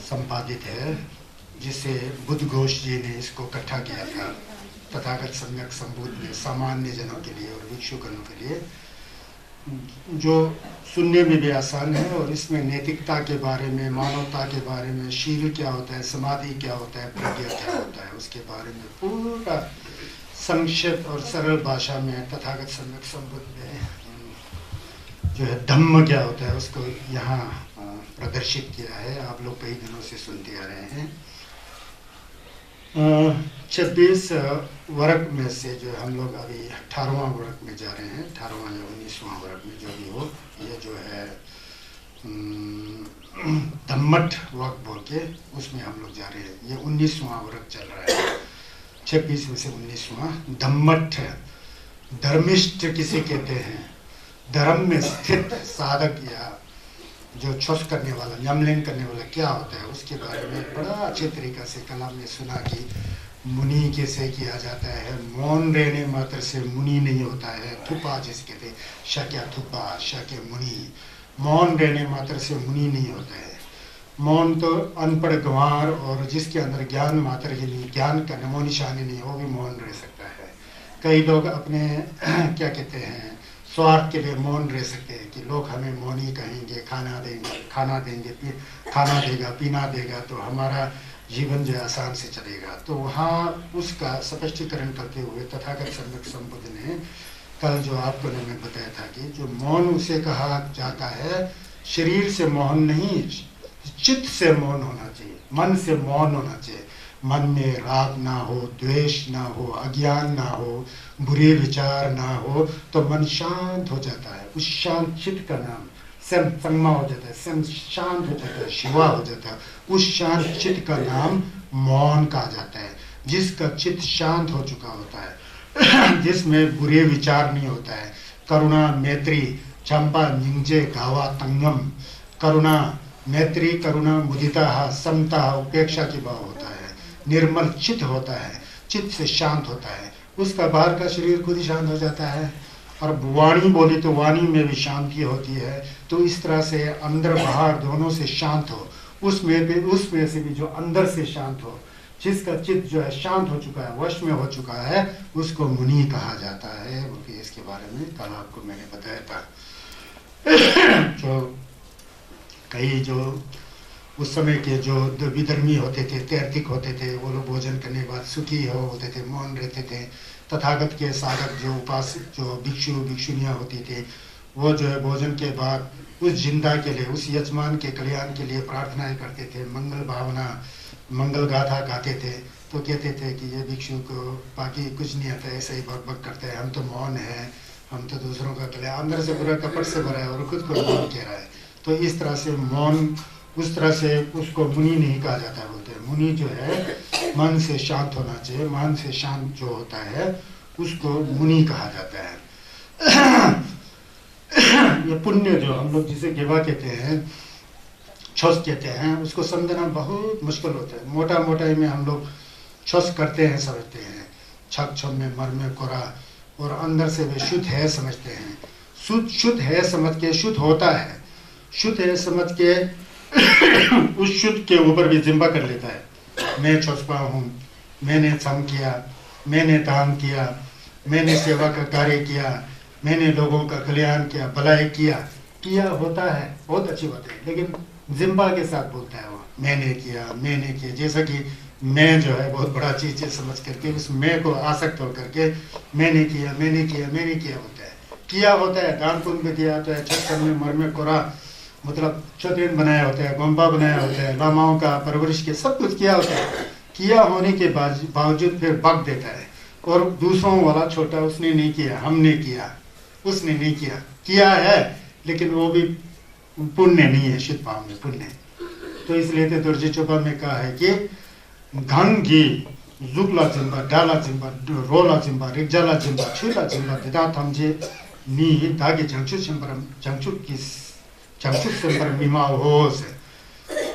संपादित है, जिसे बुद्ध घोष जी ने इसको इकट्ठा किया था तथागत सम्यक संबुद्ध ने सामान्य जनों के लिए और भिक्षुगणों के लिए, जो सुनने में भी आसान है और इसमें नैतिकता के बारे में, मानवता के बारे में, शील क्या होता है, समाधि क्या होता है, प्रज्ञा क्या होता है, उसके बारे में पूरा संक्षिप्त और सरल भाषा में तथागत सम्यक संबुद्ध ने जो है धम्म क्या होता है उसको यहाँ प्रदर्शित किया है। आप लोग कई दिनों से सुनते आ रहे हैं। 26 वर्ग में से जो हम लोग अभी 18वां वर्ग में जा रहे हैं, 18वां या 19वां वर्ग में जो भी हो, ये जो है धम्मठ वर्ग बोल के उसमें हम लोग जा रहे हैं। ये 19वां वर्ग चल रहा है, 26 में से 19वां धम्मठ। धर्मिष्ठ किसे कहते हैं? धर्म में स्थित साधक या जो छोस करने वाला, यमलिंग करने वाला क्या होता है उसके बारे में बड़ा अच्छे तरीका से कलाम में सुना कि मुनि कैसे किया जाता है। मौन रहने मात्र से मुनि नहीं होता है। थुपा जिसे कहते हैं, शक्या थुपा, शक्य मुनि। मौन रहने मात्र से मुनि नहीं होता है। मौन तो अनपढ़ गंवार और जिसके अंदर ज्ञान मात्र ही नहीं, ज्ञान का नमो निशानी नहीं, वो भी मौन रह सकता है। कई लोग अपने क्या कहते हैं स्वार्थ के लिए मौन रह सकते हैं कि लोग हमें मौनी कहेंगे, खाना देंगे, खाना देगा, पीना देगा तो हमारा जीवन जो आसान से चलेगा। तो वहाँ उसका स्पष्टीकरण करते हुए तथागत सम्यक संबुद्ध ने कल जो आपको मैंने बताया था कि जो मौन उसे कहा जाता है, शरीर से मौन नहीं, चित्त से मौन होना चाहिए, मन से मौन होना चाहिए। मन में राग ना हो, द्वेष ना हो, अज्ञान ना हो, बुरे विचार ना हो, तो मन शांत हो जाता है। उस शांत चित्त का नाम संगमा हो जाता है, शांत हो जाता है, शिवा हो जाता है। उस शांत चित्त का नाम मौन कहा जाता है। जिसका चित्त शांत हो चुका होता है, जिसमें बुरे विचार नहीं होता है, करुणा, मैत्री, चंपा, निंजे, गावा, तंगम, करुणा, मैत्री, करुणा, मुदिता, समता, उपेक्षा की भाव होता है। निर्मल चित्त होता है, चित्त से शांत होता है, उसका बाहर का शरीर खुद ही शांत हो जाता है। और वाणी बोली तो वाणी में भी शांति होती है। तो इस तरह से अंदर बाहर दोनों से शांत हो, उसमें से भी जो अंदर से शांत हो, जिसका चित्त जो है शांत हो चुका है, वश में हो चुका है, उसको मुनि कहा जाता है। इसके बारे में कल आपको मैंने बताया था। जो कई जो उस समय के जो विधर्मी होते थे, तैर्तिक होते थे, वो लोग भोजन करने के बाद सुखी होते थे, मौन रहते थे। तथागत के साधक जो उपासक, जो भिक्षु भिक्षुनियाँ होती थे, वो जो है भोजन के बाद उस जिंदा के लिए, उस यजमान के कल्याण के लिए प्रार्थनाएं करते थे, मंगल भावना, मंगल गाथा गाते थे। तो कहते थे कि ये भिक्षु को बाकी कुछ नहीं आता, ऐसे ही बक बक करते हैं, हम तो मौन है, हम तो दूसरों का कल्याण, अंदर से पूरा कपट से भरा है और खुद को मौन कह रहा है। तो इस तरह से मौन, उस तरह से उसको मुनि नहीं कहा जाता है। बोलते हैं मुनि जो है मन से शांत होना चाहिए, मन से शांत जो होता है उसको मुनि कहा जाता है। ये पुण्य जो हम लोग जिसे गेवा कहते हैं, छस कहते हैं, उसको समझना बहुत मुश्किल होता है। मोटा मोटाई में हम लोग छस करते हैं, समझते हैं, छक छम में मर में कोरा, और अंदर से वे शुद्ध है समझते हैं। शुद्ध है समझ के शुद्ध होता है, शुद्ध है समझ के उस शुद्ध के ऊपर भी जिम्मा कर लेता है। मैं छुपा हूँ, मैंने सम किया, मैंने दान किया, मैंने सेवा का कार्य किया, मैंने लोगों का कल्याण किया, भलाई किया होता है, बहुत अच्छी बात है। लेकिन जिम्मा के साथ बोलता है वो, मैंने किया, जैसा कि मैं जो है बहुत बड़ा चीज़ समझ करके उस मैं को आसक्त होकर के मैंने किया होता है। किया होता है, दान पुण्य भी दिया होता है, छप्पन में मर में कोरा, मतलब चौथेन बनाया होता है, गोम्बा बनाया होता है, लामाओं का परवरिश के सब कुछ किया होता है। किया होने के बावजूद फिर बक देता है, और दूसरों वाला छोटा, उसने नहीं किया, हमने किया, उसने नहीं किया है, लेकिन वो भी पुण्य नहीं है, शुद्ध भाव में पुण्य। तो इसलिए तो दुर्जी चोपा में कहा है कि घंगी जुगला जिम्बा, डाला जिम्बा, रोला जिम्बा, रिगजाला जिम्बा, छुला जिम्बा, दिदा थमजे नी दागे जंगचुक सिंबर मीमा हो से।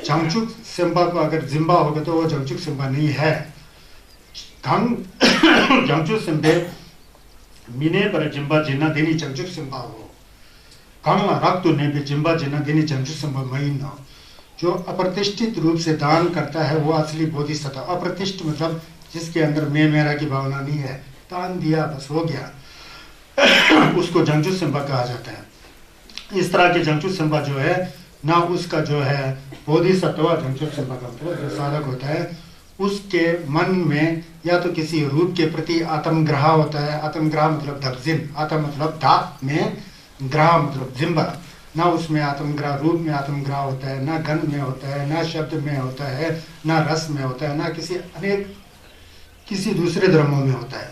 जंगचुक सिंबा को अगर जिम्बा होगा तो वो जंगचुक सिंबा नहीं है। जंगचुक सिंबे मीने पर जिम्बा जिन्ना देनी जंगचुक सिंबा हो, कांगला रक्त ने भी जिम्बा जिन्ना देनी जंगचुक सिंबा महीना। जो अप्रतिष्ठित रूप से दान करता है वो असली बोधिसत्व। अप्रतिष्ठ मतलब जिसके अंदर मैं मेरा की भावना नहीं है, दान दिया बस हो गया, उसको जंगजू सिंबा कहा जाता है। इस तरह के जंगजू सिंबा जो है ना, उसका जो है बोधिसत्व जंगजू सिंबा का मतलब जो साधक होता है उसके मन में या तो किसी रूप के प्रति आत्मग्रह होता है। आत्मग्रह मतलब दबजिन, आत्म मतलब धा में, ग्रह मतलब जिम्बा, ना उसमें आत्मग्रह, रूप में आत्मग्रह होता है, ना गंध में होता है, ना शब्द में होता है, ना रस में होता है, ना किसी दूसरे धर्मों में होता है।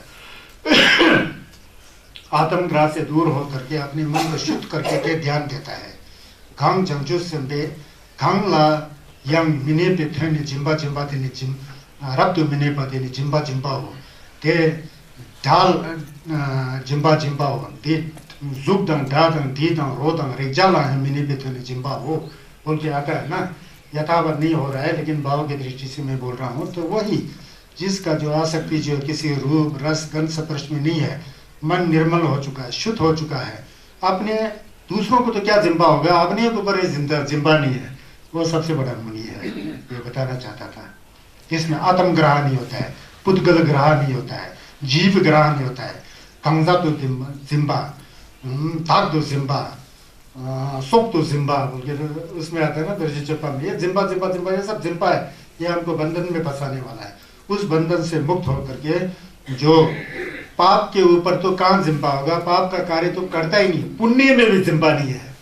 आत्मग्रह से दूर होकर के अपने मन को शुद्ध करके के ध्यान देता है। घंग जंगजू सिंबे घंग ला यंग मिने पे थे जिम्बा जिम्बा देने जिम रब तो मिने पा देने जिम्बा जिम्बा हो ते ढाल जिम्बा जिम्बा हो दे जुग दंग ढा दंग धी दंग रो दंग रेजाला है मिने पे थे जिम्बा हो बोल के आता है ना। यथावत नहीं हो रहा है लेकिन भाव की दृष्टि से मैं बोल रहा हूँ। तो वही जिसका जो आसक्ति जो किसी रूप रस गंध स्पर्श में नहीं है, मन निर्मल हो चुका है, शुद्ध हो चुका है, अपने दूसरों को तो क्या जिम्बा होगा, अपने ऊपर जिम्बा नहीं है, वो सबसे बड़ा मुनि है, ये बताना चाहता था। इसमें आत्मग्रह नहीं होता है, पुद्गल ग्रह नहीं होता है, जीव ग्रह नहीं होता है। कंजा तो जिम्बा, ताक तो जिम्बा, सोक तो जिम्बा बोल के उसमें आता है ना दर्जी चप्पा में, ये जिम्बा जिम्बा जिम्बा ये सब जिम्बा है, ये हमको बंधन में फंसाने वाला है। उस बंधन से मुक्त होकर के जो पाप के ऊपर तो कहाँ जिम्बा होगा, पाप का कार्य तो करता ही नहीं, पुण्य में भी जिम्बा नहीं है,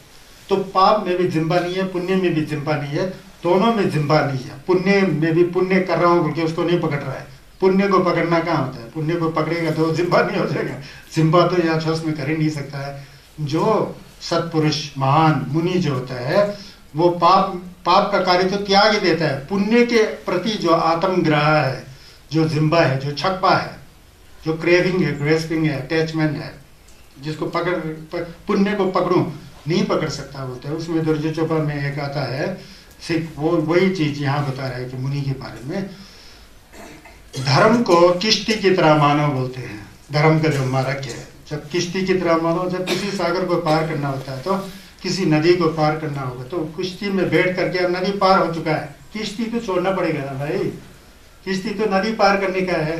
तो पाप में भी जिम्बा नहीं है, पुण्य में भी जिम्बा नहीं है, दोनों में जिम्बा नहीं है। पुण्य में भी पुण्य कर रहा हूँ क्योंकि उसको नहीं पकड़ रहा है, पुण्य को पकड़ना कहाँ होता है, पुण्य को पकड़ेगा तो जिम्बा नहीं हो जाएगा, जिम्बा तो यहाँ छस में कर ही नहीं सकता है। जो सत्पुरुष महान मुनि जो होता है वो पाप का कार्य तो त्याग ही देता है, पुण्य के प्रति जो आत्मग्रह है, जो जिम्बा है, जो छक्पा है, जो क्रेविंग है, ग्रेस्पिंग है, अटैचमेंट है, जिसको पुण्य को पकड़ूं नहीं पकड़ सकता बोलते हैं। उसमें दुर्जय चोपा में एक आता है सिर्फ वो वही चीज यहाँ बता रहा है कि मुनि के बारे में, धर्म को किश्ती की तरह मानो बोलते हैं। धर्म का जो मार्ग है, जब किश्ती की तरह मानो, जब किसी सागर को पार करना होता है तो किसी नदी को पार करना होगा तो किश्ती में बैठ करके अब नदी पार हो चुका है, किश्ती तो छोड़ना पड़ेगा ना भाई, किश्ती तो नदी पार करने का है।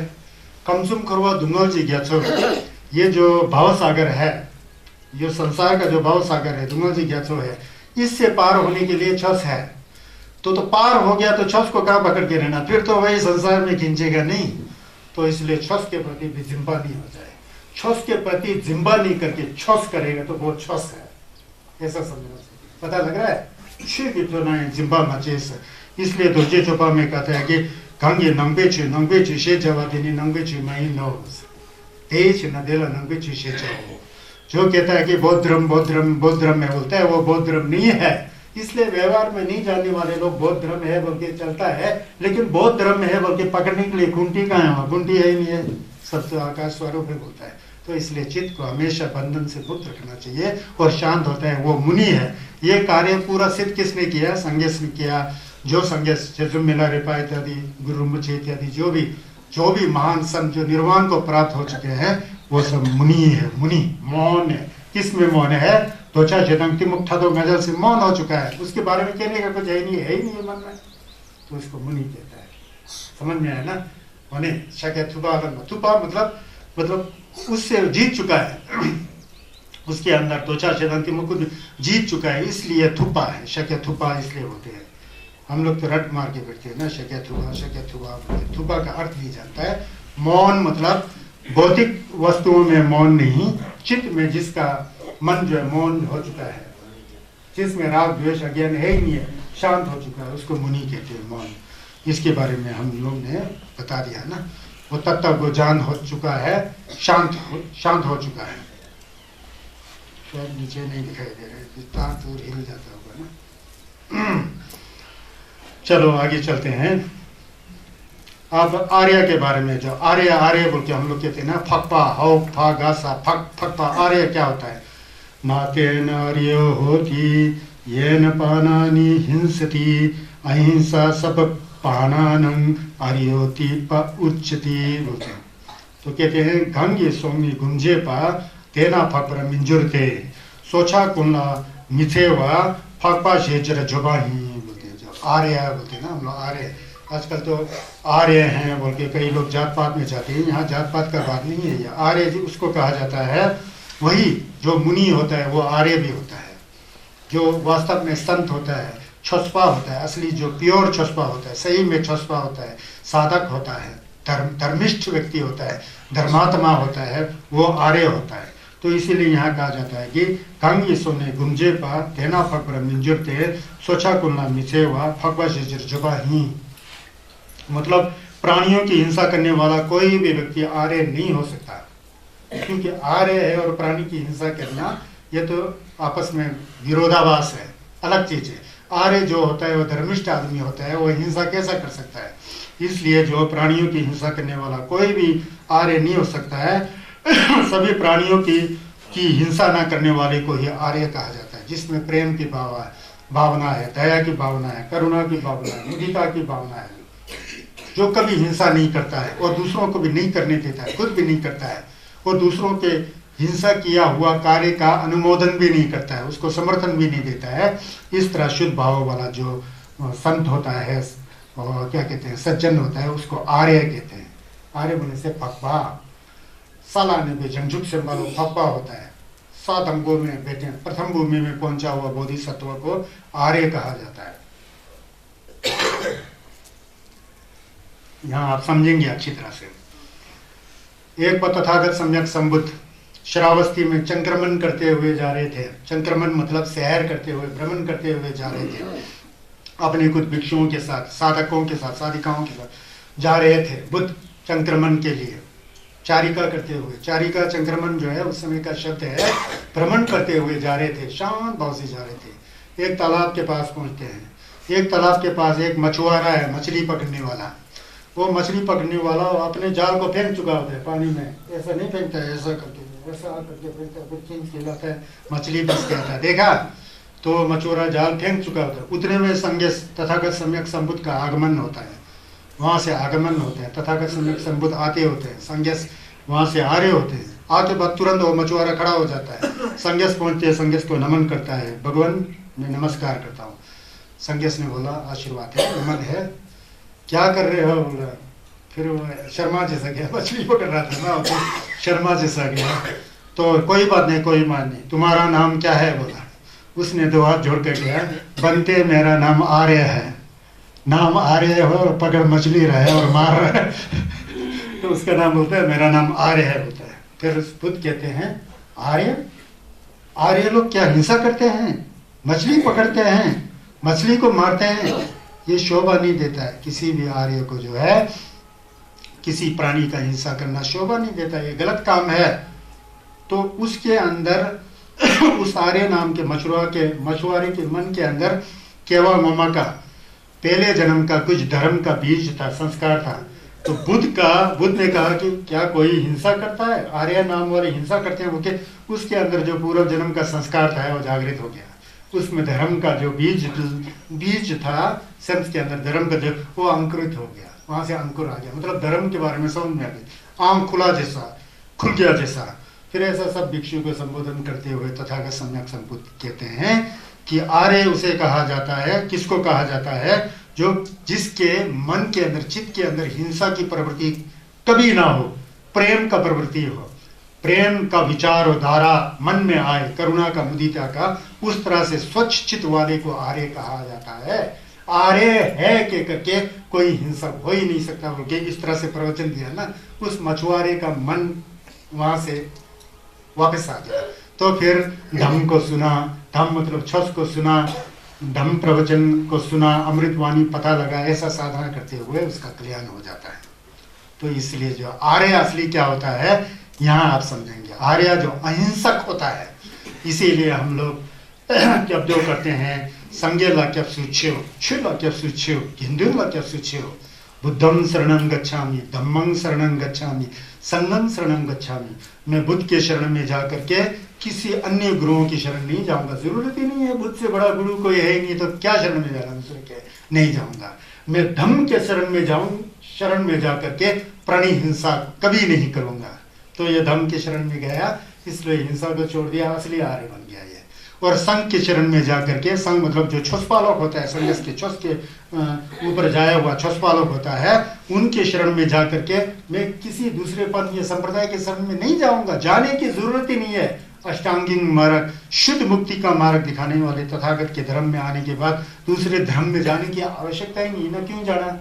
कमसुम खरवा दुंगल जी गया छो, ये जो भाव सागर है, जो संसार का जो भाव सागर है, दुंगल जी गया छो है, इससे पार होने के लिए छस है, तो पार हो गया तो छस को कहाँ पकड़ के रहना, फिर तो वही संसार में खींचेगा नहीं। तो इसलिए छस के प्रति भी जिम्बा नहीं हो जाए, छस के प्रति जिम्बा नहीं करके छस करेगा तो वो छस है, ऐसा समझना पता लग रहा है। जिम्बा मचेस, इसलिए दुर्जय चोपा में कहता है कि गंगे नंगे छु शे जवा देनी नंगे छु मई नोस तेज न देला नंगे छु शे जाओ। जो कहता है कि बौद्ध धर्म में बोलता है, वो बौद्ध धर्म नहीं है, इसलिए व्यवहार में नहीं जानने वाले लोग बौद्ध धर्म है बोल के चलता है, लेकिन बौद्ध धर्म में है बोल के पकड़ने के लिए कुंटी कहाँ है, कुंटी है ही नहीं है, सब तो आकाश स्वरूप में बोलता है। तो इसलिए चित्त को हमेशा बंधन से मुक्त रखना चाहिए और शांत होता है, वो मुनि है। ये कार्य पूरा सिद्ध किसने किया, संगेश ने किया। जो संगेश जैसे मिला रिपा इत्यादि गुरु मुझे इत्यादि जो भी महान संत जो निर्वाण को प्राप्त हो चुके हैं वो सब मुनि है। मुनि मौन है, किस में मौन है, त्वचा चेतंगति मुक्त तो गजल से मौन हो चुका है, उसके बारे में कहने का कुछ है ही नहीं मन में, तो इसको मुनि कहता है। समझ में आया ना। मुनि शक्य थुपा मतलब उससे जीत चुका है, उसके अंदर त्वचा चेतंगति मुक्त जीत चुका है, इसलिए थुपा है। शक्य थुपा इसलिए होते हैं, हम लोग तो रट मार के बैठते हैं ना, शक्य थुपा, थुपा का अर्थ नहीं जानता है। मौन मतलब भौतिक वस्तुओं में मौन नहीं, चित्त में जिसका मन जो है मौन हो चुका है, जिसमें राग द्वेष अज्ञान है ही नहीं है, शांत हो चुका है, उसको मुनि कहते हैं मौन। इसके बारे में हम लोग ने बता दिया ना, वो तत्व को जान हो चुका है, शांत हो चुका है। शायद नीचे नहीं दिखाई दे रहे, तार दूर हिल जाता होगा ना। चलो आगे चलते हैं। अब आर्य के बारे में, जो आर्य बोल के हम लोग कहते हैं ना, फक्पा हौ फा गासा फक्पा, आर्य क्या होता है। नातेन आर्यो होती येन पानानि हिंसति अहिंसा सब पानानं आर्योति प उच्चति बोलते हैं। तो कहते हैं गंगे सोंगी गुंजे पा तेना फक्पर मिंजुरते सोचा कुल्ला मिथे वा फक्पा शेजर जुबाही बोलते हैं। जब आर्य बोलते हैं ना हम लोग, आर्य। आजकल तो आर्य हैं बोल के कई लोग जात पात में जाते हैं। यहाँ जात पात का बात नहीं है, ये आर्य उसको कहा जाता है। वही जो मुनि होता है वो आर्य भी होता है, जो वास्तव में संत होता है, छुस्पा होता है, असली जो प्योर छुस्पा होता है, सही में छुस्पा होता है, साधक होता है, धर्मिष्ठ व्यक्ति होता है, धर्मात्मा होता है, वो आर्य होता है। तो इसीलिए यहाँ कहा जाता है कि कंग सोने गुंजे पा तेना फकर मिंजुरते सोचा कुल्ला मिसेवा फकवा जुबा ही। मतलब प्राणियों की हिंसा करने वाला कोई भी व्यक्ति आर्य नहीं हो सकता, क्योंकि आर्य है और प्राणी की हिंसा करना ये तो आपस में विरोधाभास है, अलग चीज है। आर्य जो होता है वो धर्मिष्ठ आदमी होता है, वो हिंसा कैसा कर सकता है? इसलिए जो प्राणियों की हिंसा करने वाला कोई भी आर्य नहीं हो सकता है। सभी प्राणियों की हिंसा ना करने वाले को ही आर्य कहा जाता है, जिसमें प्रेम की भावना है, दया की भावना है, करुणा की भावना है, मुदिता की भावना है, जो कभी हिंसा नहीं करता है और दूसरों को भी नहीं करने देता है, खुद भी नहीं करता है, और दूसरों के हिंसा किया हुआ कार्य का अनुमोदन भी नहीं करता है, उसको समर्थन भी नहीं देता है। इस तरह शुद्ध भाव वाला जो संत होता है, और क्या कहते हैं, सज्जन होता है, उसको आर्य कहते हैं। आर्य बोलने से फकवा सालाने में झंझुक से मारो फकवा होता है। 7 अंगों में बैठे प्रथम भूमि में पहुंचा हुआ बोधिसत्व को आर्य कहा जाता है। यहाँ आप समझेंगे अच्छी तरह से। एक बार तथागत सम्यक संबुद्ध श्रावस्ती में चंक्रमण करते हुए जा रहे थे। चंक्रमण मतलब सैर करते हुए, भ्रमण करते हुए जा रहे थे, अपने कुछ भिक्षुओं के साथ, साधकों के साथ, साधिकाओं के साथ जा रहे थे बुद्ध चंक्रमण के लिए, चारिका करते हुए। चारिका चंक्रमण जो है उस समय का शब्द है। भ्रमण करते हुए जा रहे थे, शांत भाव से जा रहे थे। एक तालाब के पास पहुंचते हैं। एक तालाब के पास एक मछुआरा है, मछली पकड़ने वाला। वो मछली पकड़ने वाला अपने जाल को फेंक चुका होता है पानी में, ऐसा नहीं फेंकता है, ऐसा करके, ऐसा करके फेंकता है, खींच के लाता है, मछली बच गया था, देखा? तो मछुआरा जाल फेंक चुका होता है। उतने में संज्ञ तथागत सम्यक संबुद्ध का आगमन होता है, वहां से आगमन होते हैं। तथागत सम्यक संबुद्ध आते होते हैं, संज्ञ वहां से आ रहे होते हैं। आके बाद तुरंत वो मछुआरा खड़ा हो जाता है। संज्ञ पहुंचते हैं, संज्ञ को नमन करता है, भगवान मैं नमस्कार करता हूँ। संज्ञ ने बोला आशीर्वाद है, नमन है, क्या कर रहे हो? बोला। फिर वो शर्मा जैसा गया, मछली पकड़ रहा था ना, तो शर्मा जैसा गया। तो कोई बात नहीं, कोई बात नहीं, तुम्हारा नाम क्या है? बोला। उसने 2 हाथ जोड़ कर गया, बनते मेरा नाम आर्य है। नाम आर्य हो और पकड़ मछली रहे और मार रहा है तो उसका नाम बोलता है मेरा नाम आर्य है, बोलता है। फिर उस बुद्ध कहते हैं आर्य? आर्य लोग क्या हिंसा करते हैं? मछली पकड़ते हैं, मछली को मारते हैं? ये शोभा नहीं देता है किसी भी आर्य को, जो है किसी प्राणी का हिंसा करना शोभा नहीं देता, ये गलत काम है। तो उसके अंदर उस आर्य नाम के मछुआरे के मन के अंदर केवा मामा का पहले जन्म का कुछ धर्म का बीज था, संस्कार था। तो बुद्ध ने कहा कि क्या कोई हिंसा करता है? आर्य नाम वाले हिंसा करते हैं? वो उसके अंदर जो पूर्व जन्म का संस्कार था वो जागृत हो गया। उसमें धर्म का जो बीज था, सेंस के अंदर धर्म का जो, वो अंकुरित हो गया, वहां से अंकुर आ गया। मतलब धर्म के बारे में समझ में आ गया, आम खुला जैसा, खुल गया जैसा। फिर ऐसा सब भिक्षु को संबोधन करते हुए तथागत सम्यक संबुद्ध कहते हैं कि आर्य उसे कहा जाता है, किसको कहा जाता है? जो जिसके मन के अंदर, चित्त के अंदर हिंसा की प्रवृत्ति कभी ना हो, प्रेम का प्रवृत्ति हो, प्रेम का विचार और धारा मन में आए, करुणा का, मुदिता का, उस तरह से स्वच्छ चित्त वाले को आर्य कहा जाता है। आर्य है के करके कोई हिंसक हो ही नहीं सकता, बोल के इस तरह से प्रवचन दिया ना। उस मछुआरे का मन वहां से वापस आ गया। तो फिर धम्म को सुना, धम्म मतलब छस को सुना, धम्म प्रवचन को सुना, अमृतवाणी पता लगा, ऐसा साधना करते हुए उसका कल्याण हो जाता है। तो इसलिए जो आर्य असली क्या होता है यहाँ आप समझेंगे। आर्य जो अहिंसक होता है, इसीलिए हम लोग जब जो करते हैं संज्ञ लाक्य सूच्यो, छु लाक्य सूच्यो, हिंदू लाक्य सूच्यो, बुद्धं शरणं गच्छामि, धम्मं शरणं गच्छामि, संघं शरणं गच्छामि। मैं बुद्ध के शरण में जा करके किसी अन्य गुरुओं की शरण नहीं जाऊंगा। जरूरत ही नहीं है, बुद्ध से बड़ा गुरु कोई है ही नहीं, तो क्या शरण में जाना, दूसरे के नहीं जाऊंगा। मैं धम्म के शरण में जाऊं, शरण में जा करके प्राणी हिंसा कभी नहीं करूंगा। तो ये धम्म के शरण में गया, इसलिए हिंसा को छोड़ दिया, असली आर्य बन गया ये। और संघ के चरण में जा करके, संघ मतलब जो छुसपालक होता है, संघर्ष के छुस के ऊपर जाया हुआ छुसपालक होता है, उनके शरण में जा करके मैं किसी दूसरे पद या संप्रदाय के शरण में नहीं जाऊंगा, जाने की जरूरत ही नहीं है। अष्टांगिक मार्ग, शुद्ध मुक्ति का मार्ग दिखाने वाले तथागत के धर्म में आने के बाद दूसरे धर्म में जाने की आवश्यकता ही नहीं ना, क्यों जाना?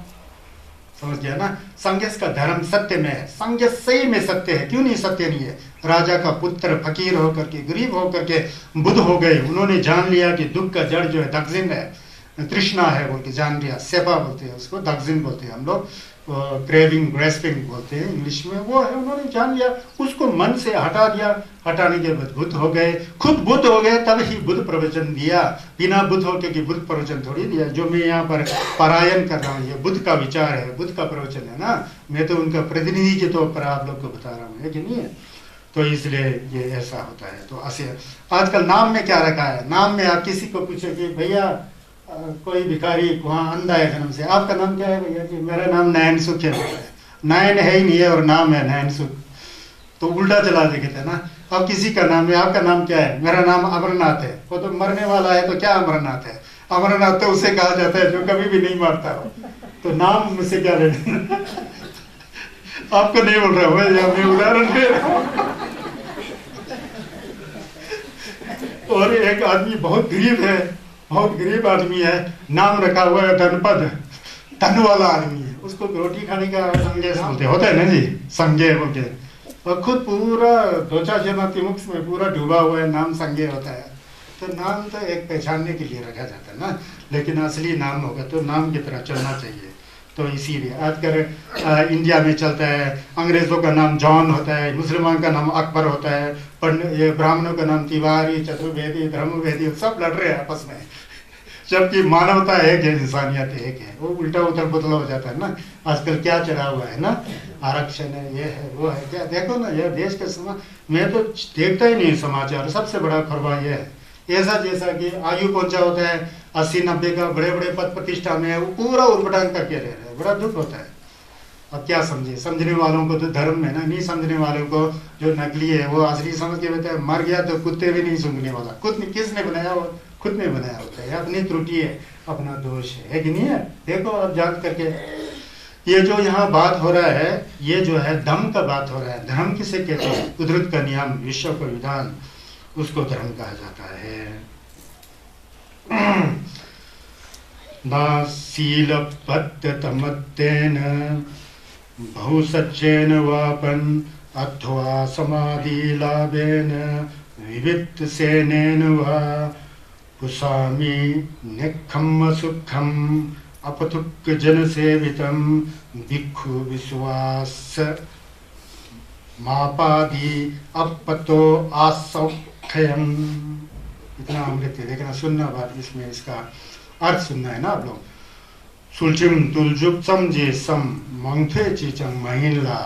समझ गया ना? संघर्ष का धर्म सत्य में है, संघर्ष सही में सत्य है, क्यों नहीं सत्य नहीं है? राजा का पुत्र फकीर होकर के, गरीब होकर के बुद्ध हो गए, उन्होंने जान लिया कि दुख का जड़ जो है दक्षिण है, तृष्णा है बोल के जान लिया, सेपा बोलते हैं उसको, दक्षिण बोलते हैं हम लोग, क्रेविंग ग्रेस्पिंग बोलते हैं इंग्लिश में, वो है, उन्होंने जान लिया, उसको मन से हटा दिया, हटाने के बाद बुद्ध हो गए, खुद बुद्ध हो गए, तब ही बुद्ध प्रवचन दिया, बिना बुद्ध होकर के बुद्ध प्रवचन थोड़ी दिया। जो मैं यहाँ पर पारायण कर रहा हूँ ये बुद्ध का विचार है, बुद्ध का प्रवचन है ना, मैं तो उनका प्रतिनिधि के तौर पर आप लोग को बता रहा हूँ, है कि नहीं है? तो इसलिए ये ऐसा होता है। तो ऐसे आजकल नाम में क्या रखा है, नाम में आप किसी को पूछे कि भैया कोई भिखारी वहाँ अंधा है जन्म से, आपका नाम क्या है भैया? जी मेरा नाम नयन सुख है। नयन है ही नहीं है और नाम है नयन सुख, तो उल्टा चला देते थे ना। अब किसी का नाम है, आपका नाम क्या है? मेरा नाम अमरनाथ है। वो तो मरने वाला है, तो क्या अमरनाथ है? अमरनाथ तो उसे कहा जाता है जो कभी भी नहीं मरता हो, तो नाम मुझसे क्या लेना? आपको नहीं बोल रहा हूँ मैं उदाहरण दे रहा हूँ। और एक आदमी बहुत गरीब है, बहुत गरीब आदमी है, नाम रखा हुआ है धनपद, धन वाला आदमी है, उसको रोटी खाने का संज्ञा बोलते होता है ना जी, संज्ञा बोलते, और खुद पूरा 2-4 जन्माती मुख में पूरा डूबा हुआ है, नाम संज्ञा होता है। तो नाम तो एक पहचानने के लिए रखा जाता है ना, लेकिन असली नाम होगा तो नाम की तरह चलना चाहिए। तो इसीलिए आजकल इंडिया में चलता है, अंग्रेज़ों का नाम जॉन होता है, मुसलमान का नाम अकबर होता है, ये ब्राह्मणों का नाम तिवारी, चतुर्वेदी, धर्मवेदी, सब लड़ रहे हैं आपस में, जबकि मानवता एक है, इंसानियत एक है। वो उल्टा उतर पुतला हो जाता है ना। आजकल क्या चढ़ा हुआ है ना, आरक्षण है, ये है, वो है, क्या देखो ना यह देश का समाज। मैं तो देखता ही नहीं समाचार, सबसे बड़ा खबर यह है, ऐसा जैसा कि आयु पहुंचा होता है 80-90 का, बड़े बड़े पद प्रतिष्ठा में है, वो पूरा उलपटांग करके रह रहे हैं, बड़ा दुख होता है। अब क्या समझे, समझने वालों को तो धर्म में ना, नहीं समझने वालों को जो नकली है वो असली समझ के बताए। मर गया तो कुत्ते भी नहीं सूंघने वाला, खुद किसने बनाया? वो खुद ने बनाया होता है, अपनी त्रुटि है, अपना दोष है कि नहीं है? देखो अब जाग करके ये जो यहाँ बात हो रहा है, ये जो है धम्म का बात हो रहा है। धर्म किसे कहते हैं? उद्धृत का नियम, विश्व का विधान, उसको धर्म कहा जाता है। न शीलबद्धतमत्तेन बहुसच्चेन वापन अथवा समाधि लाभेन विविक्तसेनेन वा कुसामि निखम सुखम अपतुक जन सेवितम भिक्षु विश्वास मापादि अपतो आसौख्यम। इतना अमृत है, देखना, सुनना बात, इसमें इसका अर्थ सुनना है ना आप लोग। सुलचिम तुलजुक समझे सम मंगथे चीचंग महिला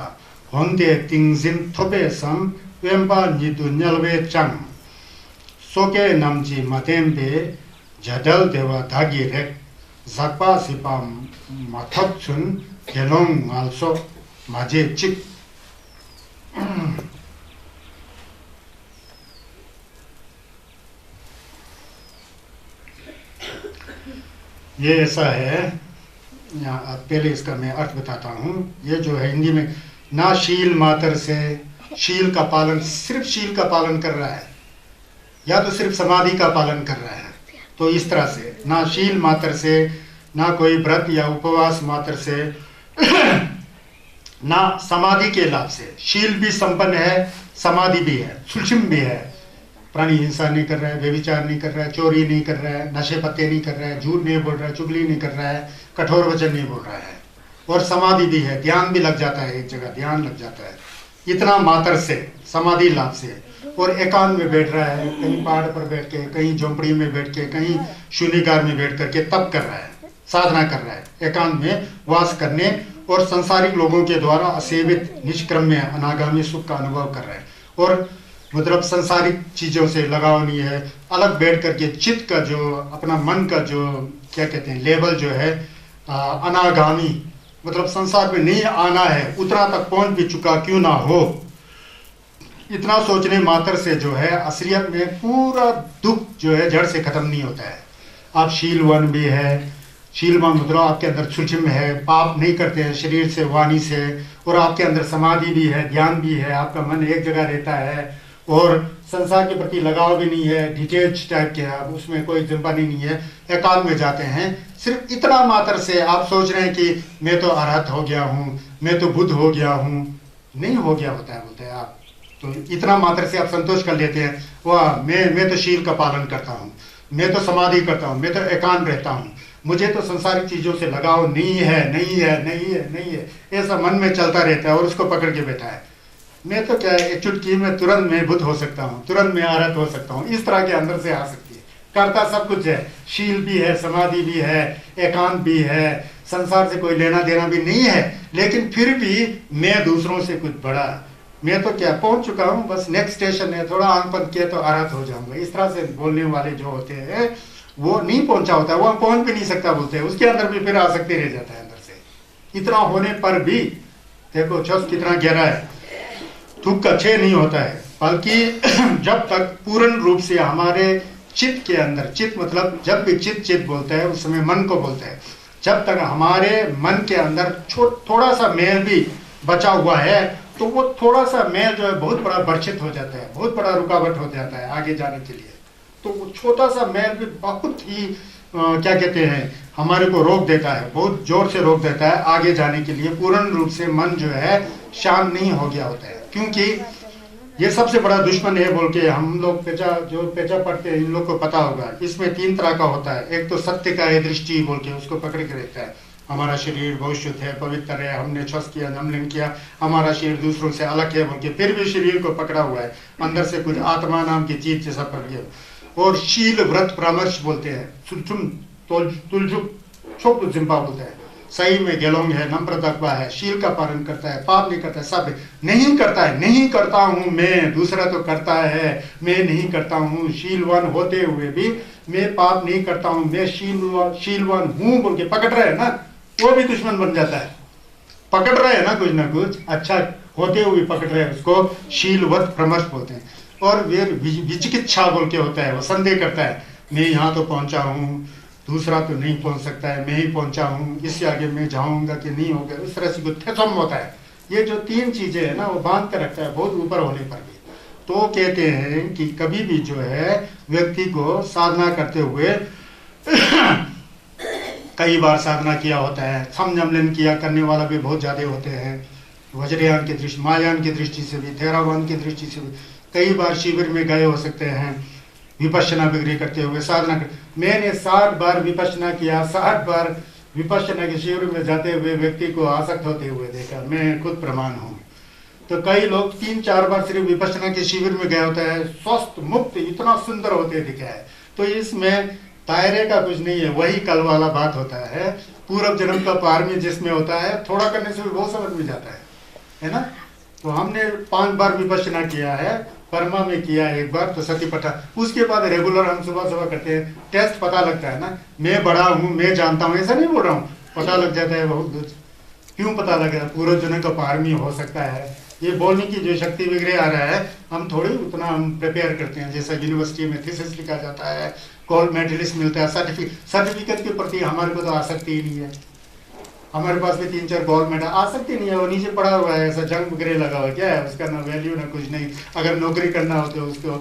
होंदे तिंगजिन थोबे सम वेम्बा निदु न्यलवे चंग सोके नमजी मतेम्बे जडल देवा धागी rake zakpa sipa mathap chun gelong also maje chik। ये ऐसा है, यहाँ पहले इसका मैं अर्थ बताता हूँ। ये जो है हिंदी में, ना शील मात्र से, शील का पालन, सिर्फ शील का पालन कर रहा है, या तो सिर्फ समाधि का पालन कर रहा है। तो इस तरह से ना शील मात्र से, ना कोई व्रत या उपवास मात्र से, ना समाधि के लाभ से। शील भी संपन्न है, समाधि भी है, सूक्ष्म भी है, प्राणी हिंसा नहीं कर रहा है, व्यभिचार नहीं कर रहा है, चोरी नहीं कर रहा है, नशे पत्ते नहीं कर रहा है, झूठ नहीं बोल रहा है, चुगली नहीं कर रहा है, कठोर वचन नहीं बोल रहा है, और समाधि भी है, ध्यान भी लग जाता है, एक जगह ध्यान लग जाता है। इतना मात्र से, समाधि लाभ से, और एकांत में बैठ रहा है, कहीं पहाड़ पर बैठ के, कहीं झोंपड़ी में बैठ के, कहीं शून्यकार में बैठ करके तप कर रहा है, साधना कर रहा है, एकांत में वास करने और संसारिक लोगों के द्वारा असेवित निष्क्रम्य अनागामी सुख का अनुभव कर रहा है। और मतलब संसारिक चीज़ों से लगाव नहीं है, अलग बैठ करके चित्त का जो, अपना मन का जो क्या कहते हैं लेवल जो है अनागामी, मतलब संसार में नहीं आना है, उतना तक पहुंच भी चुका क्यों ना हो, इतना सोचने मात्र से जो है असलियत में पूरा दुख जो है जड़ से खत्म नहीं होता है। आप शीलवान भी है, शीलवान मतलब आपके अंदर सूक्ष्म है, पाप नहीं करते हैं शरीर से वाणी से, और आपके अंदर समाधि भी है, ध्यान भी है, आपका मन एक जगह रहता है और संसार के प्रति लगाव भी नहीं है, डिटेच टाइप के, आप उसमें कोई जिम्मेदारी नहीं है, एकांत में जाते हैं। सिर्फ इतना मात्र से आप सोच रहे हैं कि मैं तो अरहत हो गया हूँ, मैं तो बुद्ध हो गया हूँ। नहीं हो गया होता है, बोलते हैं आप तो इतना मात्र से आप संतोष कर लेते हैं, वाह मैं तो शील का पालन करता हूँ, मैं तो समाधि करता हूँ, मैं तो एकांत रहता हूँ, मुझे तो संसारिक चीज़ों से लगाव नहीं है, नहीं है, नहीं है, नहीं है, ऐसा मन में चलता रहता है और उसको पकड़ के बैठा है। मैं तो क्या है, एक चुटकी में तुरंत मैं बुद्ध हो सकता हूँ, तुरंत मैं अरहत हो सकता हूँ, इस तरह के अंदर से आ सकती है। करता सब कुछ है, शील भी है, समाधि भी है, एकांत भी है, संसार से कोई लेना देना भी नहीं है, लेकिन फिर भी मैं दूसरों से कुछ बड़ा, मैं तो क्या पहुंच चुका हूँ, बस नेक्स्ट स्टेशन है, थोड़ा आंख बंद किया तो अरहत हो जाऊंगा। इस तरह से बोलने वाले जो होते हैं वो नहीं पहुंचा होता, वो पहुंच भी नहीं सकता बोलते हैं, उसके अंदर भी फिर आसक्ति रह जाता है अंदर से। इतना होने पर भी देखो छस कितना गहरा है, दुख का क्षय नहीं होता है, बल्कि जब तक पूर्ण रूप से हमारे चित्त के अंदर, चित्त मतलब जब भी चित्त बोलता है उस समय मन को बोलता है, जब तक हमारे मन के अंदर थोड़ा सा मैल भी बचा हुआ है तो वो थोड़ा सा मैल जो है बहुत बड़ा वर्षित हो जाता है, बहुत बड़ा रुकावट हो जाता है आगे जाने के लिए। तो वो छोटा सा मैल भी बहुत ही क्या कहते हैं हमारे को रोक देता है, बहुत जोर से रोक देता है आगे जाने के लिए। पूर्ण रूप से मन जो है शांत नहीं हो गया होता है, क्योंकि ये सबसे बड़ा दुश्मन है बोल के हम लोग पेचा पढ़ते हैं, इन लोग को पता होगा। इसमें 3 तरह का होता है, एक तो सत्य का है दृष्टि बोल के उसको पकड़ के रहता है, हमारा शरीर बहुत शुद्ध है, पवित्र है, हमने छस किया, नमलिन किया, हमारा शरीर दूसरों से अलग है बोल के फिर भी शरीर को पकड़ा हुआ है, अंदर से कुछ आत्मा नाम की चीज जैसा पड़ गया। और शील व्रत परामर्श बोलते हैं, तुलजुक जिम्पा बोलते हैं, सही में गेलोंग है, नम्रता है, शील का पालन करता है, पाप नहीं करता है, सब नहीं करता है, नहीं करता हूँ मैं, दूसरा तो करता है, मैं नहीं करता हूँ, शीलवान होते हुए भी मैं पाप नहीं करता हूँ, मैं शीलवान हूँ बोल के पकड़ रहे हैं ना, वो भी दुश्मन बन जाता है। पकड़ रहे हैं ना कुछ अच्छा होते हुए पकड़ रहे हैं, उसको शीलवत परामर्श बोलते हैं। और वे विचिकित्सा बोल के होता है, वो संदेह करता है, मैं यहाँ तो पहुंचा हूँ, दूसरा तो नहीं पहुंच सकता है, मैं ही पहुंचा हूँ, इससे आगे मैं जाऊंगा कि नहीं होगा, इस तरह से गुत्थम होता है। ये जो 3 चीजें है ना वो बांध कर रखता है बहुत ऊपर होने पर भी। तो कहते हैं कि कभी भी जो है व्यक्ति को साधना करते हुए कई बार साधना किया होता है, समझमलन किया करने वाला भी बहुत ज्यादा होते हैं, वज्रयान की दृष्टि, महायान की दृष्टि से भी, थेरावान की दृष्टि से भी कई बार शिविर में गए हो सकते हैं विपश्यना बिक्री करते हुए साधना कर। मैंने 60 बार विपश्यना किया, 60 बार विपश्यना के शिविर में जाते हुए व्यक्ति को आसक्त होते हुए देखा, मैं खुद प्रमाण हूँ। तो कई लोग 3-4 बार सिर्फ विपश्यना के शिविर में गए होता है, स्वस्थ मुक्त इतना सुंदर होते दिखा है। तो इसमें दायरे का कुछ नहीं है, वही कल वाला बात होता है, पूर्व जन्म का पारमी जिसमें होता है, थोड़ा करने से भी बहुत समझ में जाता है ना। तो हमने 5 बार विपश्यना किया है, परमा में किया 1 बार, तो सतीपट्टा, उसके बाद रेगुलर हम सुबह करते हैं, टेस्ट पता लगता है ना, मैं बड़ा हूँ, मैं जानता हूँ, ऐसा नहीं बोल रहा हूँ, पता लग जाता है बहुत कुछ। क्यों पता लग रहा है? पूर्व जन्म का पारमी हो सकता है, ये बोलने की जो शक्ति वगैरह आ रहा है, हम थोड़ी उतना हम प्रिपेयर करते हैं। जैसा यूनिवर्सिटी में थीसिस लिखा जाता है, गोल्ड मेडलिस्ट मिलता है, सर्टिफिकेट के प्रति हमारे को तो आसक्ति ही नहीं है। हमारे पास भी 3-4 गोल्ड मेडल, आसक्ति नहीं है, वो नीचे पड़ा हुआ है, ऐसा जंग वगैरह लगा हुआ है, क्या है उसका, ना वैल्यू ना कुछ नहीं। अगर नौकरी करना हो तो उसको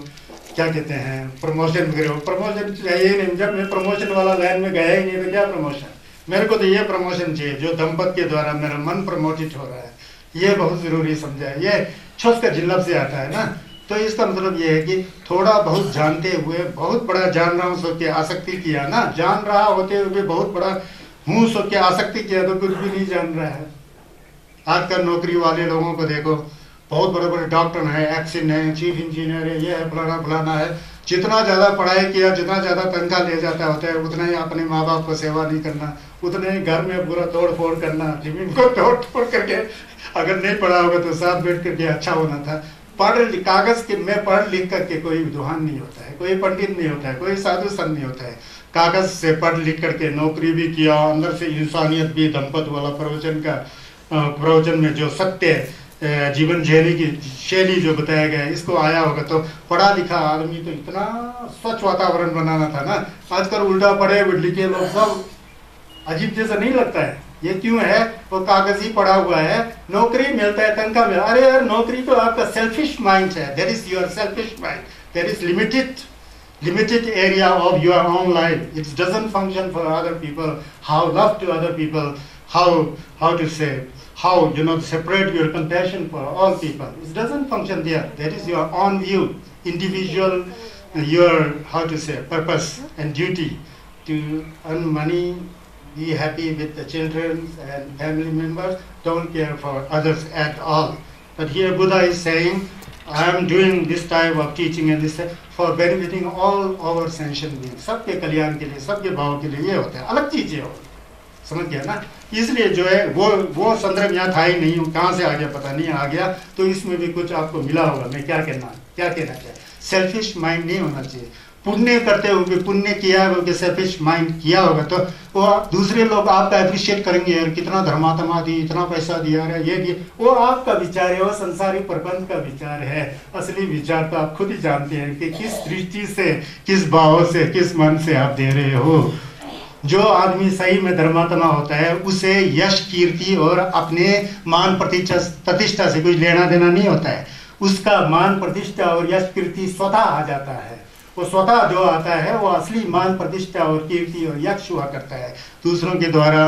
क्या कहते हैं, प्रमोशन वगैरह, प्रमोशन चाहिए नहीं। जब मैं प्रमोशन वाला लाइन में गया ही नहीं तो क्या प्रमोशन, मेरे को तो ये प्रमोशन चाहिए जो दंपति के द्वारा मेरा मन प्रमोटित हो रहा है, ये बहुत जरूरी समझा है। ये छुस का जिल्लब से आता है ना, तो इसका मतलब ये है कि थोड़ा बहुत जानते हुए बहुत बड़ा जान रहा हूँ सोच के आसक्ति किया ना, जान रहा होते हुए बहुत बड़ा हूँ सोच के आसक्ति किया तो कुछ भी नहीं जान रहा है। आजकल नौकरी वाले लोगों को देखो, बहुत बड़े बड़े डॉक्टर हैं, एक्सिन है, चीफ इंजीनियर है, ये है, फलाना है, जितना ज़्यादा पढ़ाई किया, जितना ज़्यादा तनख्वाह ले जाता होता है, उतना ही अपने माँ बाप को सेवा नहीं करना, उतने ही घर में पूरा तोड़ फोड़ करना, जमीन को तोड़ फोड़ करके, अगर नहीं पढ़ा होगा तो साथ बैठ करके अच्छा होना था। कागज के में पढ़ लिख करके कोई विद्वान नहीं होता है, कोई पंडित नहीं होता है, कोई साधु संत नहीं होता है। कागज से पढ़ लिख करके नौकरी भी किया, अंदर से इंसानियत भी, दंपत वाला प्रवचन में जो सत्य जीवन जीने की शैली जो बताया गया है, इसको आया होगा तो पढ़ा लिखा आदमी तो इतना स्वच्छ वातावरण बनाना था ना। आजकल उल्टा पढ़े लिखे लोग सब अजीब जैसा नहीं लगता है। ये क्यों है? वो कागज ही पड़ा हुआ है, नौकरी मिलता है, तनख्वाह मिलता है। अरे यार, नौकरी तो आपका सेल्फिश माइंड है, that is your selfish mind, there is limited area of your own life. It doesn't function for other people. How love to other people, how to say, how separate your compassion for all people. It doesn't function there. That is your own view, individual, your how to say purpose and duty to earn money, be happy with the children and family members. Don't care for others at all. But here Buddha is saying, I am doing this type of teaching and this for benefiting all our sentient beings. सबके कल्याण के लिए, सबके भाव के लिए। ये होता है, अलग चीज है, समझ गया ना। इसलिए जो है वो संदर्भ यहाँ था ही नहीं, कहाँ से आ गया पता नहीं, आ गया तो इसमें भी कुछ आपको मिला होगा। मैं क्या कहना चाहिए, सेल्फिश माइंड नहीं होना चाहिए। पुण्य करते हुए, पुण्य किया होगा, सेल्फिश माइंड किया होगा तो वो दूसरे लोग आपका अप्रिशिएट करेंगे, यार कितना धर्मात्मा दी, इतना पैसा दिया है, ये दिया। वो आपका विचार है, वो संसारी प्रपंच का विचार है। असली विचार तो आप खुद ही जानते हैं कि किस दृष्टि से, किस भाव से, किस मन से आप दे रहे हो। जो आदमी सही में धर्मात्मा होता है उसे यश, कीर्ति और अपने मान प्रतिष्ठा से कुछ लेना देना नहीं होता है। उसका मान प्रतिष्ठा और यश कीर्ति स्वतः आ जाता है। वो स्वतः जो आता है वो असली मान प्रतिष्ठा और कीर्ति और यश हुआ करता है। दूसरों के द्वारा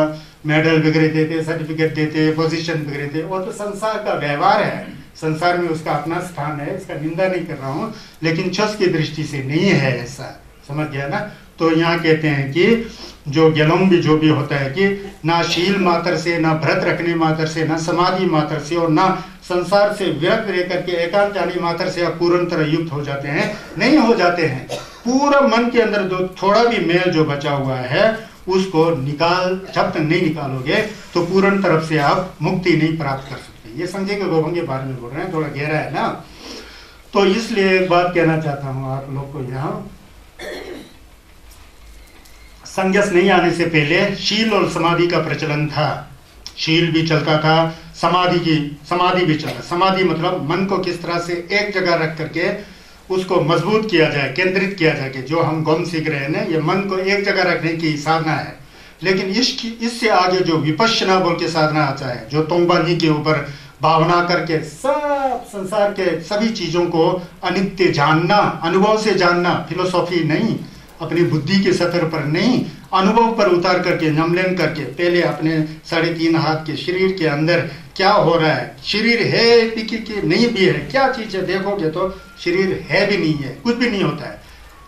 मेडल वगैरह देते, सर्टिफिकेट देते, पोजीशन वगैरह देते, वो तो संसार का व्यवहार है, संसार में उसका अपना स्थान है, इसका निंदा नहीं कर रहा हूँ, लेकिन छस की दृष्टि से नहीं है ऐसा, समझ गया ना। तो यहाँ कहते हैं कि जो गेलम भी जो भी होता है कि ना शील मात्र से, ना व्रत रखने मात्र से, ना समाधि मात्र से और ना संसार से विरक्त रह करके एकांत जाने मात्र से आप पूर्ण तरह युक्त हो जाते हैं, नहीं हो जाते हैं। पूरा मन के अंदर जो थोड़ा भी मेल जो बचा हुआ है उसको निकाल, जब तक नहीं निकालोगे तो पूर्ण तरफ से आप मुक्ति नहीं प्राप्त कर सकते। ये समझे कि गोभंग के बारे में बोल रहे हैं, थोड़ा गहरा है ना। तो इसलिए एक बात कहना चाहता हूँ आप लोग को, यहाँ संन्यास नहीं आने से पहले शील और समाधि का प्रचलन था। शील भी चलता था, समाधि भी चलता। समाधि मतलब मन को किस तरह से एक जगह रख करके उसको मजबूत किया जाए, केंद्रित किया जाए। जो हम गम सीख रहे हैं ना, ये मन को एक जगह रखने की साधना है। लेकिन इससे आगे जो विपश्यना बोल के साधना आता है, जो तोंबानी के ऊपर भावना करके सब संसार के सभी चीजों को अनित्य जानना, अनुभव से जानना, फिलोसॉफी नहीं, अपनी बुद्धि के सतर पर नहीं, अनुभव पर उतार करके, नमलन करके, पहले अपने 3.5 हाथ के शरीर के अंदर क्या हो रहा है, शरीर है कि नहीं भी है, क्या चीज है, देखोगे तो शरीर है भी नहीं है, कुछ भी नहीं होता है,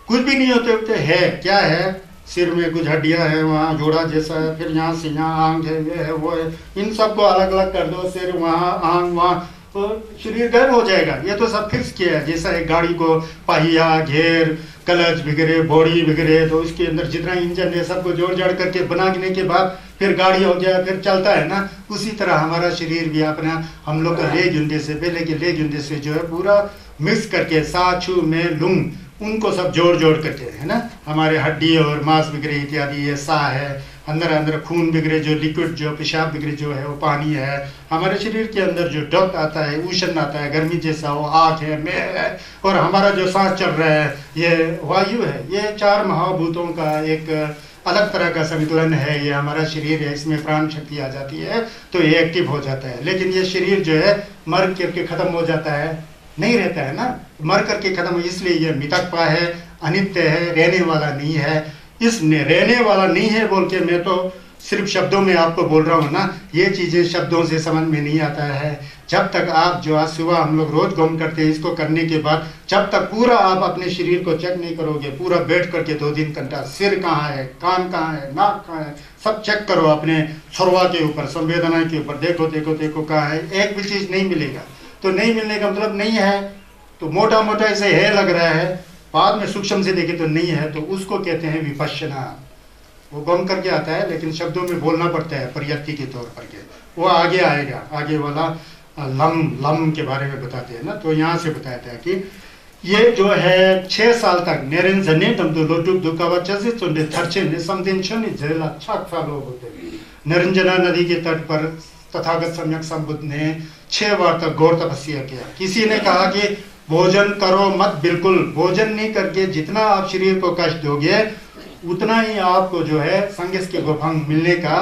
कुछ भी नहीं होते होते है, क्या है, सिर में कुछ हड्डियां है, वहाँ जोड़ा जैसा है, फिर यहाँ से यहाँ आंख है, ये है, वो है, इन सबको अलग अलग कर दो, सिर वहाँ, आंख वहाँ, तो शरीर गायब हो जाएगा। ये तो सब फिक्स किया है, जैसा एक गाड़ी को पहिया, घेर, क्लच वगैरह, बॉडी वगैरह, तो इसके अंदर जितना इंजन है सबको जोड़ जाड़ करके बनाने के बाद फिर गाड़ी हो गया, फिर चलता है ना। उसी तरह हमारा शरीर भी अपना, हम लोग का ले गुंडे से, पहले के ले गुंडे से जो है पूरा मिक्स करके, सा छू में लुंग, उनको सब जोड़ जोड़ करके, है ना, हमारे हड्डी और मांस वगैरह इत्यादि, ये सा है, अंदर खून वगैरह जो लिक्विड, जो पेशाब वगैरह जो है वो पानी है, हमारे शरीर के अंदर जो डॉक आता है, उष्ण आता है, गर्मी जैसा, वो आग है, मैं है, और हमारा जो सांस चल रहा है ये वायु है। ये 4 महाभूतों का एक अलग तरह का संतुलन है, ये हमारा शरीर है, इसमें प्राण शक्ति आ जाती है तो ये एक्टिव हो जाता है। लेकिन ये शरीर जो है मर करके खत्म हो जाता है, नहीं रहता है ना, मर करके खत्म, इसलिए ये मितकपा है, अनित्य है, रहने वाला नहीं है। इस रहने वाला नहीं है बोल के मैं तो सिर्फ शब्दों में आपको बोल रहा हूँ ना, ये चीजें शब्दों से समझ में नहीं आता है। जब तक आप जो आज सुबह हम लोग रोज गम करते हैं, इसको करने के बाद जब तक पूरा आप अपने शरीर को चेक नहीं करोगे, पूरा बैठ करके 2-3 घंटा, सिर कहाँ है, कान कहाँ है, नाक कहाँ है, सब चेक करो अपने छुरवा के ऊपर, संवेदना के ऊपर, देखो देखो देखो कहाँ है, एक भी चीज नहीं मिलेगा। तो नहीं मिलने का मतलब नहीं है, तो मोटा मोटा ऐसे है लग रहा है, बाद में सूक्ष्म से देखे तो नहीं है, तो उसको कहते हैं विपश्यना। वो गम करके आता है लेकिन शब्दों में बोलना पड़ता है प्रयत्ति के तौर पर के, वो आगे आएगा, आगे वाला लम के बारे में बताते हैं ना। तो यहाँ से बताते हैं कि ये जो है 6 साल तक निरंजना नदी के तट पर तथागत सम्यक संबुद्ध ने 6 बार तक घोर तपस्या किया। किसी ने कहा कि भोजन करो मत, बिल्कुल भोजन नहीं करके जितना आप शरीर को कष्ट दोगे उतना ही आपको जो है संगस के गोभंग मिलने का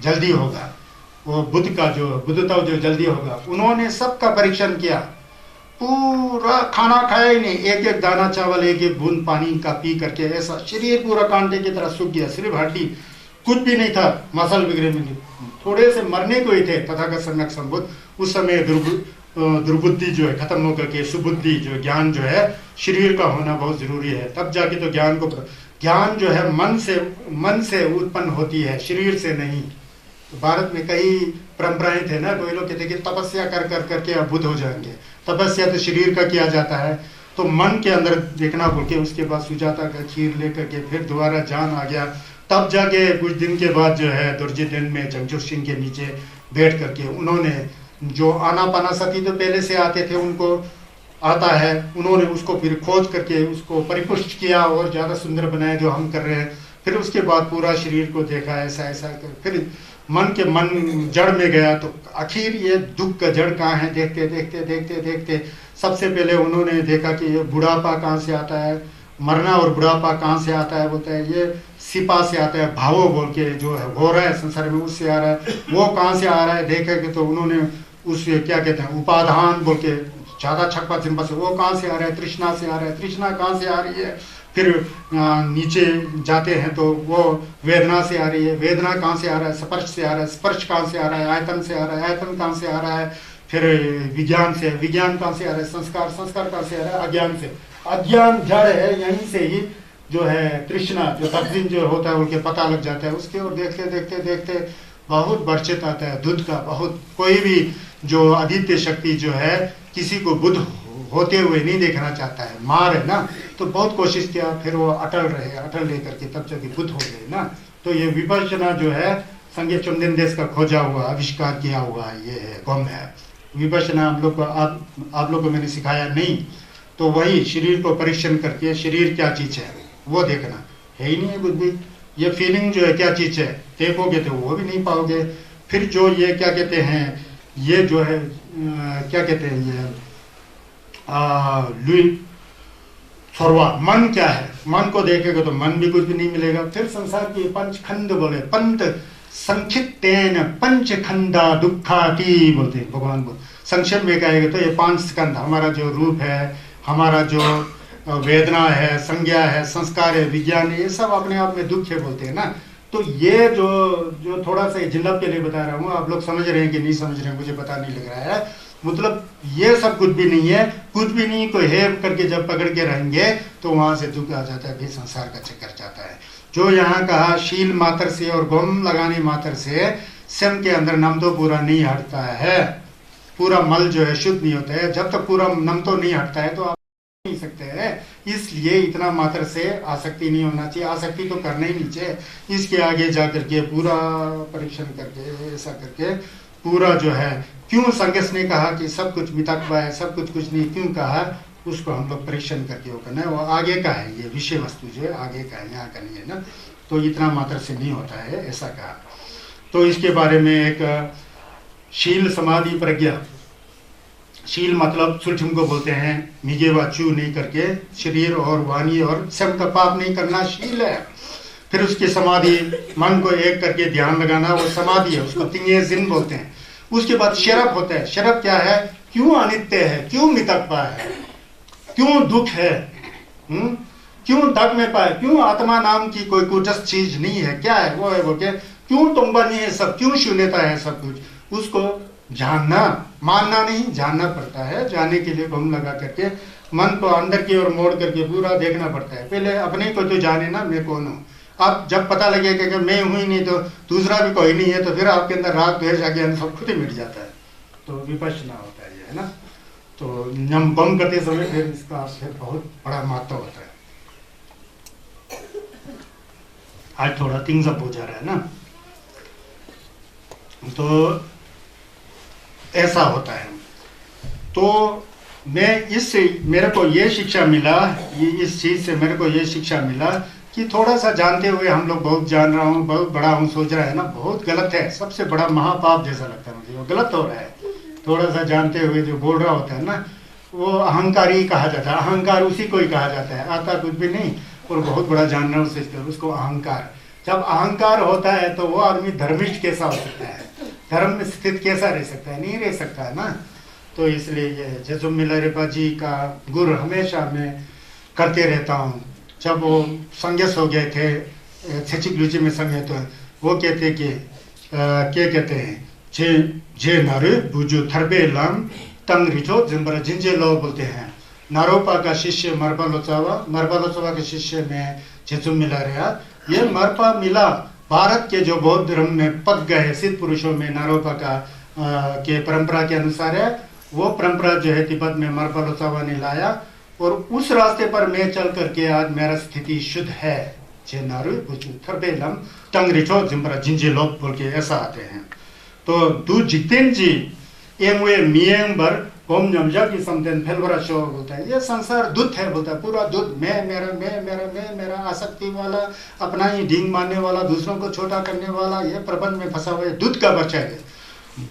जल्दी होगा, वो बुद्ध का जो बुद्धता जो जल्दी होगा। उन्होंने सबका परीक्षण किया, पूरा खाना खाया ही नहीं, एक एक दाना चावल एक एक बूंद पानी का पी करके ऐसा शरीर पूरा कांटे की तरह सूख गया, सिर्फ हड्डी, कुछ भी नहीं था, मसल वगैरह में नहीं, थोड़े से मरने को ही थे। तथागत सम्यक संबुद्ध उस समय दुर्बुद्धि जो है खत्म होकर के सुबुद्धि जो ज्ञान जो है शरीर का होना बहुत जरूरी है, तब जाके तो ज्ञान जो है मन से उत्पन्न होती है, शरीर से नहीं। तो भारत में कई परंपराएं थे ना, कोई लोग कहते कि तपस्या कर कर करके अब बुद्ध हो जाएंगे। तपस्या तो शरीर का किया जाता है, तो मन के अंदर देखना बोल के उसके बाद सुजाता का खीर लेकर के फिर दोबारा जान आ गया, तब जाके कुछ दिन के बाद जो है दुर्जित में चंचुर सिंह के नीचे बैठ करके उन्होंने जो आनापाना सती तो पहले से आते थे उनको आता है, उन्होंने उसको फिर खोज करके उसको परिपुष्ट किया और ज़्यादा सुंदर बनाया जो हम कर रहे हैं। फिर उसके बाद पूरा शरीर को देखा ऐसा ऐसा कर, फिर मन जड़ में गया, तो आखिर ये दुख का जड़ कहाँ है, देखते देखते देखते देखते सबसे पहले उन्होंने देखा कि ये बुढ़ापा कहाँ से आता है, मरना और बुढ़ापा कहाँ से आता है, बोलता है ये सिपा से आता है, भावो बोल के जो है हो रहा है संसार में उससे आ रहा है, वो कहाँ से आ रहा है देखेंगे तो उन्होंने उससे क्या कहते हैं उपाधान बोल के ज़्यादा छक्का चिंपा से, वो कहाँ से आ रहा है, तृष्णा से आ रहा है, तृष्णा कहाँ से आ रही है, फिर नीचे जाते हैं तो वो वेदना से आ रही है, वेदना कहाँ से आ रहा है, स्पर्श से आ रहा है, स्पर्श कहाँ से आ रहा है, आयतन से आ रहा है, आयतन कहाँ से आ रहा है, फिर विज्ञान से, विज्ञान कहाँ से आ रहा है, संस्कार, संस्कार कहाँ से आ रहा है, अज्ञान से, अज्ञान जड़ है, यहीं से ही जो है तृष्णा जो तब्दील जो होता है उनके पता लग जाता है। उसके और देखते देखते देखते बहुत बर्चित आता है दूध का, बहुत कोई भी जो आदित्य शक्ति जो है किसी को बुद्ध होते हुए नहीं देखना चाहता है, मार है ना, तो बहुत कोशिश किया, फिर वो अटल रह करके तब जब बुद्ध हो गए ना। तो ये विपश्यना जो है संगे चुंदन देश का खोजा हुआ आविष्कार किया हुआ ये है गम है। विपश्यना हम लोग को आप लोग को मैंने सिखाया नहीं, तो वही शरीर को परीक्षण करके शरीर क्या चीज़ है वो देखना है ही नहीं है कुछ भी, ये फीलिंग जो है क्या चीज़ है देखोगे तो वो भी नहीं पाओगे। फिर जो ये क्या कहते हैं ये जो है क्या कहते हैं ये लुई थोरवा मन क्या है, मन को देखेगा तो मन भी कुछ भी नहीं मिलेगा। फिर संसार की पंचखंड बोले पंत संक्षिप्तेन पंचखंडा दुखाती बोलते हैं भगवान को, संक्षेप में कहेगा तो ये 5 स्कंद हमारा जो रूप है, हमारा जो वेदना है, संज्ञा है, संस्कार है, विज्ञान है, ये सब अपने आप में दुख है बोलते हैं ना। तो ये जो थोड़ा सा जिल्लत के लिए बता रहा हूँ, आप लोग समझ रहे हैं कि नहीं समझ रहे हैं मुझे पता नहीं लग रहा है, मतलब ये सब कुछ भी नहीं है, कुछ भी नहीं कोई है करके जब पकड़ के रहेंगे तो वहां से दुख आ जाता है, फिर संसार का चक्कर जाता है। जो यहाँ कहा शील मात्र से और गम लगाने मात्र से स्वयं के अंदर नम तो पूरा नहीं हटता है, पूरा मल जो है शुद्ध नहीं होता है, जब तक पूरा नम तो नहीं हटता है तो आप नहीं सकते हैं। इसलिए इतना मात्र से आसक्ति नहीं होना चाहिए, आसक्ति तो करना ही नहीं चाहिए, इसके आगे जा करके पूरा परीक्षण करके ऐसा करके पूरा जो है क्यों संगस ने कहा कि सब कुछ मितकवा है, सब कुछ नहीं, क्यों कहा उसको हम लोग परीक्षण करके वो करना है, वो आगे का है, ये विषय वस्तु जो है आगे का है, यहाँ का नहीं है ना, तो इतना मात्र से नहीं होता है ऐसा कहा। तो इसके बारे में एक शील समाधि प्रज्ञा, शील मतलब सूक्ष्म को बोलते हैं निगे व चू नहीं करके शरीर और वाणी और सब का पाप नहीं करना शील है। फिर उसकी समाधि मन को एक करके ध्यान लगाना वो समाधि है, उसको तिंगे जिन बोलते हैं। उसके बाद शरप होता है, शरप क्या है, क्यों अनित्य है, क्यों मितकवा है, क्यों दुख है, क्यों दग में पाए, क्यों आत्मा नाम की कोई कुटस्थ चीज नहीं है, क्या है वो है वो क्या, क्यों तुम्बा नहीं है सब, क्यों शून्यता है सब कुछ, उसको जानना, मानना नहीं जानना पड़ता है। जाने के लिए घूम लगा करके मन को अंदर की ओर मोड़ करके पूरा देखना पड़ता है। पहले अपने को तो जाने ना मैं कौन हूँ, अब जब पता लगेगा कि मैं हूँ ही नहीं तो दूसरा भी कोई नहीं है, तो फिर आपके अंदर राग द्वेष अज्ञान सब खुद ही मिट जाता है। तो विपश्यना होता है ये है ना। तो हम बम करते समय फिर इसका फिर बहुत बड़ा महत्व होता है। आज थोड़ा थिंग्स अप हो जा रहा है ना, तो ऐसा होता है। तो मैं इससे मेरे को ये शिक्षा मिला, इस चीज से मेरे को ये शिक्षा मिला कि थोड़ा सा जानते हुए हम लोग बहुत जान रहा हूँ, बहुत बड़ा हूँ सोच रहा है ना, बहुत गलत है। सबसे बड़ा महापाप जैसा लगता है मुझे, वो गलत हो रहा है। थोड़ा सा जानते हुए जो बोल रहा होता है ना, वो अहंकारी कहा जाता है। अहंकार उसी को ही कहा जाता है, आता कुछ भी नहीं और बहुत बड़ा जानना उसको अहंकार। जब अहंकार होता है तो वो आदमी धर्मिष्ठ कैसा हो सकता है, धर्म में स्थित कैसा रह सकता है, नहीं रह सकता है ना। तो इसलिए ये जेसुम मिलारेपा जी का गुरु हमेशा मैं करते रहता हूँ। जब वो संगेस हो गए थे छचिक लुची में संगे, तो वो कहते कि क्या कहते हैं, जे जे नारू बुजू थरबे लम तंग रिचो जिम्बर जिंजे लो बोलते हैं। नारोपा का शिष्य मरपा लोचावा के शिष्य में जेसुम मिलारेया। ये मरपा मिला भारत के जो बौद्ध धर्म में पक गए सिद्ध पुरुषों में नारोपा का के परंपरा के अनुसार है। वो परंपरा जो है तिब्बत में मरपा लोचावा ने लाया और उस रास्ते पर मैं चल करके आज मेरा स्थिति शुद्ध है। जे नारू बुचू थरबे लम तंग रिचो जिम्बर जिंजे लो बोल के ऐसा आते हैं। तो दू जितेन जी एमवे मियंग बर होम नमजा की समझन फैलवरा शो बोलता है। ये संसार दूध है बोलता है, पूरा दूध मैं मेरा आसक्ति वाला, अपना ही ढींग मारने वाला, दूसरों को छोटा करने वाला, ये प्रबंध में फंसा हुआ है, दूध का बच्चा है।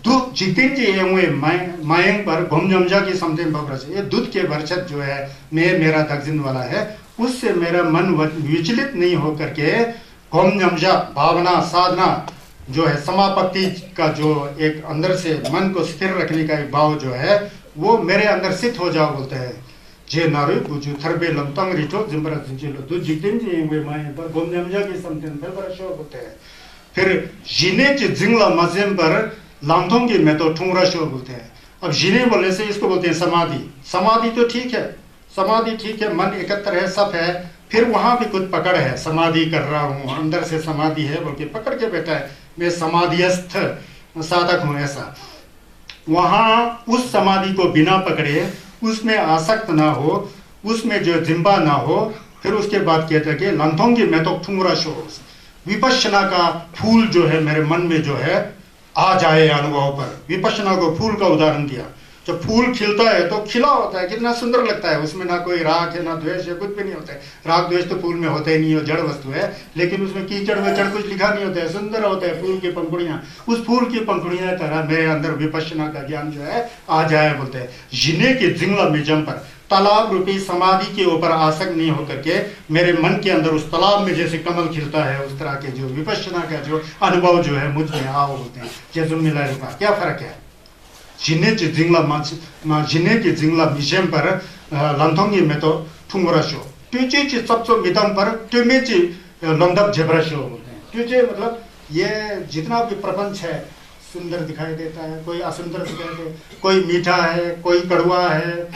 दूध जितेन जी एमवे मायंग पर होम नमजा की समझन भवरा से, ये दूध के बरछत जो है मैं मेरा दक्षिण वाला है, उससे मेरा मन विचलित नहीं हो करके होम नमजा भावना साधना जो है समापत्ति का जो एक अंदर से मन को स्थिर रखने का एक भाव जो है वो मेरे अंदर स्थित हो जाओ बोलते हैं। जे नारू बुझू थरबे लमतंग रिचो जिम्बरा जिंजिलो दु जितिन जी वे माय पर गोमनमजा की समतन पर बरशो बोलते हैं। फिर जिने च जिंगला मजेम पर लांथों की मैं तो ठुंगरा शो बोलते हैं। अब जिने बोलने से इसको बोलते हैं समाधि। समाधि तो ठीक है, समाधि ठीक है, मन एकत्र है, सब है, फिर वहां भी कुछ पकड़ है, समाधि कर रहा हूँ, अंदर से समाधि है बोल के पकड़ के बैठा है, मैं समाधिस्थ साधक हूँ ऐसा। वहां उस समाधि को बिना पकड़े, उसमें आसक्त ना हो, उसमें जो जिम्बा ना हो, फिर उसके बाद कहते हैं कि लंथोंगी मैं तो ठुंगरा शो, विपश्यना का फूल जो है मेरे मन में जो है आ जाए अनुभव पर। विपश्यना को फूल का उदाहरण दिया। जब फूल खिलता है तो खिला होता है, कितना सुंदर लगता है, उसमें ना कोई राग है ना द्वेष है, कुछ भी नहीं होता है। राग द्वेष तो फूल में होता ही नहीं है, जड़ वस्तु है, लेकिन उसमें कीचड़ वेचड़ कुछ लिखा नहीं होता है, सुंदर होता है फूल की पंखुड़ियां। उस फूल की पंखुड़ियां तरह मेरे अंदर विपश्यना का ज्ञान जो है आ जाए बोलते हैं। जिने के जिंगला मिजम पर तालाब रूपी समाधि के ऊपर आसक्त नहीं होकर के मेरे मन के अंदर उस तालाब में जैसे कमल खिलता है, उस तरह के जो विपश्यना का जो अनुभव जो है मुझ में आओ बोलते हैं। जेसुम मिलारेपा क्या फर्क है? जिने के जिंगला मिशेम पर लंथोंगी में तो ठुंगरा शो, ट्यूचे ची सबसे मिदम पर ट्यूमे ची लंदब जेबरा शो बोलते हैं। ट्यूचे मतलब ये जितना भी प्रपंच है सुंदर दिखाई देता है, कोई असुंदर दिखाई देता, कोई मीठा है, कोई कड़वा है,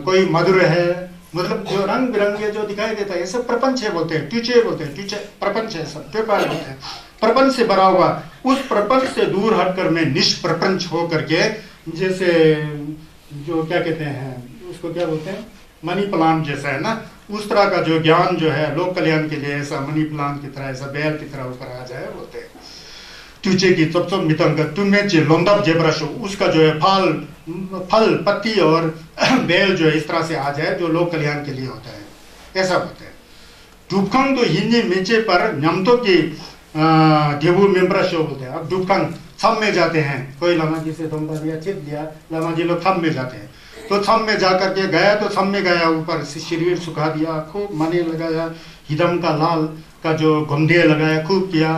कोई मधुर है, मतलब जो रंग बिरंगे जो दिखाई देता है ये सब प्रपंच है बोलते हैं, ट्यूचे बोलते हैं। ट्यूचे प्रपंच है, सब व्यापार बोलते हैं। प्रपंच से भरा हुआ, उस प्रपंच से दूर हटकर मैं निष्प्रपंच हो करके, जैसे जो क्या कहते हैं उसको क्या बोलते हैं, मनी प्लांट जैसा है ना, उस तरह का जो ज्ञान जो है लोक कल्याण के लिए ऐसा मनी प्लांट की तरह, ऐसा बैल की तरह ऊपर आ जाए बोलते हैं। ट्यूचे की सबसे मितंग तुम्हें लोंदब जेबरशो, उसका जो है फल पत्ती और बेल जो है इस तरह से आ जाए जो लोक कल्याण के लिए होता है, ऐसा होता है। डुबखंग तो हिंदी नीचे पर नमतों की देवू मेम्बरा शो बोलते हैं। अब डुबखंग थम में जाते हैं, कोई लामा जी से धोम्बा दिया, चित दिया, लामा जी लोग थम में जाते हैं, तो थम में जा करके गया तो थम में गया, ऊपर से शरीर सुखा दिया, खूब मने लगाया, हिदम का लाल का जो गंधे लगाया, खूब किया,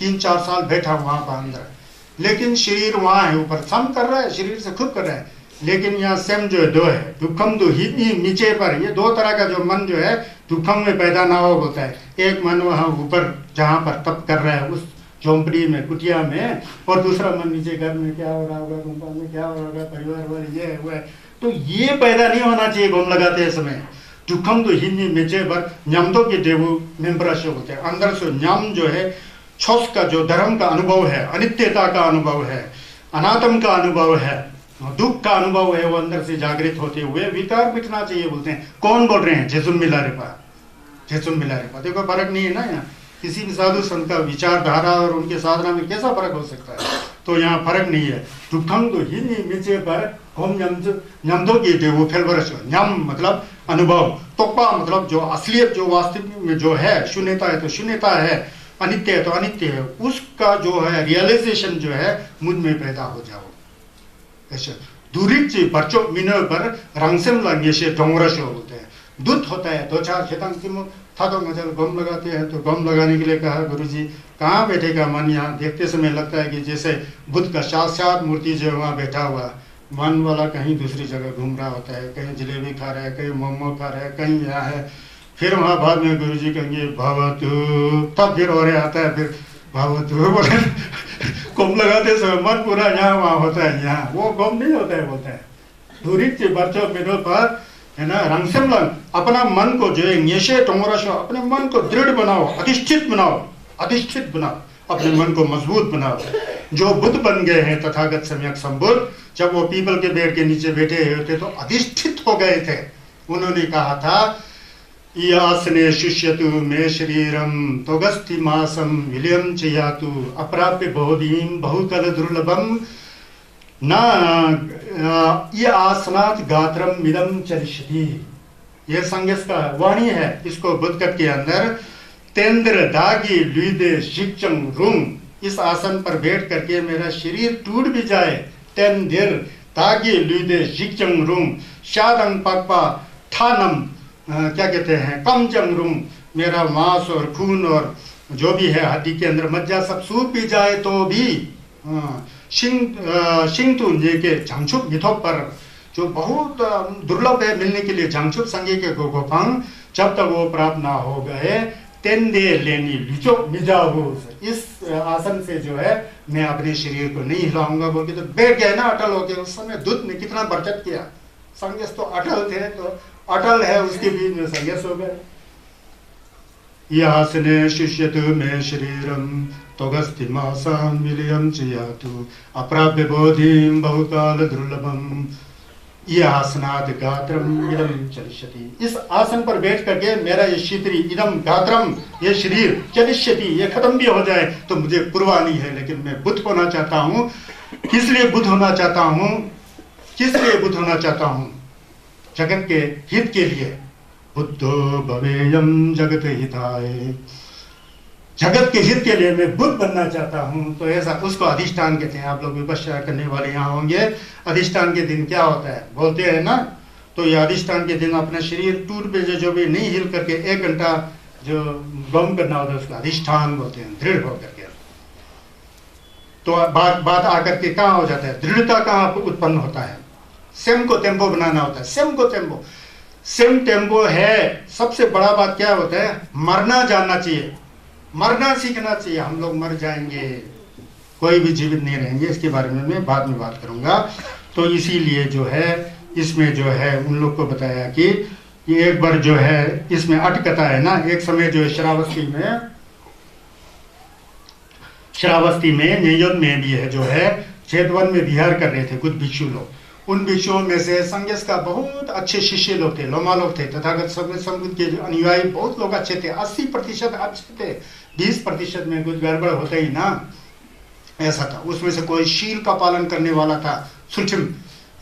3-4 साल बैठा वहां पर अंदर, लेकिन शरीर वहां है, ऊपर थम कर रहा है, शरीर से खूब कर रहा है, लेकिन यहाँ सेम जो है दो है, दुखम दो ही नीचे पर, ये दो तरह का जो मन जो है दुखम में पैदा ना हो बोलता है। एक मन वहाँ ऊपर जहाँ पर तप कर रहा है उस झोंपड़ी में, कुटिया में, और दूसरा मन नीचे घर में क्या हो रहा होगा, गुम्पा में क्या हो रहा होगा, परिवार वाले ये हुआ है, तो ये पैदा नहीं होना चाहिए घूम लगाते हैं समय। दुखम तो हिंदी नीचे पर न्यमतों के देवु मेम्ब्रश होते हैं, अंदर से न्यम जो है छोस का जो धर्म का अनुभव है, अनित्यता का अनुभव है, अनात्म का अनुभव है, दुख का अनुभव है, वो अंदर से जागृत होते हुए विकार मिटना चाहिए बोलते हैं। कौन बोल रहे हैं? जेसुम मिलारेपा, जेसुम मिलारेपा। देखो फर्क नहीं है ना, यहाँ किसी भी साधु संत का विचारधारा और उनके साधना में कैसा फर्क हो सकता है? तो यहाँ फर्क नहीं है। दुखंग तो ही नहीं नीचे पर होम न्यमदो की थे वो फेलवर्ष न्यम मतलब अनुभव, तोपा मतलब जो असलियत जो वास्तविक में जो है, शून्यता है तो शून्यता है, अनित्य है तो अनित्य है, उसका जो है रियलाइजेशन जो है मुझ में पैदा हो जाओ। ऐसे दूरिच बच्चों मिनो पर रंगसेम लगे से डोंगरश बोलते हैं। दूध होता है दो चार खेतंग की था तो मजल गम लगाते हैं, तो गम लगाने के लिए कहा गुरुजी कहाँ बैठेगा मन, यहाँ देखते समय लगता है कि जैसे बुद्ध का साक्षात मूर्ति जो वहाँ बैठा हुआ, मन वाला कहीं दूसरी जगह घूम रहा होता है, कहीं जलेबी खा रहा है, कहीं मोमो खा रहा है, कहीं यहाँ है। फिर वहाँ बाद में गुरुजी कहेंगे भवतु, तब फिर और आता है, फिर भवतु बोले गम लगाते समय मन पूरा यहाँ वहाँ होता है, यहाँ वो गम नहीं होता है, बोलता है दूरी से बच्चों मेरे पर है ना। रंगसेम लंग अपना मन को जो है येशे टोंगराशो, अपने मन को दृढ़ बनाओ, अधिष्ठित बनाओ, अधिष्ठित बनाओ, अपने मन को मजबूत बनाओ। जो बुद्ध बन गए हैं तथागत सम्यक संबुद्ध, जब वो पीपल के पेड़ के नीचे बैठे होते तो अधिष्ठित हो गए थे। उन्होंने कहा था यासने शिष्यतु मे शरीरम तोगस्ति मासम विलियम चयातु अप्राप्य बोधिम बहुतल दुर्लभम न ये आसनात गात्रम मिदम चरिष्यति। ये संगीत का वाणी है। इसको बुद्धकट के अंदर तेंद्र दागी लुइदे शिक्षम रूम, इस आसन पर बैठ करके मेरा शरीर टूट भी जाए, तेंद्र दागी लुइदे शिक्षम रूम शादंग पकपा ठानम क्या कहते हैं कमजंग रूम, मेरा मांस और खून और जो भी है हड्डी के अंदर मज्जा सब सूख भी जाए तो भी शिंग के झांगछुप मिथोप पर, जो बहुत दुर्लभ है मिलने के लिए, झांगछुप संगे के गोगोफंग, जब तक वो प्राप्त ना हो गए तेंदे लेनी लिचो मिजाओ, इस आसन से जो है मैं अपने शरीर को नहीं हिलाऊंगा बोल के तो बैठ गए ना अटल होके। उस समय दूत ने कितना बरकत किया, संगेस तो अटल थे, तो अटल है उसके बीच में संगेस हो गए। यह आसने शिष्यतु में शरीरम तोगस्ति मासाम विलियम चयातु अप्राप्य बोधिम बहुकाल दुर्लभम यह आसनाद गात्रम इदम चलिष्यति। इस आसन पर बैठ करके मेरा ये शीतरी इदम गात्रम, ये शरीर चलिष्यति, ये खत्म भी हो जाए तो मुझे परवाह नहीं है, लेकिन मैं बुद्ध होना चाहता हूँ। किस लिए बुद्ध होना चाहता हूँ, किस लिए बुद्ध होना चाहता हूँ? जगत के हित के लिए। बुद्धो भवेयम जगत हिताय, जगत के हित के लिए मैं बुद्ध बनना चाहता हूँ। तो ऐसा उसको अधिष्ठान कहते हैं। आप लोग विपश्यना करने वाले यहाँ होंगे, अधिष्ठान के दिन क्या होता है बोलते हैं ना, तो ये अधिष्ठान के दिन अपना शरीर टूट पे जो भी नहीं हिल करके 1 घंटा जो गम करना होता है उसका अधिष्ठान बोलते हैं, दृढ़ होकर के। तो बात आकर के कहाँ हो जाता है, दृढ़ता कहाँ उत्पन्न होता है, सेम को टेम्पो बनाना होता है। सेम को टेम्पो, सेम टेम्पो है। सबसे बड़ा बात क्या होता है, मरना जानना चाहिए, मरना सीखना चाहिए। हम लोग मर जाएंगे, कोई भी जीवित नहीं रहेंगे, इसके बारे में मैं बाद में बात करूंगा। तो इसीलिए जो है इसमें जो है उन लोग को बताया कि ये एक बार जो है इसमें अटकता है ना, एक समय जो है श्रावस्ती में नियोजन में भी है जो है चेतवन में विहार कर रहे थे कुछ भिक्षु लोग। उन भिक्षुओं में से संगेस का बहुत अच्छे शिष्य लोग थे, लोमा लोग थे, तथागत संबुद्ध के अनुयायी बहुत लोग अच्छे थे, 80% अच्छे थे, 20% में कुछ गड़बड़ होता ही ना, ऐसा था। उसमें से कोई शील का पालन करने वाला था, सुलझम,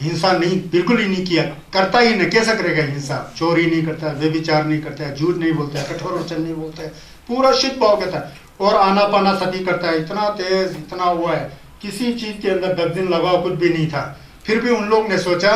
हिंसा नहीं, बिल्कुल ही नहीं किया, करता ही नहीं, कैसा करेगा हिंसा, चोरी नहीं करता, व्यभिचार नहीं करता, झूठ नहीं बोलता है, कठोर वचन नहीं बोलता है, पूरा शीत भाव कहता है, और आना पाना सती करता है, इतना तेज, इतना हुआ है, किसी चीज के अंदर 10 दिन लगाओ कुछ भी नहीं था। फिर भी उन लोग ने सोचा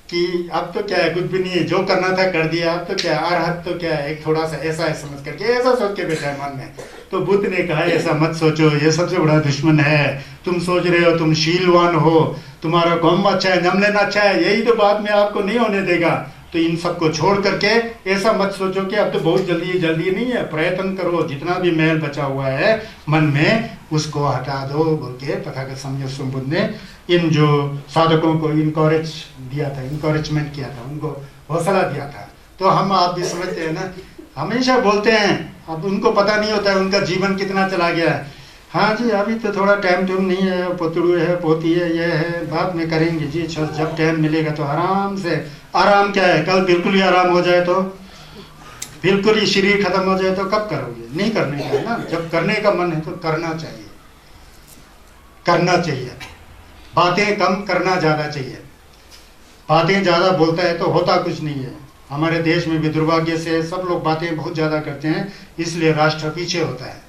कि अब तो क्या है, कुछ भी नहीं है, जो करना था कर दिया, अब तो क्या है, अरहत तो क्या है, एक थोड़ा सा ऐसा है समझ करके, ऐसा सोच के बैठा है मन में। तो बुद्ध ने कहा ऐसा मत सोचो, ये सबसे बड़ा दुश्मन है। तुम सोच रहे हो तुम शीलवान हो, तुम्हारा गम अच्छा है, जम लेना अच्छा है, यही तो बाद में आपको नहीं होने देगा। तो इन सबको छोड़ करके ऐसा मत सोचो कि अब तो बहुत जल्दी नहीं है, प्रयत्न करो, जितना भी मैल बचा हुआ है मन में उसको हटा दो बोल के तथागत सम्यक संबुद्ध ने इन जो साधकों को इनकरेज दिया था, इनकरेजमेंट किया था, उनको हौसला दिया था। तो हम आप भी समझते हैं ना, हमेशा बोलते हैं, अब उनको पता नहीं होता है उनका जीवन कितना चला गया है। हाँ जी अभी तो थोड़ा टाइम टूम नहीं है, पोतड़ू है, पोती है, ये है, बाद में करेंगे जी, जब टाइम मिलेगा तो आराम से। आराम क्या है, कल बिल्कुल ही आराम हो जाए तो, बिल्कुल ही शरीर खत्म हो जाए तो कब करोगे, नहीं करने का है ना। जब करने का मन है तो करना चाहिए, करना चाहिए, बातें कम करना ज़्यादा चाहिए। बातें ज़्यादा बोलता है तो होता कुछ नहीं है। हमारे देश में भी दुर्भाग्य से सब लोग बातें बहुत ज़्यादा करते हैं, इसलिए राष्ट्र पीछे होता है।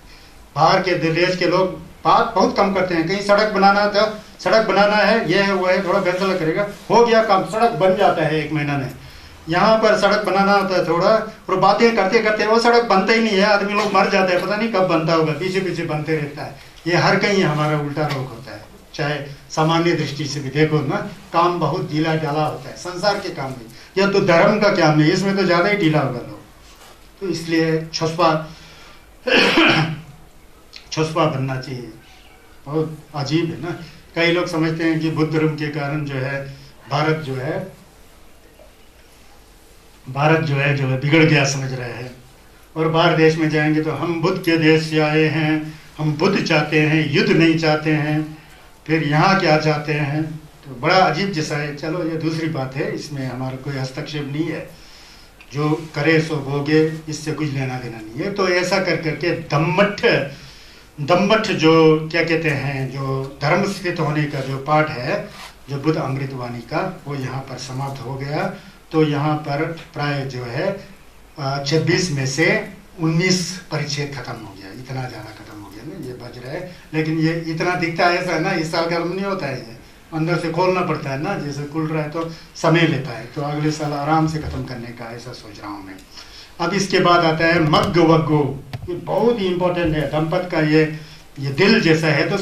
बाहर के देश के लोग बात बहुत कम करते हैं। कहीं सड़क बनाना था, सड़क बनाना है, ये है वो है, थोड़ा फैसला करेगा, हो गया काम, सड़क बन जाता है 1 महीना में। यहाँ पर सड़क बनाना होता है थोड़ा, और बातें करते करते वो सड़क बनता ही नहीं है, आदमी लोग मर जाते हैं, पता नहीं कब बनता होगा, पीछे पीछे बनते रहता है। ये हर कहीं हमारा उल्टा रोग होता है। चाहे सामान्य दृष्टि से भी देखो ना, काम बहुत ढीला ढाला होता है संसार के काम में, या तो धर्म का काम है, इसमें तो ज़्यादा ही ढीला होगा लोग। तो इसलिए छुस्पा बनना चाहिए। बहुत अजीब है ना, कई लोग समझते हैं कि बुद्ध धर्म के कारण जो है भारत जो है बिगड़ गया समझ रहे हैं। और बाहर देश में जाएंगे तो हम बुद्ध के देश से आए हैं, हम बुद्ध चाहते हैं, युद्ध नहीं चाहते हैं, फिर यहाँ क्या चाहते हैं। तो बड़ा अजीब जैसा है। चलो ये दूसरी बात है, इसमें हमारा कोई हस्तक्षेप नहीं है, जो करे सो भोगे, इससे कुछ लेना देना नहीं है। तो ऐसा कर करके दम्मठ जो क्या कहते हैं, जो धर्म स्थित होने का जो पाठ है, जो बुद्ध अमृतवाणी का, वो यहाँ पर समाप्त हो गया। तो यहाँ पर प्राय जो है 26 में से 19 परिच्छेद खत्म हो गया, इतना ज़्यादा खत्म हो गया ना। ये बज रहा है, लेकिन ये इतना दिखता है ऐसा है ना, इस साल खत्म नहीं होता है, ये अंदर से खोलना पड़ता है ना, जैसे खुल रहा है तो समय लेता है। तो अगले साल आराम से खत्म करने का ऐसा सोच रहा हूँ मैं। अब इसके बाद आता है मग्ग वग्गो, ये बहुत ही इम्पोर्टेंट है। दंपत का ये दिल जैसा है, तो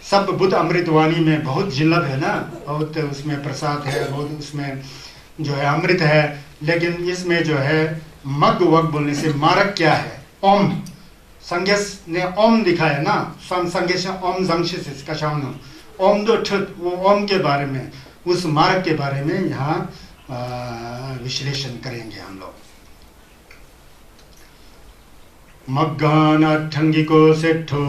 सब बुद्ध अमृतवाणी में बहुत जिल्लत है ना, बहुत उसमें प्रसाद है, बहुत उसमें जो है अमृत है। लेकिन इसमें जो है मग्ग वग बोलने से मारक क्या है, ओम। संगेश ने ओम दिखाया ना, संगेश ओम जंगशिस कशाउन, ओम दो ठुत, वो ओम के बारे में, उस मार्ग के बारे में यहाँ विश्लेषण करेंगे हम लोग। मग्गान अठंगिको सेठो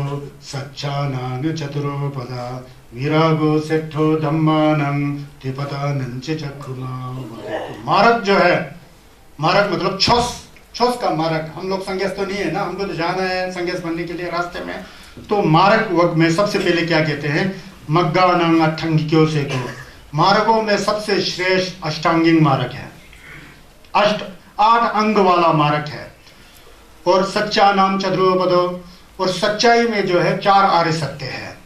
सच्चानान चतुरोपदा विरागो सेठो धम्मानं त्रिपदानं च चक्षुमा। मार्ग जो है, मार्ग मतलब छोस का मार्ग। हम लोग संगेश तो नहीं है ना, हमको तो जाना है संगेश बनने के लिए रास्ते में। तो मार्ग वक्त में सबसे पहले क्या कहते हैं, मग्गानंग अठंगिको से, तो मार्गों में सबसे श्रेष्ठ अष्टांगिक मार्ग है, 8 अंग वाला मार्ग है। और सच्चा नाम चतुरोपदो, और सच्चाई में जो है 4 आर्य सत्य है।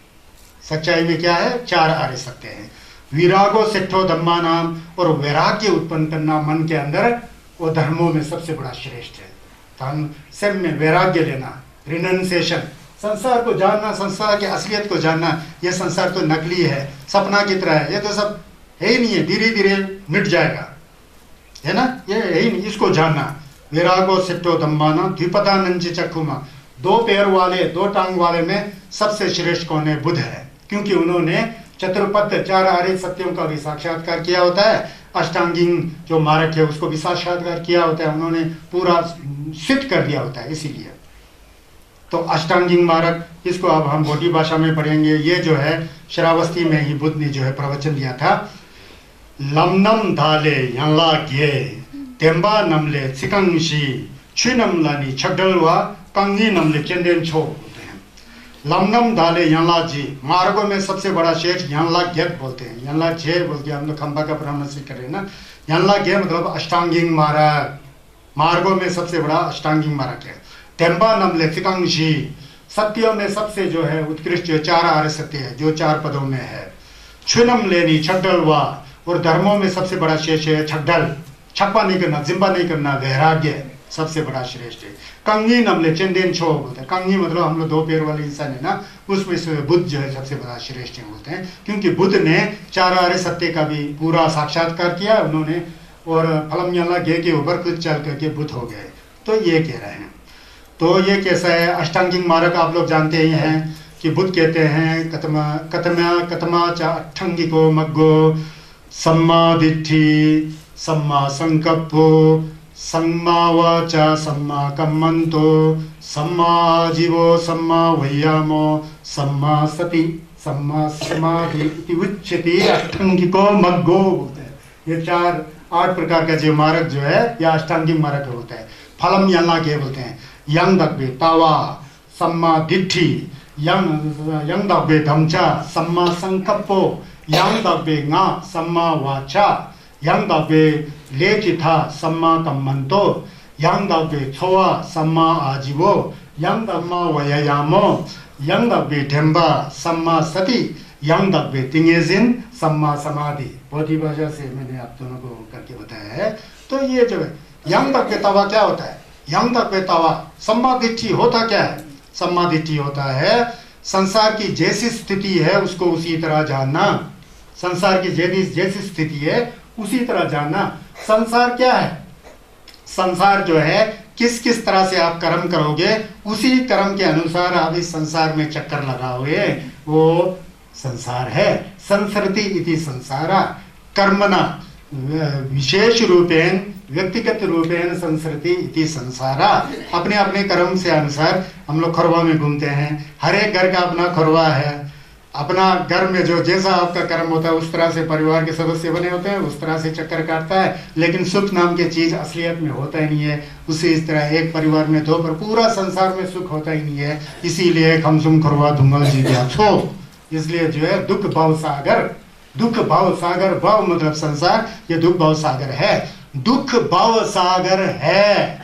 सच्चाई में क्या है, 4 आर्य सत्य है। विरागो सेठो धम्मा नाम, और वैराग्य उत्पन्न करना मन के अंदर, वो धर्मों में सबसे बड़ा श्रेष्ठ है। धर्म सब में वैराग्य लेना, रिनंसिएशन, संसार को जानना, संसार की असलियत को जानना। ये संसार तो नकली है, सपना की तरह है, ये तो सब है ही नहीं है, धीरे धीरे मिट जाएगा, है ना, ये है ही नहीं, इसको जानना। विरागो सिद्धो धम्माना द्विपदानंच चक्षुमा, 2 पैर वाले 2 टांग वाले में सबसे श्रेष्ठ कौन है, बुद्ध है। क्योंकि उन्होंने चतुर्पद 4 आर्य सत्यों का भी साक्षात्कार किया होता है, अष्टांगिक जो मार्ग है उसको भी साक्षात्कार किया होता है, उन्होंने पूरा सिद्ध कर दिया होता है। इसीलिए तो अष्टांगिक मार्ग, इसको अब हम बोटी भाषा में पढ़ेंगे। ये जो है श्रावस्ती में ही बुद्ध ने जो है प्रवचन दिया था। लमनम धाले यंला गे तेंबा नमले सिकंगशी छुनम लानी छगडलवा कंगी नमले चंदेन छो बोलते हैं। लमनम धाले यंला जी, मार्गों में सबसे बड़ा श्रेष्ठ यंला गेट बोलते हैं। यंला जे बोलते हैं, हम लोग खंबा का प्रोनाउंस करें ना, यंला गे मतलब अष्टांगिक मार्ग, मार्गों में सबसे बड़ा अष्टांगिक मार्ग है। तेंबा नमले सिकंगशी, सत्यों में सबसे जो है उत्कृष्ट जो 4 आर्य सत्य है, जो 4 पदों में है। छुनम लेनी छगडलवा, और धर्मों में सबसे बड़ा श्रेष्ठ है छगडल, छप्पा नहीं करना, जिम्बा नहीं करना, वैराग्य सबसे बड़ा श्रेष्ठ है। कंगी नमले चंदेन छो बोलते हैं। कंगी मतलब हम लोग 2 पैर वाले इंसान है ना, उसमें से बुद्ध जो है सबसे बड़ा श्रेष्ठ है बोलते हैं। क्योंकि बुद्ध ने 4 आर्य सत्य का भी पूरा साक्षात्कार किया उन्होंने, और फलम यंला गे के ऊपर खुद चल करके बुद्ध हो गए। तो ये कह रहे हैं। तो ये कैसा है, अष्टांगिक मार्ग आप लोग जानते ही हैं कि बुद्ध कहते हैं कतमा चा अष्टांगिको मग्गो सम्मा दिट्ठी सम्मा संकप्पो सम्मा वाचा सम्मा कम्मंतो सम्मा जीवो सम्मा वैयामो सम्मा सति सम्मा समाधि इति उच्यते अष्टांगिको मग्गो बोलते हैं। ये 8 प्रकार का जो मार्ग जो है यह अष्टांगिक मार्ग होता है। फलम यंला के बोलते हैं, यंग दक्बे तावा सम्मा दिट्ठी, yang dabbe dhamcha samma sankappo, yang dabbe nga samma vacha, yang dabbe lechitha samma kammanto, yang dabbe chowa samma ajivo, yang dhamma vayayamo, yang dabbe dhemba samma sati, yang dabbe tingezin सम्मा समाधि। बोधी भाषा से मैंने आप दोनों को करके बताया है। तो ये जो है yang dabbe tawa क्या होता है? yang dabbe tawa सम्मादिट्ठी होता क्या है? सम्मादिट्ठी होता है संसार की जैसी स्थिति है उसको उसी तरह जानना। संसार की जैसी स्थिति है उसी तरह जानना। संसार क्या है? संसार जो है किस किस तरह से आप कर्म करोगे उसी कर्म के अनुसार आप इस संसार में चक्कर लगाओगे, वो संसार है। संसरति इति संसारा कर्मणा विशेष रूपेण व्यक्तिगत रूपेण संसरति इति संसारा। अपने अपने कर्म से अनुसार हम लोग खरवा में घूमते हैं। हर एक घर का अपना खरवा है। अपना घर में जो जैसा आपका कर्म होता है उस तरह से परिवार के सदस्य बने होते हैं, उस तरह से चक्कर काटता है। लेकिन सुख नाम की चीज असलियत में होता ही नहीं है। उसी इस तरह एक परिवार में दो पर पूरा संसार में सुख होता ही नहीं है। इसीलिए खमसुम खरवा दूंगा जी छो। इसलिए जो है दुख भाव सागर, दुख भाव सागर, भाव मतलब संसार, ये दुख भाव सागर है। दुख भाव सागर है,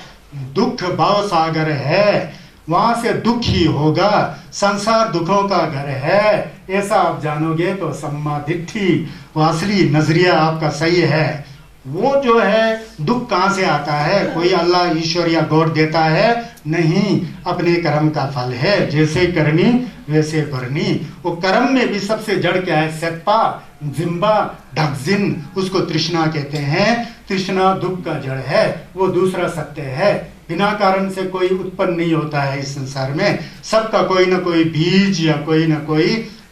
दुख भाव सागर है, वहां से दुख ही होगा। संसार दुखों का घर है, ऐसा आप जानोगे तो सम्मादिट्ठी, वो असली नजरिया आपका सही है। वो जो है दुख कहाँ से आता है? कोई अल्लाह ईश्वर या गॉड देता है? नहीं, अपने कर्म का फल है। जैसे करनी वैसे भरनी। वो कर्म में भी सबसे जड़ क्या है? सत्पा, जिम्बा, ढकजिन, उसको तृष्णा कहते हैं। तृष्णा दुख का जड़ है, वो दूसरा सत्य है। बिना कारण से कोई उत्पन्न नहीं होता है इस संसार में। सबका कोई ना कोई बीज या कोई ना कोई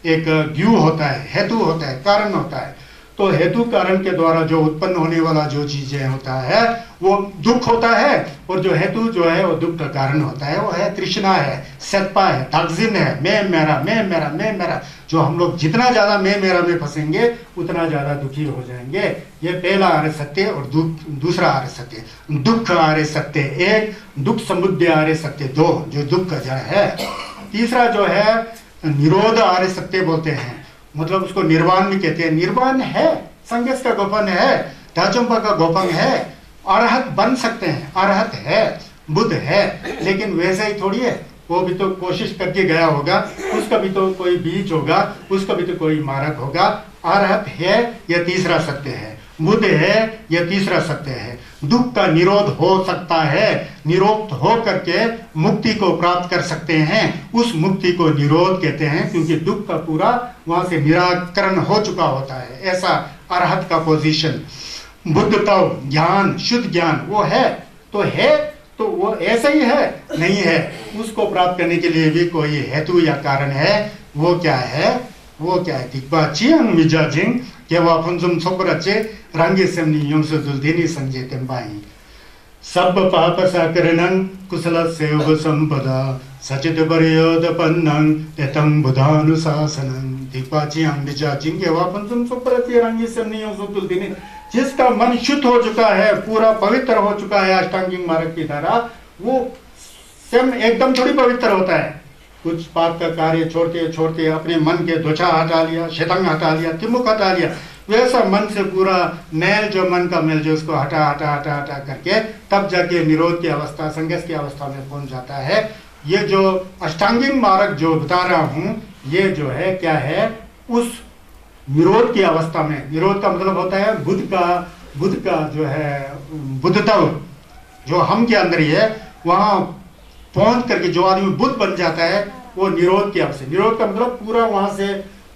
एक ग्यू होता है, हेतु होता है, कारण होता है। तो हेतु कारण के द्वारा जो उत्पन्न होने वाला जो चीजें होता है वो दुख होता है, और जो हेतु जो है वो दुख का कारण होता है, वो है तृष्णा है, सत्पा है, ढकजिन है, मैं मेरा मैं मेरा मैं मेरा। जो हम लोग जितना ज्यादा मैं मेरा में फंसेंगे उतना ज्यादा दुखी हो जाएंगे। ये पहला आर्य सत्य और दूसरा आर्य सत्य। दुख आर्य सत्य एक, दुख समुदय आर्य सत्य दो, जो दुख का जड़ है। तीसरा जो है निरोध आर्य सत्य बोलते हैं, मतलब उसको निर्वाण भी कहते हैं। निर्वाण है, संगस का गोपन है, धाचुंपा का गोपन है, अरहत बन सकते हैं, अरहत है, बुद्ध है। लेकिन वैसे ही थोड़ी है, वो भी तो कोशिश करके गया होगा, उसका भी तो कोई बीज होगा, उसका भी तो कोई मार्ग होगा। अरहत है, यह तीसरा सत्य है। बुद्ध है, यह तीसरा सत्य है। दुख का निरोध हो सकता है, निरोध हो करके मुक्ति को प्राप्त कर सकते हैं। उस मुक्ति को निरोध कहते हैं, क्योंकि दुख का पूरा वहां से निराकरण हो चुका होता है। ऐसा अरहत का पोजीशन। बुद्ध तो ज्ञान, शुद्ध ज्ञान वो है, तो वो ऐसा ही है, नहीं है। उसको प्राप्त करने के लिए भी कोई हेतु या कारण है। वो क्या है? वो क्या है? दिक्बाचिंग मिजाजिंग के वो फंजुम सोपरचे रंगे सेमनी योंसो दुल्दिनी संजय तेंबाई। सब पाप साकरणं कुशल सेव संपदा सचित परियोद पन्नं तेतं बुधानुशासनं। दिक्बाचिंग मिजाजिंग के वो फंजुम सोपरचे रंगे सेमनी योंसो दुल्दिनी। जिसका मन शुद्ध हो चुका है, पूरा पवित्र हो चुका है अष्टांगिक मार्ग की तरह, वो स्वयं एकदम थोड़ी पवित्र होता है। कुछ पाप का कार्य छोड़ते छोड़ते अपने मन के ध्वजा हटा लिया, शतंग हटा लिया, तिमुख हटा लिया, वैसा मन से पूरा मैल जो मन का मैल जो उसको हटा हटा हटा हटा करके तब जाके निरोध की अवस्था, संगस की अवस्था में पहुंच जाता है। ये जो अष्टांगिक मार्ग जो बता रहा हूं, ये जो है क्या है? उस निरोध की अवस्था में, निरोध का मतलब होता है बुद्ध का जो है बुद्धत्व जो हम के अंदर ही है, वहां पहुंच करके जो आदमी बुद्ध बन जाता है वो निरोध की अवस्था। निरोध का मतलब पूरा वहां से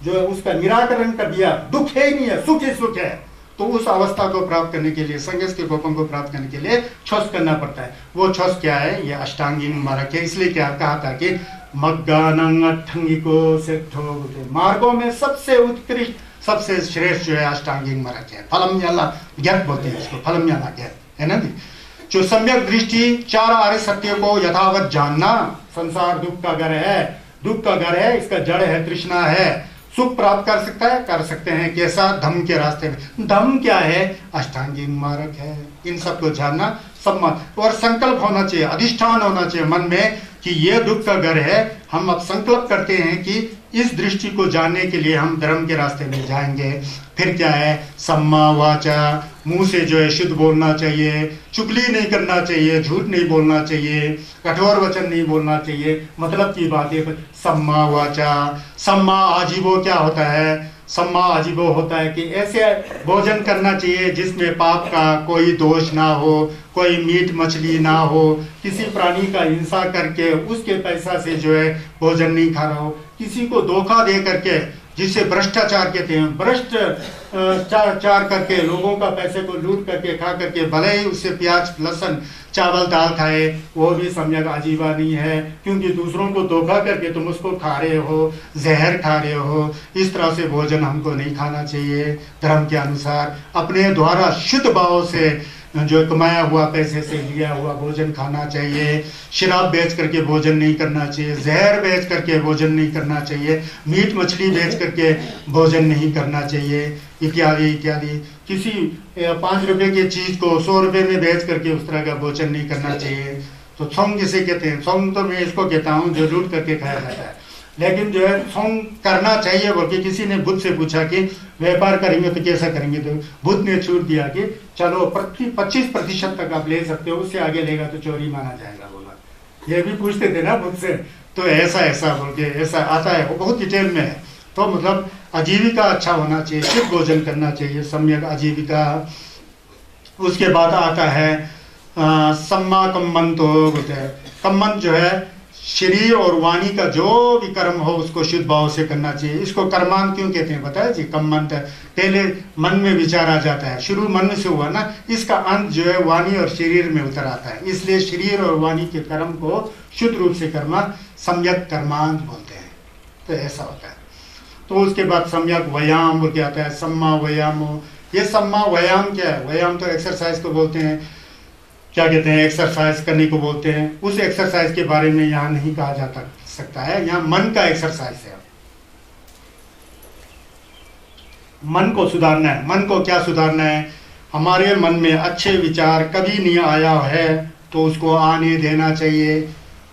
जो है उसका निराकरण कर दिया, दुख है ही नहीं है, सुख ही सुख है। तो उस अवस्था को प्राप्त करने के लिए, संगस के गोपन को प्राप्त करने के लिए छस करना पड़ता है। वो छस क्या है? ये अष्टांगिक मार्ग है। इसलिए क्या कहा था कि मग्गानंग अष्टांगिको सेठो, मार्गों में सबसे उत्कृष्ट, सबसे श्रेष्ठ जो है अष्टांगिक मार्ग है। फलम याला ज्ञात बोलते हैं इसको, फलम याला ज्ञात है ना। जो सम्यक दृष्टि चार आर्य सत्य को यथावत जानना। संसार दुख का घर है, दुख का घर है, इसका जड़ है तृष्णा है। सुख प्राप्त कर सकता है, कर सकते हैं। कैसा? धम्म के रास्ते में। धम्म क्या है? अष्टांगिक मार्ग है। इन सबको जानना सम्मत और संकल्प होना चाहिए, अधिष्ठान होना चाहिए मन में कि ये दुख का घर है, हम अब संकल्प करते हैं कि इस दृष्टि को जानने के लिए हम धर्म के रास्ते में जाएंगे। फिर क्या है, सम्मा वाचा, मुंह से जो है शुद्ध बोलना चाहिए, चुगली नहीं करना चाहिए, झूठ नहीं बोलना चाहिए, कठोर वचन नहीं बोलना चाहिए, मतलब की बात है। सम्मा वाचा, सम्मा आजीवो क्या होता है, सम्मा आजीवो होता है कि ऐसे भोजन करना चाहिए जिसमें पाप का कोई दोष ना हो, कोई मीट मछली ना हो, किसी प्राणी का हिंसा करके उसके पैसा से जो है भोजन नहीं खा रहा हो, किसी को धोखा दे करके, जिसे भ्रष्टाचार कहते हैं, भ्रष्टाचार करके लोगों का पैसे को लूट करके खा करके भले ही उससे प्याज लहसुन चावल दाल खाए, वो भी सम्यक आजीवा नहीं है, क्योंकि दूसरों को धोखा करके तुम उसको खा रहे हो, जहर खा रहे हो। इस तरह से भोजन हमको नहीं खाना चाहिए। धर्म के अनुसार अपने द्वारा शुद्ध भाव से जो कमाया हुआ पैसे से लिया हुआ भोजन खाना चाहिए। शराब बेच करके भोजन नहीं करना चाहिए, जहर बेच करके भोजन नहीं करना चाहिए, मीट मछली बेच करके भोजन नहीं करना चाहिए, इत्यादि इत्यादि। किसी 5 रुपए की चीज़ को 100 रुपए में बेच करके उस तरह का भोजन नहीं करना चाहिए। तो सोंग जिसे कहते हैं, सोंग तो मैं इसको कहता हूँ जो लूट करके खाया जाता है, लेकिन जो है सोंग करना चाहिए बोल के किसी ने बुद्ध से पूछा कि व्यापार करेंगे तो कैसा करेंगे, तो बुद्ध ने छूट दिया कि चलो 25% तक आप ले सकते हो, उससे आगे लेगा तो चोरी माना जाएगा बोला। ये भी पूछते थे ना बुद्ध से, तो ऐसा ऐसा बोल के ऐसा आता है, वो बहुत डिटेल में है। तो मतलब आजीविका अच्छा होना चाहिए, शुद्ध भोजन करना चाहिए, सम्यक आजीविका। उसके बाद आता है सम्मा कम्मन, तो बोलते हैं कम्मन जो है शरीर और वाणी का जो भी कर्म हो उसको शुद्ध भाव से करना चाहिए। इसको कर्मांत क्यों कहते हैं बताया जी, कम्मंत पहले मन में विचार आ जाता है, शुरू मन से हुआ ना, इसका अंत जो है वाणी और शरीर में उतर आता है, इसलिए शरीर और वाणी के कर्म को शुद्ध रूप से करना सम्यक कर्मांत बोलते हैं। तो ऐसा होता है। तो उसके बाद सम्यक व्यायाम बोल के आता है, सम्मा व्यायाम। ये सम्मा व्यायाम क्या है, व्यायाम तो एक्सरसाइज को बोलते हैं, क्या कहते हैं, एक्सरसाइज करने को बोलते हैं। उस एक्सरसाइज के बारे में यहाँ नहीं कहा जा सकता है, यहाँ मन का एक्सरसाइज है। मन को सुधारना है। मन को क्या सुधारना है, हमारे मन में अच्छे विचार कभी नहीं आया है तो उसको आने देना चाहिए।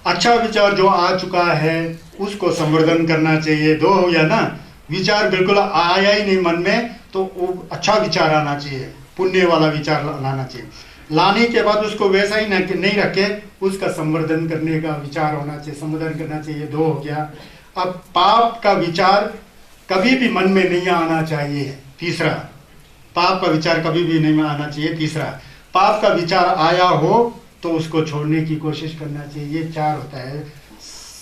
अच्छा विचार जो आ चुका है उसको संवर्धन करना चाहिए। दो हो गया ना, विचार बिल्कुल आया ही नहीं मन में तो वो अच्छा विचार आना चाहिए, पुण्य वाला विचार लाना चाहिए। लाने के बाद उसको वैसा ही नहीं रखे, उसका संवर्धन करने का विचार होना चाहिए, संवर्धन करना चाहिए। 2 हो गया। अब पाप का विचार कभी भी मन में नहीं आना चाहिए। तीसरा, पाप का विचार कभी भी नहीं आना चाहिए। तीसरा, पाप का विचार आया हो तो उसको छोड़ने की कोशिश करना चाहिए। ये 4 होता है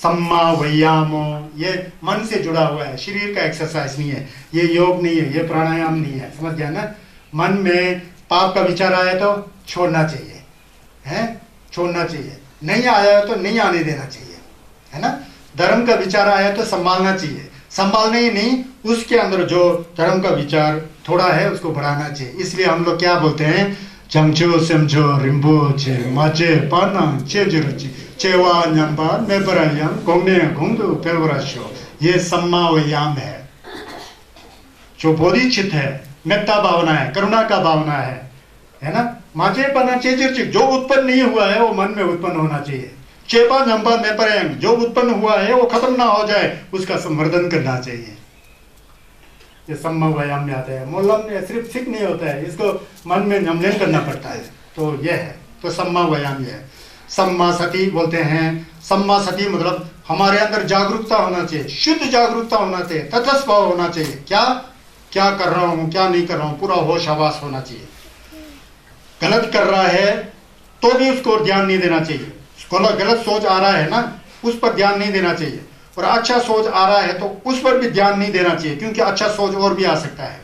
सम्मा व्यायामो। ये मन से जुड़ा हुआ है, शरीर का एक्सरसाइज नहीं है, ये योग नहीं है, ये प्राणायाम नहीं है, समझ गया ना। मन में पाप का विचार आया तो छोड़ना चाहिए, है, छोड़ना चाहिए। नहीं आया तो नहीं आने देना चाहिए, है ना। धर्म का विचार आया तो संभालना चाहिए, संभालना ही नहीं, उसके अंदर जो धर्म का विचार थोड़ा है उसको बढ़ाना चाहिए। इसलिए हम लोग क्या बोलते हैं, चमचो समझो रिम्बो छे मचे पाना चे जुरुचि चेवा न्यंबा मेबरायम गोंगने गोंगो पेवराशो। ये सम्मा व्यायाम है। जो बोधिचित है, मेत्ता भावना है, करुणा का भावना है ना। माचे पना चेचिर, जो उत्पन्न नहीं हुआ है वो मन में उत्पन्न होना चाहिए। चेपा नंबा मेपरयम, जो उत्पन्न हुआ है वो खत्म ना हो जाए, उसका संवर्धन करना चाहिए। ये सम्मा व्यायाम में आता है। मोलम में सिर्फ सिख नहीं होता है, इसको मन में नमन करना पड़ता है। तो ये है, तो सम्मा व्यायाम ये है। सम्मा सती बोलते हैं। सम्मा सती मतलब हमारे अंदर जागरूकता होना चाहिए, शुद्ध जागरूकता होना चाहिए, तटस्थ भाव होना चाहिए। क्या क्या कर रहा हूँ, क्या नहीं कर रहा हूँ, पूरा होश हवास होना चाहिए। गलत कर रहा है तो भी उसको ध्यान नहीं देना चाहिए। गलत सोच आ रहा है ना, उस पर ध्यान नहीं देना चाहिए। और अच्छा सोच आ रहा है तो उस पर भी ध्यान नहीं देना चाहिए, क्योंकि अच्छा सोच और भी आ सकता है।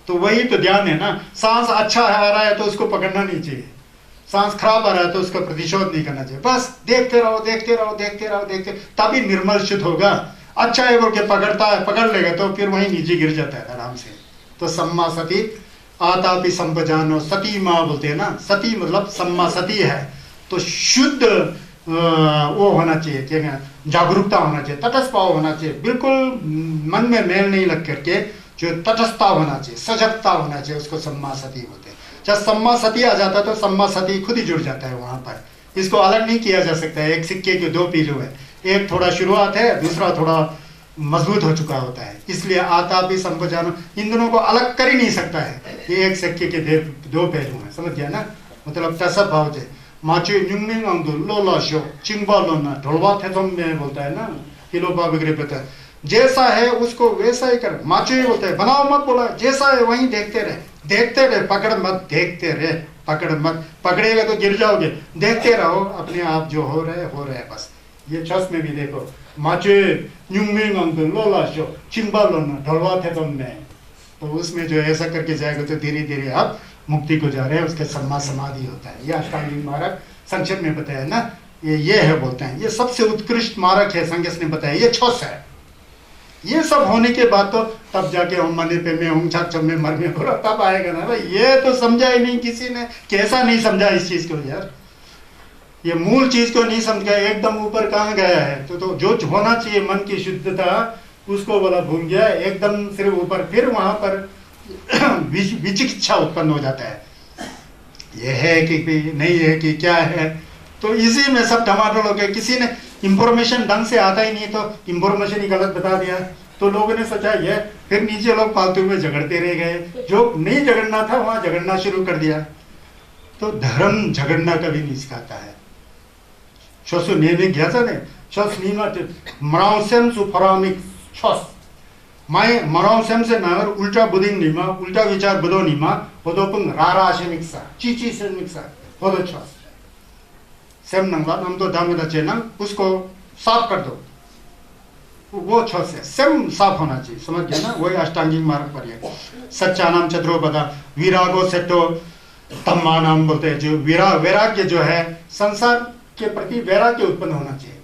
तो वही तो ध्यान है ना। सांस अच्छा आ रहा है तो उसको पकड़ना नहीं चाहिए, सांस खराब आ रहा है तो उसका प्रतिशोध नहीं करना चाहिए। बस देखते रहो, देखते रहो, देखते रहो, देखते, तभी निर्मल शुद्ध होगा। अच्छा है बोल के पकड़ता है, पकड़ लेगा तो फिर वहीं नीचे गिर जाता है आराम से। तो सम्मा सती आता भी संपजानो, सती माँ बोलते हैं ना। सती मतलब सम्मा सती है तो शुद्ध वो होना चाहिए, क्या जागरूकता होना चाहिए, तटस्थ भाव होना चाहिए। बिल्कुल मन में मेल नहीं लग करके जो तटस्थता होना चाहिए, सजगता होना चाहिए, उसको सम्मा सती बोलते हैं। जब सम्मा सती आ जाता है तो सम्मा सती खुद ही जुड़ जाता है वहां पर, इसको अलग नहीं किया जा सकता है। एक सिक्के के दो पहलू है, एक थोड़ा शुरुआत है, दूसरा थोड़ा मजबूत हो चुका होता है। इसलिए आता भी संपजानो, इन दोनों को अलग कर ही नहीं सकता है। ये एक सिक्के के दो पहलू हैं, समझ गया ना। मतलब तसा भाव थे माचो न्यूमिंग अंदो लोला शो चिंगबा लोना ढोलवा थे तुम में बोलता है ना, किलोबा वगैरह पता है। जैसा है उसको वैसा ही कर, माचो ही बोलता है, बनाओ मत बोला, जैसा है वहीं देखते रहे, पकड़ मत, देखते रहे, पकड़ मत, पकड़ेगा तो गिर जाओगे, देखते रहो अपने आप जो हो रहे है बस। ये छस में भी देखो, माचे न्यूमिंग अंदो लोला शो चिंगबा लोना ढोलवा थे तुम में, तो उसमें जो ऐसा करके जाएगा तो धीरे धीरे आप मुक्ति को जा रहे हैं, उसके सम्मा समाधि होता है। ये अष्टांगिक मार्ग संक्षेप में बताया ना, ये है बोलते हैं, ये सबसे उत्कृष्ट मार्ग है। संगस ने बताया ये छस है। ये सब होने के बाद तो तब जाके हम मने पे में हम छक में मर में बोला तब आएगा ना भाई। ये तो समझा ही नहीं किसी ने, कैसा नहीं समझा इस चीज को यार, ये मूल चीज को नहीं समझ गया, एकदम ऊपर कहाँ गया है। तो जो होना चाहिए मन की शुद्धता उसको बोला भूल गया, एकदम सिर्फ ऊपर, फिर वहां पर विचिकित्सा उत्पन्न हो जाता है। ये है कि नहीं है कि क्या है, तो इसी में सब टमाटर हो गए। किसी ने इंफॉर्मेशन ढंग से आता ही नहीं तो इंफॉर्मेशन ही गलत बता दिया, तो लोगों ने सोचा ये, फिर नीचे लोग फालतू में झगड़ते रह गए, जो नहीं झगड़ना था वहां झगड़ना शुरू कर दिया। तो धर्म झगड़ना कभी नहीं सिखाता है। छोसु नियमिक गया था ने छोस नीमा मराउसेम सुफरामिक छोस माय मराउसेम से ना उल्टा बुदिंग नीमा, उल्टा विचार बुदो नीमा, बुदोपुंग रारा से मिक्सा चीची से मिक्सा बुदो छोस सेम नंगा हम तो दाम में चेना उसको साफ कर दो, वो छोस है, सेम साफ होना चाहिए, समझ गया ना। वही अष्टांगिक मार्ग पर है। सच्चा नाम चतुरो बदा विरागो सेटो तम्मा नाम बोलते हैं, जो वैराग्य जो है संसार के प्रति वैराग्य उत्पन्न होना चाहिए।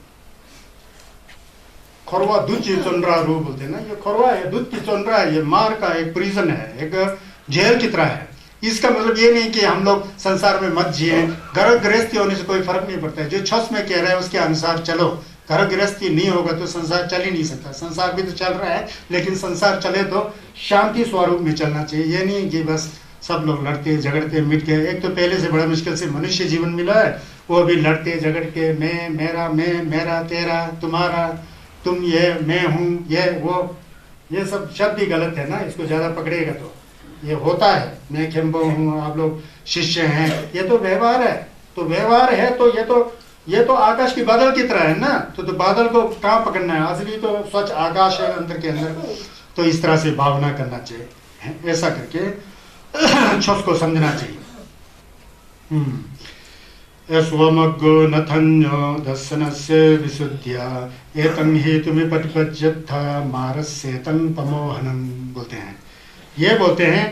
खोरवा दूध की चोंड्रा रू बोलते हैं ना, ये खोरवा है, दूध की चोंड्रा है, ये मार का एक प्रिजन है, एक जेल की तरह है। इसका मतलब ये नहीं कि हम लोग संसार में मत जिए, घर गृहस्थी होने से कोई फर्क नहीं पड़ता है। जो छस में कह रहा है उसके अनुसार चलो, घर गृहस्थी नहीं होगा तो संसार चल ही नहीं सकता। संसार भी तो चल रहा है, लेकिन संसार चले तो शांति स्वरूप में चलना चाहिए। ये नहीं कि बस सब लोग लड़ते झगड़ते मिट गए। एक तो पहले से बड़ा मुश्किल से मनुष्य जीवन मिला है, वो भी लड़ते झगड़ के मैं मेरा तेरा तुम्हारा, तुम ये मैं हूँ ये वो, ये सब शब्द ही गलत है ना। इसको ज्यादा पकड़ेगा तो ये होता है, मैं खेम्बो हूँ आप लोग शिष्य हैं, ये तो व्यवहार है। तो व्यवहार है तो ये तो आकाश की बादल की तरह है ना। तो बादल को कहाँ पकड़ना है, असली तो स्वच्छ आकाश है अंदर के अंदर। तो इस तरह से भावना करना चाहिए, ऐसा करके छस को समझना चाहिए। स्वमग्गो नथन्यो दर्शनस्य विशुद्ध्या एतं हेतुमि प्रतिपज्यथा मारस्येतं तमोहनं बोलते हैं। ये बोलते हैं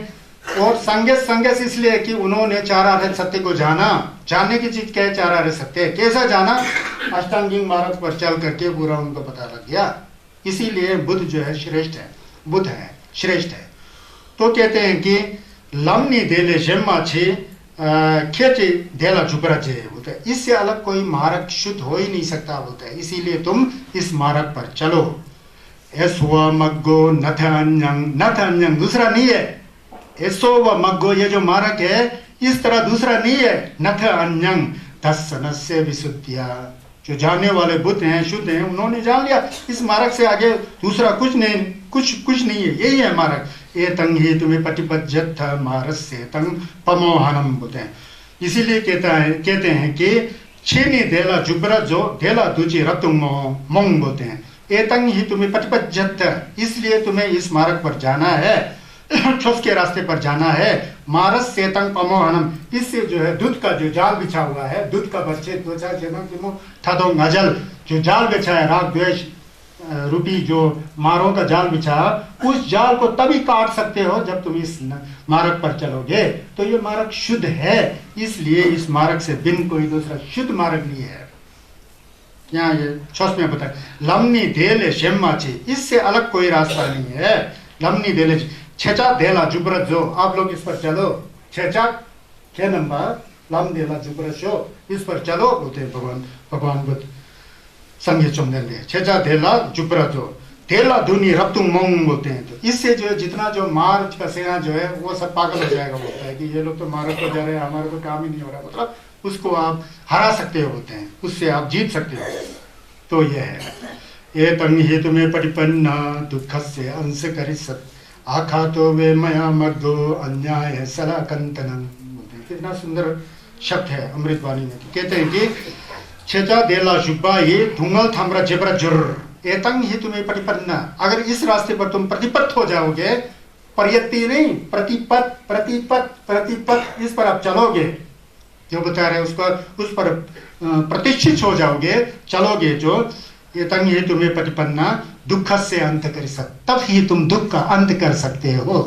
और संगस इसलिए कि उन्होंने चार आर्य सत्य को जाना। जानने की चीज क्या है? चार आर्य सत्य। कैसा जाना? अष्टांगिक मार्ग पर चल करके पूरा उनको पता लग गया। इसीलिए बुद्ध जो है श्रेष्ठ है, बुद्ध है श्रेष्ठ है। तो कहते हैं कि लमनी देले शेम्मा छे खेचे देला झुकरा चे बोलते हैं। इससे अलग कोई मार्ग शुद्ध हो ही नहीं सकता बोलते हैं। इसीलिए तुम इस मार्ग पर चलो। एसो मग्गो नथ अन्यंग दूसरा नहीं है। एसो व मग्गो ये जो मार्ग है इस तरह दूसरा नहीं है। नथ अन्यंग दर्शनस्य विशुद्धिया, जो जानने वाले बुद्ध हैं शुद्ध हैं, उन्होंने जान लिया इस मार्ग से आगे दूसरा कुछ नहीं है, यही है मार्ग। ये तंग ही तुम्हें प्रतिपज्यथ मारस्य तंग पमोहनम बोलते हैं। इसीलिए कहते हैं कि छेनी देला जुबरा जो देला दूची रतुंग मोंग बोलते हैं। ये तंग ही तुम्हें प्रतिपज्यथ, इसलिए तुम्हें इस मार्ग पर जाना है, ठोस के रास्ते पर जाना है। मारस से तंग पमोहनम, इससे जो है दूध का जो जाल बिछा हुआ है, दूध का बच्चे त्वचा ठदो गजल, जो जाल बिछा है राग द्वेष रूपी जो मारों का जाल बिछा, उस जाल को तभी काट सकते हो जब तुम इस मार्ग पर चलोगे। तो ये मार्ग शुद्ध है, इसलिए इस मार्ग से बिन कोई दूसरा शुद्ध मार्ग नहीं है। यहाँ ये छोस में बताया लमनी देले शेम्माची, इससे अलग कोई रास्ता नहीं है। लमनी देले छेचा देला जुब्रत जो, आप लोग इस पर चलो। छेचा छह नंबर, लम देला जुब्रत शो, इस पर चलो बोलते हैं भगवान बुद्ध संगे चुमदे। छेचा देला जुब्रत जो देला दुनी रप्तुंग मोंग बोलते हैं। तो इससे जो है जितना जो मार्च का सेना जो है वो सब पागल हो जाएगा। बोलता है कि ये लोग तो मार्ग पर जा रहे हैं, हमारे को काम ही नहीं हो रहा। मतलब उसको आप हरा सकते हो बोलते हैं, उससे आप जीत सकते हो। तो यह है एतं हेतु में परिपन्ना दुःखस्य अंश करिष्यत् आखातो वे मया मग्गो अन्याय सलाकंतनम। कितना सुंदर शब्द है अमृतवाणी में। तो कहते हैं कि छेचा देला शुब्बा ये धुंगल थमरा जेबरा जुर एतं हेतु में परिपन्ना, अगर इस रास्ते पर तुम प्रतिपत्त हो जाओगे, प्रयत्ति नहीं प्रतिपत प्रतिपत प्रतिपत, इस पर आप चलोगे, जो बता रहे उसको उस पर प्रतिष्ठित हो जाओगे, चलोगे जो, एतं हेतु में प्रतिपन्ना दुख से अंत कर सकते, तब ही तुम दुख का अंत कर सकते हो।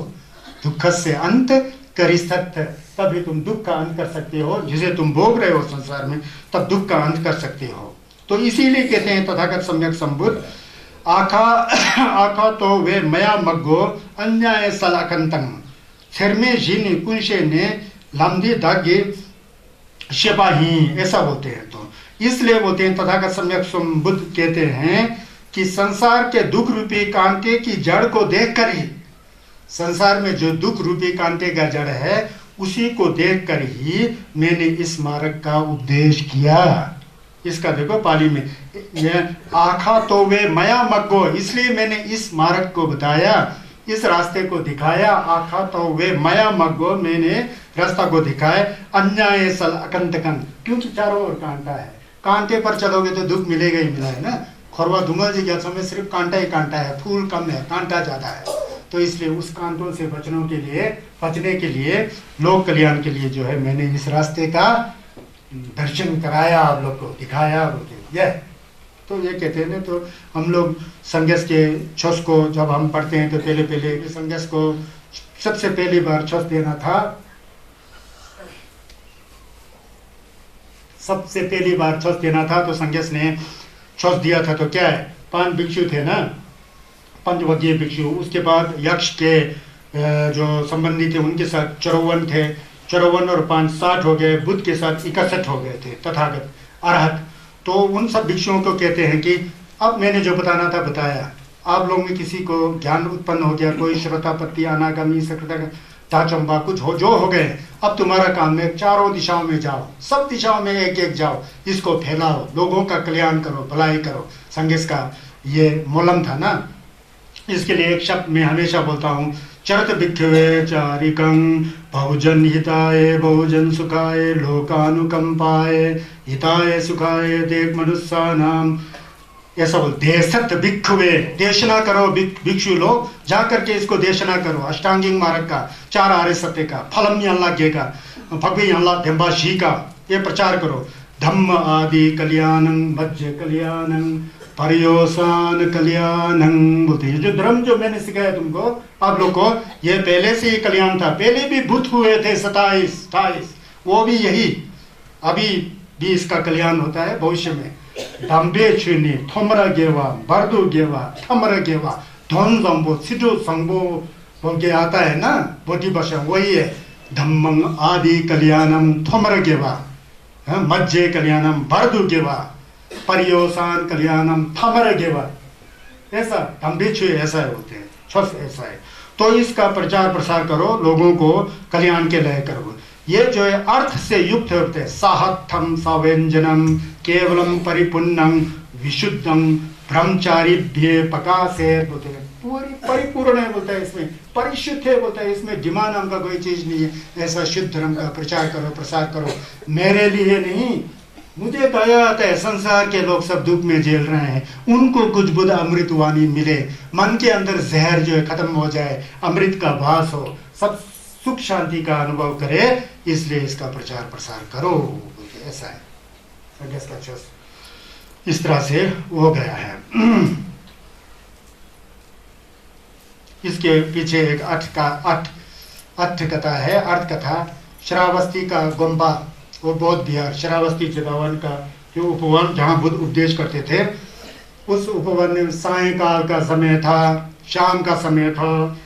दुख से अंत कर सकते, तब ही तुम दुख का अंत कर सकते हो, जिसे तुम भोग रहे हो संसार में, तब दुख का अंत कर सकते हो। तो इसीलिए कहते हैं तथागत सम्यक संबुद्ध आखा तो वे मया मग्गो अन्याय सलाकंतंग छेरमे झीनी कुंशे ने लंदी धागे शेपाही, ऐसा बोलते हैं। तो इसलिए बोलते हैं तथागत सम्यक संबुद्ध कहते हैं कि संसार के दुख रूपी कांटे की जड़ को देखकर ही, संसार में जो दुख रूपी कांटे का जड़ है उसी को देखकर ही मैंने इस मार्ग का उपदेश किया। इसका देखो पाली में यह आखा तो वे मया मग्गो, इसलिए मैंने इस मार्ग को बताया, इस रास्ते को दिखाया। आखा तो वे मया मग्गो, मैंने रास्ता को दिखाया। अन्याय सल अकंतकन, क्योंकि चारों ओर कांटा है, कांटे पर चलोगे तो दुख मिलेगा ही मिला है ना। खोरवा धुंगल जी के समय सिर्फ कांटा ही कांटा है, फूल कम है, कांटा ज्यादा है। तो इसलिए उस कांटों से बचने के लिए लोक कल्याण के लिए जो है मैंने इस रास्ते का दर्शन कराया, आप लोग को दिखाया बोलते यह। तो ये कहते हैं ना, तो हम लोग संघर्ष के छस को जब हम पढ़ते हैं तो पहले संघर्ष को सबसे पहली बार छस देना था, सबसे पहली बार छस देना था तो संघर्ष ने छस दिया था। तो क्या है, 5 भिक्षु थे ना, पंचवज्ञीय भिक्षु, उसके बाद यक्ष के जो संबंधी थे उनके साथ 54 थे, 54 और 5 60 हो गए, बुद्ध के साथ 61 हो गए थे तथागत अरहत। तो उन सब भिक्षुओं को कहते हैं कि अब मैंने जो बताना था बताया, आप लोगों में किसी को ज्ञान उत्पन्न हो गया, कोई श्रोतापत्ति अनागामी चंबा कुछ हो जो हो गए, अब तुम्हारा काम है चारों दिशाओं में जाओ, सब दिशाओं में एक एक जाओ, इसको फैलाओ, लोगों का कल्याण करो, भलाई करो। संघर्ष का ये मोलम था ना। इसके लिए एक शब्द मैं हमेशा बोलता हूँ, चरत भिक्षुवे चारिकं बहुजन हिताय बहुजन सुखाय लोकानुकंपाय हिताय सुखाय देव मनुष्यानाम, ऐसा बोल। देशत भिक्षुवे, देशना करो भिक्षु लोग, जाकर के इसको देशना करो, अष्टांगिक मार्ग का, 4 आर्य सत्य का, फलम यल्लाग्य का, भगवी यल्ला धम्बाशी का, ये प्रचार करो। धम्म आदि कल्याणं मज्ज कल्याणं पर्योसान कल्याणं बोलते हैं। जो धर्म जो मैंने सिखाया तुमको, आप लोग को, ये पहले से ही कल्याण था, पहले भी भूत हुए थे 27-28, वो भी यही, अभी भी इसका कल्याण होता है भविष्य में। दम्बे छुनी थोमरा गेवा बर्दू गेवा थमरा गेवा धन जम्बो सिटो संगो बोल के आता है ना बोधी भाषा, वही है। धम्मं आदि कल्याणम थोमरा गेवा, मज्जे कल्याणम बर्दू गेवा पर्योसान कल्याणम थमरा गेवा, ऐसा दम्बे छुए ऐसा है बोलते हैं, छस ऐसा है। तो इसका प्रचार प्रसार करो, लोगों को कल्याण के लिए करो। ये जो है अर्थ से युक्त होते हैं, साहत्थम सव्यंजनम केवलम परिपूर्णम विशुद्धम ब्रह्मचारिभ्य पकासे बोलते हैं, पूरी परिपूर्ण है बोलता है, इसमें परिशुद्ध है बोलता है, इसमें डिमांड नाम का कोई चीज नहीं है। ऐसा शुद्ध धर्म का प्रचार करो, प्रसार करो, मेरे लिए नहीं, मुझे दया आता है, संसार के लोग सब दुख में झेल रहे हैं, उनको कुछ बुद्ध अमृतवाणी मिले, मन के अंदर जहर जो है खत्म हो जाए, अमृत का भास हो, सब सुख शांति का अनुभव करे, इसलिए इसका प्रचार प्रसार करो। ऐसा है इस तरह से हो गया है। इसके पीछे एक अर्थ कथा है, अर्थ कथा। श्रावस्ती का गोम्बा, वो बौद्ध बिहार, श्रावस्ती चितवन का जो उपवन जहाँ बुद्ध उपदेश करते थे, उस उपवन में सायंकाल का समय था, शाम का समय था,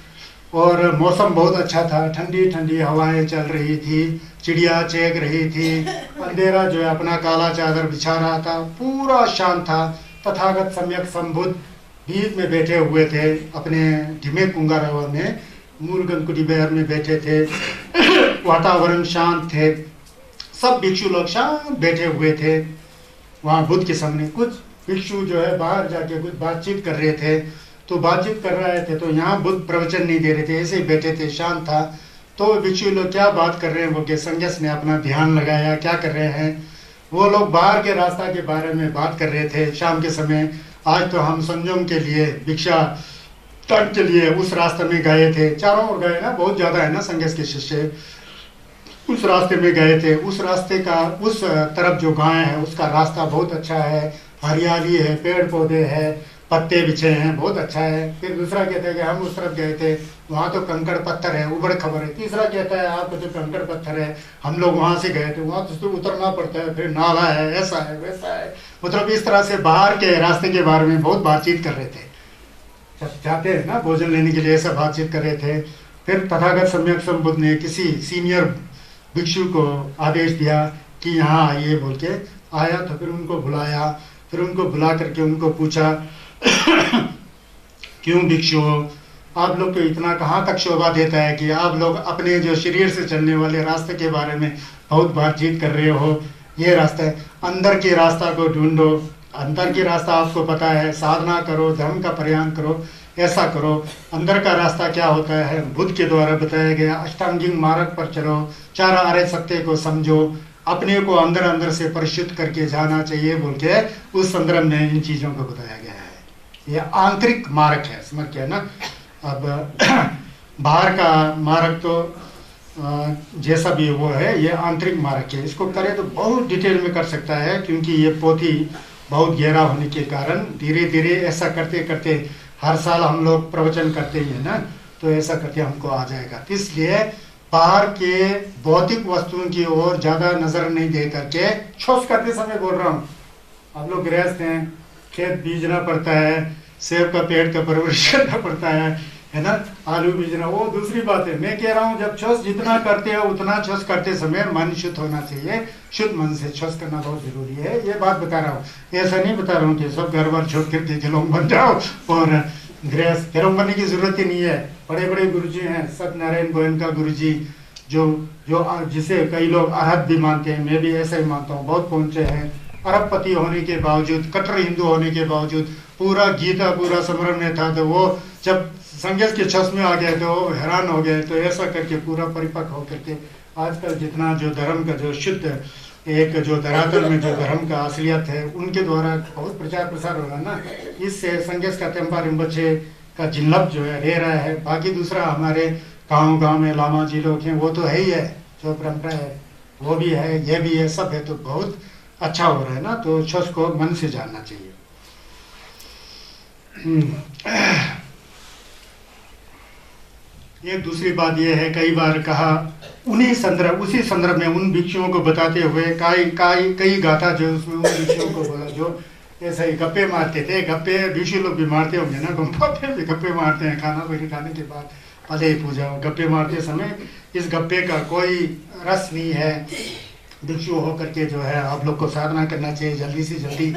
और मौसम बहुत अच्छा था, ठंडी ठंडी हवाएं चल रही थी, चिड़िया चहक रही थी, अंधेरा जो है अपना काला चादर बिछा रहा था, पूरा शांत था। तथागत सम्यक संबुद्ध बीच में बैठे हुए थे, अपने ढिमे कुंगारावा में मूलगन कुटी बिहार में बैठे थे। वातावरण शांत थे, सब भिक्षु लोग शांत बैठे हुए थे वहाँ बुद्ध के सामने। कुछ भिक्षु जो है बाहर जाके कुछ बातचीत कर रहे थे, तो बातचीत कर रहे थे तो यहाँ बुद्ध प्रवचन नहीं दे रहे थे, ऐसे ही बैठे थे, शांत था। तो भिक्षु लोग क्या बात कर रहे हैं वो के संन्यास ने अपना ध्यान लगाया, क्या कर रहे हैं वो लोग बाहर के रास्ता के बारे में बात कर रहे थे। शाम के समय आज तो हम संयम के लिए भिक्षा तक के लिए उस रास्ते में गए थे, चारों ओर गए ना, बहुत ज़्यादा है ना संन्यास के शिष्य, उस रास्ते में गए थे। उस रास्ते का उस तरफ जो गांव है उसका रास्ता बहुत अच्छा है, हरियाली है, पेड़ पौधे है, पत्ते बिछे हैं, बहुत अच्छा है। फिर दूसरा कहता है कि हम उस तरफ गए थे, वहाँ तो कंकड़ पत्थर है, उबड़ खबर है। तीसरा कहता है आपको तो कंकड़ पत्थर है, हम लोग वहाँ से गए थे, वहाँ तो उतरना पड़ता है, फिर नाला है, ऐसा है वैसा है। मतलब इस तरह से बाहर के रास्ते के बारे में बहुत बातचीत कर रहे थे। जब जाते हैं ना भोजन लेने के लिए ऐसा बातचीत कर रहे थे। फिर तथागत सम्यक संबुद्ध ने किसी सीनियर भिक्षु को आदेश दिया कि यहाँ आइए बोल के आया, तो फिर उनको बुलाया। फिर उनको बुला करके उनको पूछा क्यों भिक्षु हो, आप लोग को इतना कहाँ तक शोभा देता है कि आप लोग अपने जो शरीर से चलने वाले रास्ते के बारे में बहुत बातचीत कर रहे हो। ये रास्ता है, अंदर के रास्ता को ढूंढो, अंदर की रास्ता आपको पता है, साधना करो, धर्म का प्रयाण करो, ऐसा करो। अंदर का रास्ता क्या होता है, बुद्ध के द्वारा बताया गया अष्टांगिक मार्ग पर चलो, चार आर्य सत्य को समझो, अपने को अंदर अंदर से परिशुद्ध करके जाना चाहिए बोल के उस संदर्भ में इन चीज़ों को बताया गया है। ये आंतरिक मार्ग है, समझ गया ना। अब बाहर का मार्ग तो जैसा भी वो है, ये आंतरिक मार्ग है। इसको करे तो बहुत डिटेल में कर सकता है, क्योंकि ये पोथी बहुत गहरा होने के कारण धीरे धीरे ऐसा करते करते हर साल हम लोग प्रवचन करते ही है ना, तो ऐसा करके हमको आ जाएगा। इसलिए बाहर के भौतिक वस्तुओं की ओर ज़्यादा नज़र नहीं दे करके, शोष करते समय बोल रहा हूँ, आप लोग गृहस्थ हैं, खेत बीजना पड़ता है, सेब का पेड़ का परवरिश करना पड़ता है ना, आलू बीजना, वो दूसरी बात है। मैं कह रहा हूँ जब छोस जितना करते हो उतना छोस करते समय मन शुद्ध होना चाहिए, शुद्ध मन से छोस करना बहुत जरूरी है। ये बात बता रहा हूँ, ऐसा नहीं बता रहा हूँ कि सब घर बार छोड़ करके गेलोंग बन जाओ और गृहस्थ। गेलोंग बनने की जरूरत ही नहीं है। बड़े बड़े गुरुजी हैं, सत्यनारायण गोयनका गुरुजी, जो जिसे कई लोग अरहत भी मानते हैं, मैं भी ऐसा ही मानता हूँ, बहुत पहुँचे हैं। अरबपति होने के बावजूद, कट्टर हिंदू होने के बावजूद, पूरा गीता पूरा स्मरण में था, तो वो जब संन्यास के छस में आ गए तो हैरान हो गए। तो ऐसा करके पूरा परिपक्व होकर के आजकल जितना जो धर्म का जो शुद्ध एक जो धरातल में जो धर्म का असलियत है, उनके द्वारा बहुत प्रचार प्रसार हो रहा है ना, इससे संन्यास का टेम्पा रिम्बचे का जिल्लप जो है रह रहा है। बाकी दूसरा हमारे गाँव में लामा जी लोग हैं, वो तो है ही है, जो परंपरा है वो भी है, ये भी है, सब है, तो बहुत अच्छा हो रहा है ना। तो छस को मन से जानना चाहिए। एक दूसरी बात यह है, कई बार कहा उसी संदर्भ में उन भिक्षुओं को बताते हुए कई गाथा जो उसमें उन भिक्षुओं को बोला जो ऐसा ही गप्पे मारते थे। गप्पे भिक्षु लोग भी मारते होंगे ना, गुम्फा पे भी गप्पे मारते हैं, खाना पीने खाने के बाद पहले ही पूजा गप्पे मारते समय। इस गप्पे का कोई रस नहीं है। भिक्षु होकर के जो है आप लोग को साधना करना चाहिए, जल्दी से जल्दी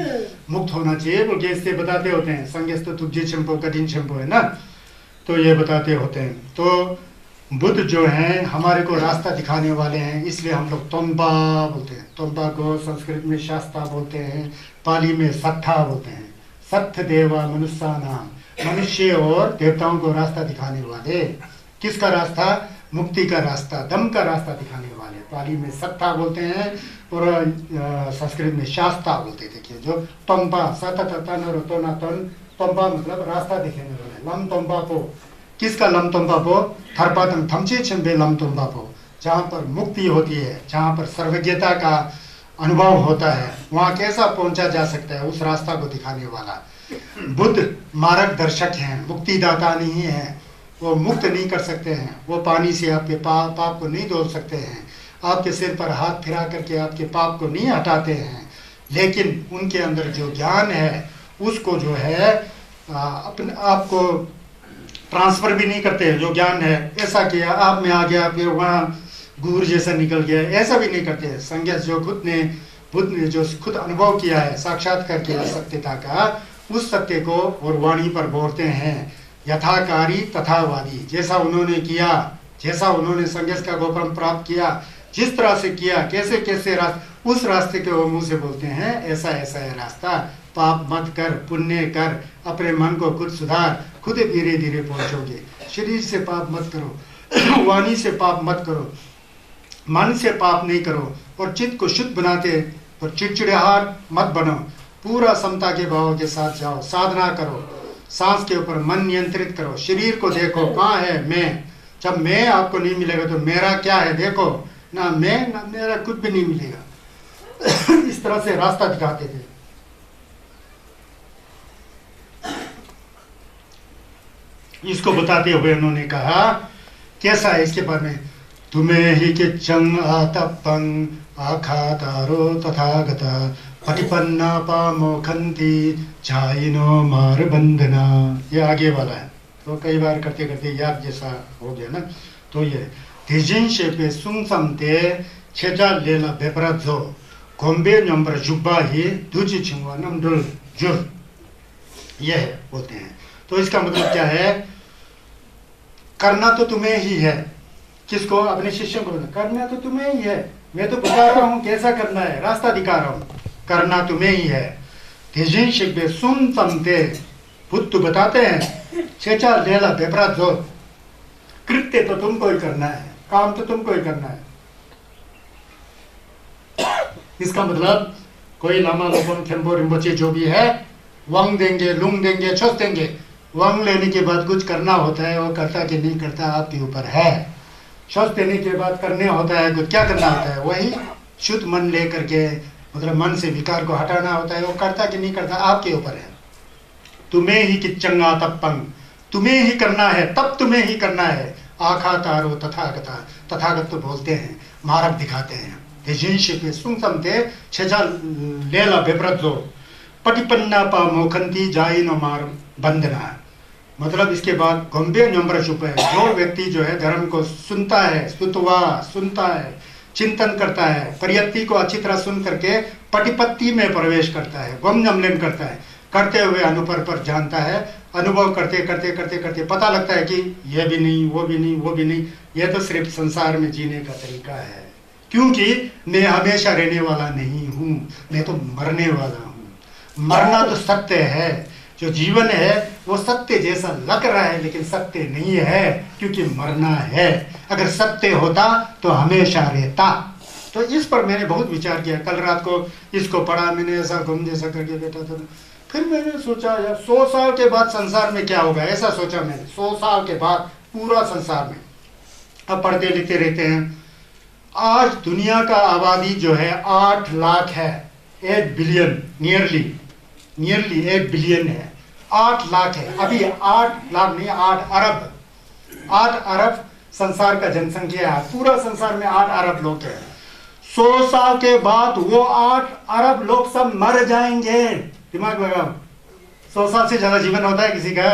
मुक्त होना चाहिए, वो इससे बताते होते हैं। संन्यास तो तुझे क्षम्पो कठिन क्षम्पो है ना, तो ये बताते होते हैं। तो बुद्ध जो हैं हमारे को रास्ता दिखाने वाले हैं, इसलिए हम लोग तोम्बा बोलते हैं। तोम्बा को संस्कृत में शास्ता बोलते हैं, पाली में सत्था बोलते हैं। सत्य देवा मनुष्य नाम, मनुष्य और देवताओं को रास्ता दिखाने वाले। किसका रास्ता? मुक्ति का रास्ता, दम का रास्ता दिखाने वाले। पाली में सत्ता बोलते हैं और संस्कृत में शास्ता बोलते थे। कि जो तोम्बा सतन और तोना तन, तोम्बा मतलब रास्ता दिखाने वाले। लम तोम्बा पो, किसका लम तोम्बा पो? थरपातम थमचे छंबे लम तोम्बा पो, जहाँ पर मुक्ति होती है, जहाँ पर सर्वज्ञता का अनुभव होता है, वहाँ कैसा पहुँचा जा सकता है, उस रास्ता को दिखाने वाला। बुद्ध मार्गदर्शक हैं, मुक्तिदाता नहीं है। वो मुक्त नहीं कर सकते हैं, वो पानी से आपके पाप को नहीं धो सकते हैं, आपके सिर पर हाथ फिरा करके आपके पाप को नहीं हटाते हैं। लेकिन उनके अंदर जो ज्ञान है उसको जो है अपने आप को ट्रांसफर भी नहीं करते हैं। जो ज्ञान है ऐसा किया आप में आ गया, फिर वहाँ गुर जैसा निकल गया, ऐसा भी नहीं करते हैं। संन्यास जो बुद्ध ने जो खुद अनुभव किया है, साक्षात्कार किया सत्यता का, उस सत्य को और वाणी पर बोलते हैं। यथाकारी तथावादी, जैसा उन्होंने किया, जैसा उन्होंने संन्यास का गोपरम प्राप्त किया, जिस तरह से किया, कैसे कैसे उस रास्ते के वो मुंह से बोलते हैं ऐसा ऐसा है रास्ता, पाप मत कर, पुण्य कर, अपने मन को खुद सुधार, खुद धीरे धीरे पहुंचोगे। शरीर से पाप मत करो, वाणी से पाप मत करो, मन से पाप नहीं करो, और चित्त को शुद्ध बनाते और चिड़चिड़ाहट मत बनो, पूरा समता के भाव के साथ जाओ, साधना करो, सांस के ऊपर मन नियंत्रित करो, शरीर को देखो कहाँ है मैं। जब मैं आपको नहीं मिलेगा तो मेरा क्या है देखो, ना मैं ना मेरा कुछ भी नहीं मिलेगा। इस तरह से रास्ता दिखाते थे। इसको बताते हुए उन्होंने कहा कैसा है इसके बारे में, तुम्हें ही किच्चंग आतपंग आखातारो तथागता पटिपन्ना पामोखंती जाइनो मार बंधना। ये आगे वाला है, तो कई बार करते करते याद जैसा हो गया ना। तो ये तेजिन शेपे सुंगसमते छेजा लेला बेपराजो गोम्बे नंबर जुब्बा ही दूजी छिंगवा नमडुल जुर, ये है बोलते हैं। तो इसका मतलब क्या है, करना तो तुम्हें ही है। किसको? अपने शिष्यों को करना तो तुम्हें ही है, मैं तो बता रहा हूँ कैसा करना है, रास्ता दिखा रहा हूँ, करना तुम्हें ही है। तेजिन शेपे सुंगसमते बुद्ध बताते हैं छेचा लेला बेपराजो, कृत्य तो तुमको ही करना है, काम तो तुमको ही करना है। इसका मतलब कोई लामा लोगों खेम्बो रिम्बोचे जो भी है, वंग देंगे, लुंग देंगे, छोस देंगे, वंग लेने के बाद कुछ करना होता है, वो करता कि नहीं करता आपके ऊपर है। छोस देने के बाद करने होता है, कुछ क्या करना होता है, वही शुद्ध मन लेकर के, मतलब मन से विकार को हटाना होता है, वो करता कि नहीं करता आपके ऊपर है। तुम्हें ही किच्चंगा तप्पंग, तुम्हें ही करना है, तब तुम्हें ही करना है। आखा तारो तथागता, तथागत तो बोलते हैं, मार्ग दिखाते हैं। तेजिनशिपे सुंगसमते छेजा लेला बेब्रजो पटिपन्ना पा मोखंती जाइनो मार बंधना। मतलब इसके बाद गंभीर नंबर चुप है, जो व्यक्ति जो है धर्म को सुनता है, स्तुतवा सुनता है, चिंतन करता है, परियत्ति को अच्छी तरह सुन करके पटिपत्ति में प्रवेश करता है, गम नमलन करता है, करते हुए अनुभव पर जानता है, अनुभव करते करते करते करते पता लगता है कि यह भी नहीं, वो भी नहीं, वो भी नहीं, यह तो सिर्फ संसार में जीने का तरीका है, क्योंकि मैं हमेशा रहने वाला नहीं हूँ, मैं तो मरने वाला हूँ। मरना तो सत्य है, जो जीवन है वो सत्य जैसा लग रहा है लेकिन सत्य नहीं है, क्योंकि मरना है। अगर सत्य होता तो हमेशा रहता। तो इस पर मैंने बहुत विचार किया, कल रात को इसको पढ़ा मैंने, ऐसा गुम जैसा करके बैठा था। फिर मैंने सोचा यार 100 साल के बाद संसार में क्या होगा, ऐसा सोचा मैंने। 100 साल के बाद पूरा संसार में, अब पढ़ते लिखते रहते हैं, आज दुनिया का आबादी जो है 8 लाख है, 8 बिलियन, नियरली 8 बिलियन है, 8 लाख है अभी। 8 लाख नहीं, 8 अरब, 8 अरब संसार का जनसंख्या है, पूरा संसार में 8 अरब लोग हैं। 100 साल के बाद वो 8 अरब लोग सब मर जाएंगे। दिमाग लगाओ, 100 साल से ज्यादा जीवन होता है किसी का?